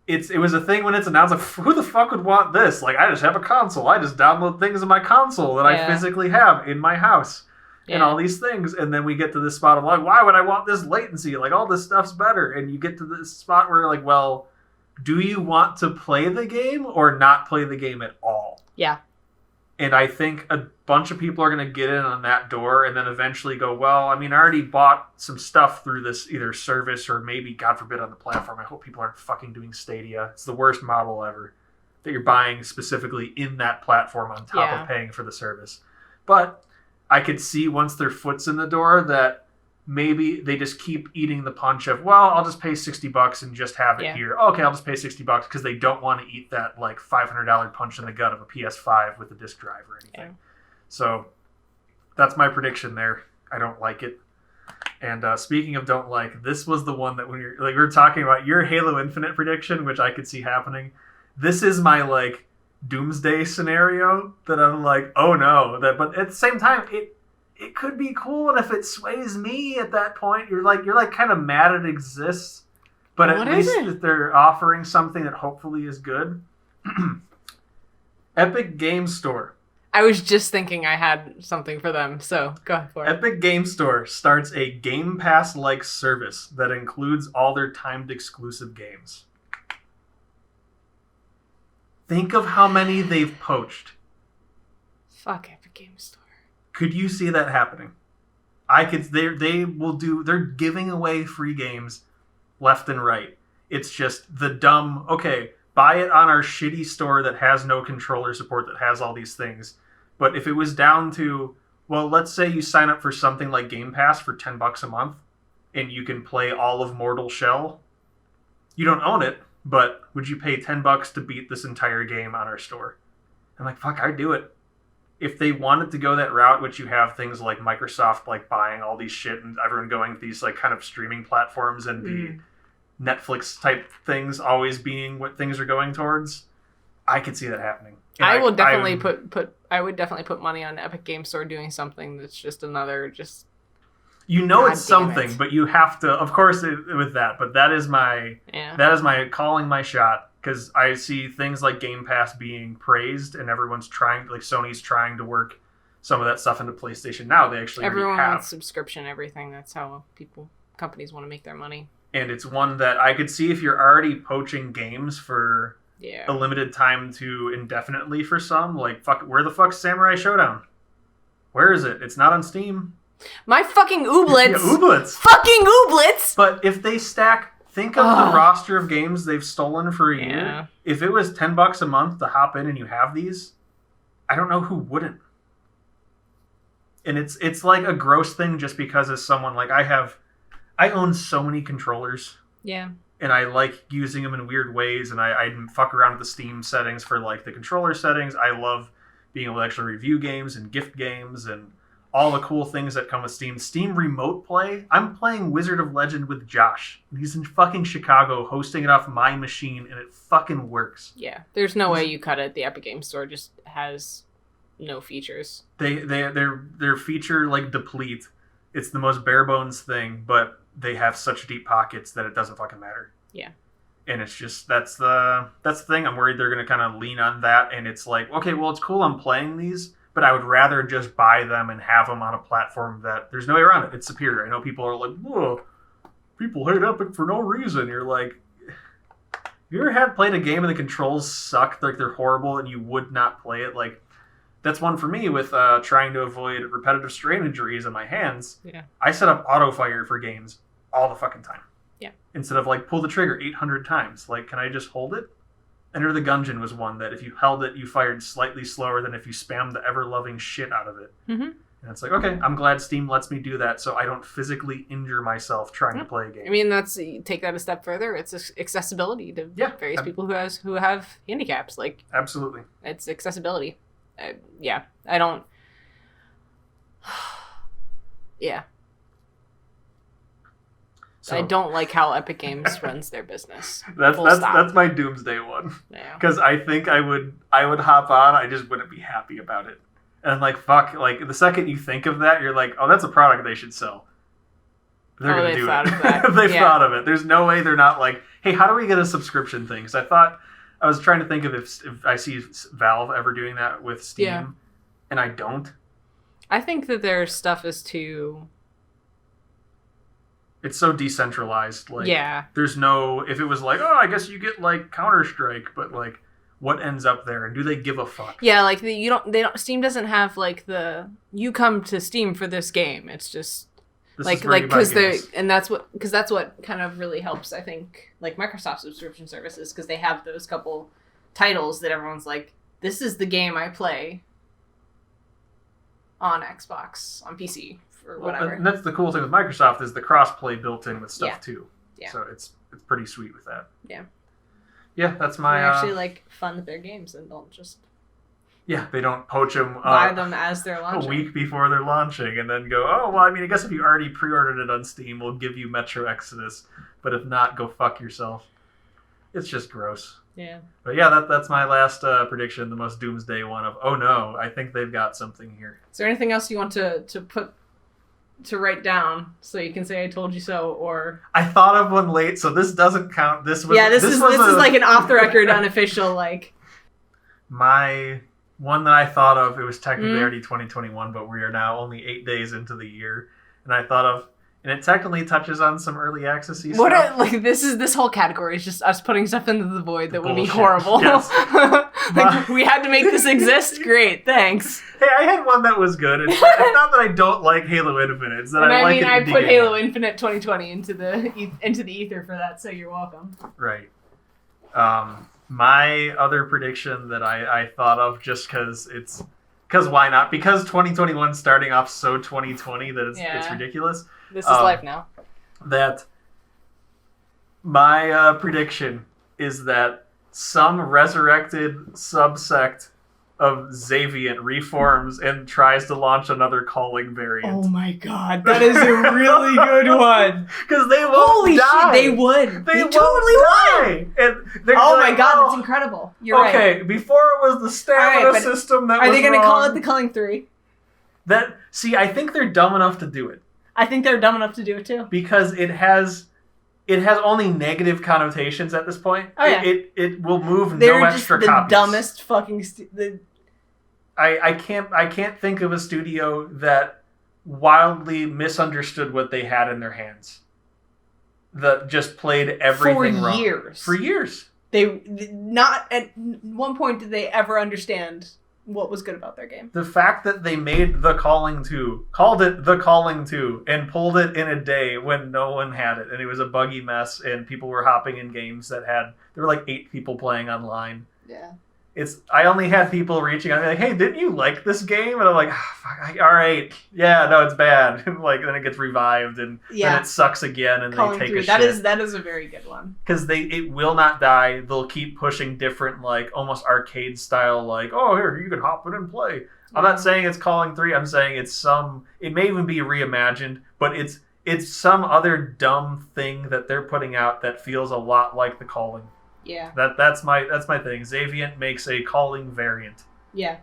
it was a thing when it's announced. Like, who the fuck would want this? Like, I just have a console. I just download things in my console that I physically have in my house. And all these things, and then we get to this spot of like, why would I want this latency? Like, all this stuff's better. And you get to this spot where you're like, well, do you want to play the game or not play the game at all? Yeah. And I think a bunch of people are going to get in on that door and then eventually go, well, I mean, I already bought some stuff through this either service or maybe, God forbid, on the platform. I hope people aren't fucking doing Stadia. It's the worst model ever that you're buying specifically in that platform on top of paying for the service. But I could see once their foot's in the door that maybe they just keep eating the punch of, well, I'll just pay $60 and just have it here. Okay, I'll just pay $60 because they don't want to eat that like $500 punch in the gut of a PS5 with a disc drive or anything. So that's my prediction there. I don't like it. And speaking of don't like, this was the one that when you're like we were talking about your Halo Infinite prediction, which I could see happening. This is my like doomsday scenario that I'm like, oh no. But at the same time, it could be cool, and if it sways me at that point, you're like kind of mad it exists. But at least that they're offering something that hopefully is good. Epic Game Store. I was just thinking I had something for them, so go for it. Epic Game Store starts a Game Pass-like service that includes all their timed exclusive games. Think of how many they've poached. Fuck Epic Game Store. Could you see that happening? I could. They will do. They're giving away free games left and right. It's just the dumb. Okay, buy it on our shitty store that has no controller support that has all these things. But if it was down to, well, let's say you sign up for something like Game Pass for $10 a month, and you can play all of Mortal Shell. You don't own it, but would you pay $10 to beat this entire game on our store? I'm like, fuck, I'd do it. If they wanted to go that route, which you have things like Microsoft like buying all these shit and everyone going to these like kind of streaming platforms and the Netflix type things always being what things are going towards, I could see that happening. And I would definitely put money on Epic Game Store doing something that's just another just. You know it's something, but you have to, of course, with that. But that is my calling my shot, because I see things like Game Pass being praised, and everyone's trying, like Sony's trying to work some of that stuff into PlayStation now. They actually everyone have wants subscription, everything. That's how companies want to make their money. And it's one that I could see if you're already poaching games for a limited time to indefinitely for some. Like, fuck, where the fuck's Samurai Showdown? Where is it? It's not on Steam. My fucking ooblets. Yeah, ooblets. Fucking ooblets. But if they stack, think of the roster of games they've stolen for a year. If it was $10 a month to hop in and you have these, I don't know who wouldn't. And it's like a gross thing just because as someone, like I own so many controllers. Yeah. And I like using them in weird ways, and I fuck around with the Steam settings for like the controller settings. I love being able to actually review games and gift games and all the cool things that come with Steam. Steam Remote Play. I'm playing Wizard of Legend with Josh. He's in fucking Chicago hosting it off my machine, and it fucking works. Yeah, there's no way you cut it. The Epic Game Store just has no features. Their feature like deplete. It's the most bare bones thing, but they have such deep pockets that it doesn't fucking matter. Yeah. And it's just that's the thing. I'm worried they're going to kind of lean on that, and it's like, okay, well, it's cool I'm playing these, but I would rather just buy them and have them on a platform that there's no way around it. It's superior. I know people are like, whoa, people hate Epic for no reason. You're like, have you ever played a game and the controls suck, like they're horrible, and you would not play it? Like, that's one for me with trying to avoid repetitive strain injuries in my hands. Yeah. I set up auto fire for games all the fucking time. Yeah. Instead of like pull the trigger 800 times. Like, can I just hold it? Enter the Gungeon was one that if you held it, you fired slightly slower than if you spammed the ever-loving shit out of it. Mm-hmm. And it's like, okay, I'm glad Steam lets me do that so I don't physically injure myself trying to play a game. I mean, take that a step further. It's accessibility to various people who have handicaps. Like, absolutely. It's accessibility. I don't... yeah. So, I don't like how Epic Games runs their business. That's my doomsday one. Because I think I would hop on. I just wouldn't be happy about it. And like, fuck, like the second you think of that, you're like, oh, that's a product they should sell. They're gonna do it. They've thought of it. There's no way they're not like, hey, how do we get a subscription thing? Because I was trying to think of if I see Valve ever doing that with Steam, and I don't. I think that their stuff is too... It's so decentralized. Like, there's no... If it was like, oh, I guess you get, like, Counter-Strike, but, like, what ends up there? And do they give a fuck? Yeah, like, Steam doesn't have, like, you come to Steam for this game. It's just... because that's what kind of really helps, I think, like Microsoft subscription services, because they have those couple titles that everyone's like, this is the game I play on Xbox, on PC, or whatever. And that's the cool thing with Microsoft is the cross-play built in with stuff too. Yeah. So it's pretty sweet with that. Yeah. Yeah, that's my... They actually fund their games and don't just Yeah, they don't poach them. Buy them as they're launching. A week before they're launching, and then go, oh, well, I mean, I guess if you already pre-ordered it on Steam, we'll give you Metro Exodus. But if not, go fuck yourself. It's just gross. Yeah. But yeah, that's my last prediction, the most doomsday one of, oh no, I think they've got something here. Is there anything else you want to write down so you can say I told you so, or... I thought of one late, so this doesn't count. This is like an off-the-record, unofficial, like... My one that I thought of, it was technically already 2021, but we are now only 8 days into the year, and I thought of, and it technically touches on some early access-y stuff. This whole category is just us putting stuff into the void that would be Bullshit. horrible. Yes. We had to make this exist? Great, thanks. Hey, I had one that was good. It's not that I don't like Halo Infinite, it's that I put Halo Infinite 2020 into the ether for that, so you're welcome. Right. My other prediction that I thought of, just because why not? Because 2021 starting off so 2020 that it's ridiculous. This is life now. That my prediction is that some resurrected subsect of Xaviant reforms and tries to launch another calling variant. Oh my god, that is a really good one. Because they won't die. Holy shit, they would. They totally would. And oh my god, that's incredible. You're right. Okay, before it was the stamina system that was Are they going to wrong. call it the Culling 3? I think they're dumb enough to do it. I think they're dumb enough to do it too. Because it has only negative connotations at this point. Oh, yeah. It will move no extra copies. They're just the dumbest fucking... I can't think of a studio that wildly misunderstood what they had in their hands. That just played everything wrong. For years. They not at one point did they ever understand what was good about their game. The fact that they made The Calling 2, called it The Calling 2, and pulled it in a day when no one had it, and it was a buggy mess, and people were hopping in games that there were like 8 people playing online. Yeah. I only had people reaching out and like, hey, didn't you like this game? And I'm like, fuck, all right, yeah, no, it's bad. And then it gets revived, and then it sucks again, and Calling they take 3. a shit. That is a very good one. Because it will not die. They'll keep pushing different, like, almost arcade style, like, oh, here, you can hop in and play. I'm not saying it's Calling 3. I'm saying it may even be reimagined, but it's some other dumb thing that they're putting out that feels a lot like The Calling. Yeah. That's my thing. Xaviant makes a Calling variant. Yeah.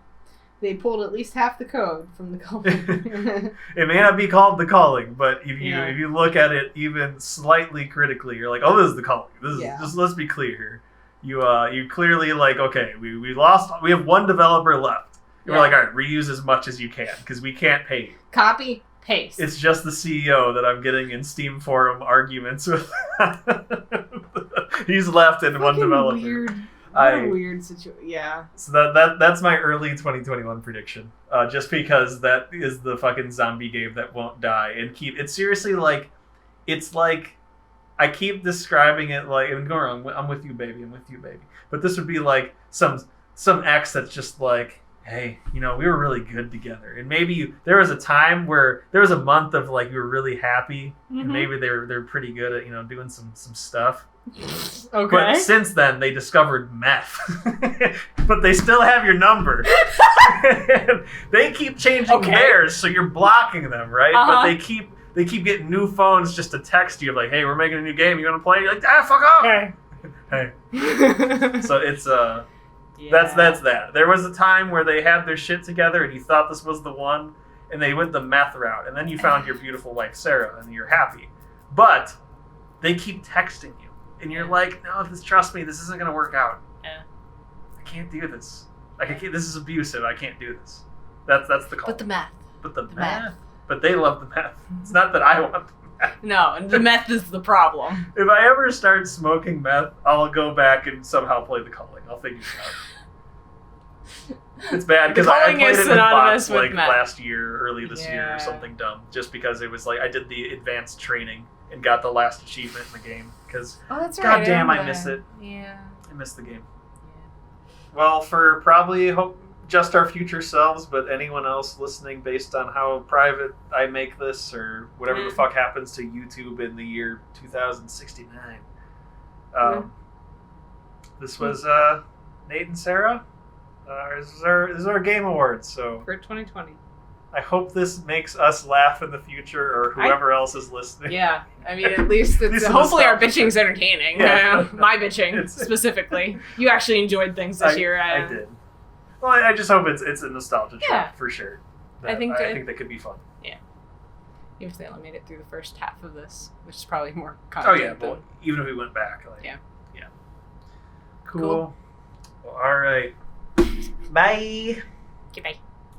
They pulled at least half the code from The Calling. It may not be called The Calling, but if you look at it even slightly critically, you're like, oh, this is The Calling. This is just, let's be clear here. You clearly like, okay, we have one developer left. We're like, all right, reuse as much as you can because we can't pay you. Copy, paste. It's just the CEO that I'm getting in Steam forum arguments with. He's left in one developer. Weird. What a weird situation. Yeah. So that's my early 2021 prediction. Just because that is the fucking zombie game that won't die and it's seriously like, it's like, I keep describing it like, I'm going, I'm with you, baby. I'm with you, baby. But this would be like some ex that's just like, hey, we were really good together. And maybe there was a time where there was a month of like, you were really happy. Mm-hmm. And maybe they're pretty good at, doing some stuff. Okay. But since then, they discovered meth. But they still have your number. They keep changing theirs, so you're blocking them, right? Uh-huh. But they keep getting new phones just to text you, like, hey, we're making a new game, you want to play? You're like, fuck off! Hey. So it's, that's that. There was a time where they had their shit together, and you thought this was the one, and they went the meth route, and then you found your beautiful wife, Sarah, and you're happy. But they keep texting you. And you're like, no, trust me, this isn't going to work out. Yeah. I can't do this. This is abusive. I can't do this. That's the call. But the meth. But the meth. But they love the meth. It's not that I want the meth. No, the meth is the problem. If I ever start smoking meth, I'll go back and somehow play The Calling. I'll figure it out. It's bad because I played it with bots like last year, early this year, or something dumb. Just because it was like I did the advanced training and got the last achievement in the game. Because, goddamn, I miss it. Yeah. I miss the game. Yeah. Well, for probably just our future selves, but anyone else listening based on how private I make this or whatever the fuck happens to YouTube in the year 2069. This was Nate and Sarah. This is our Game Awards, so for 2020. I hope this makes us laugh in the future, or whoever else is listening. Yeah, I mean, at least hopefully our bitching's entertaining. Yeah. My bitching, specifically. You actually enjoyed things this year. I did. Well, I just hope it's a nostalgia trip, for sure. I think that could be fun. Yeah. Even if they only made it through the first half of this, which is probably more content. Oh, yeah, but even if we went back. Yeah. Cool. Well, all right. Bye. Okay, bye.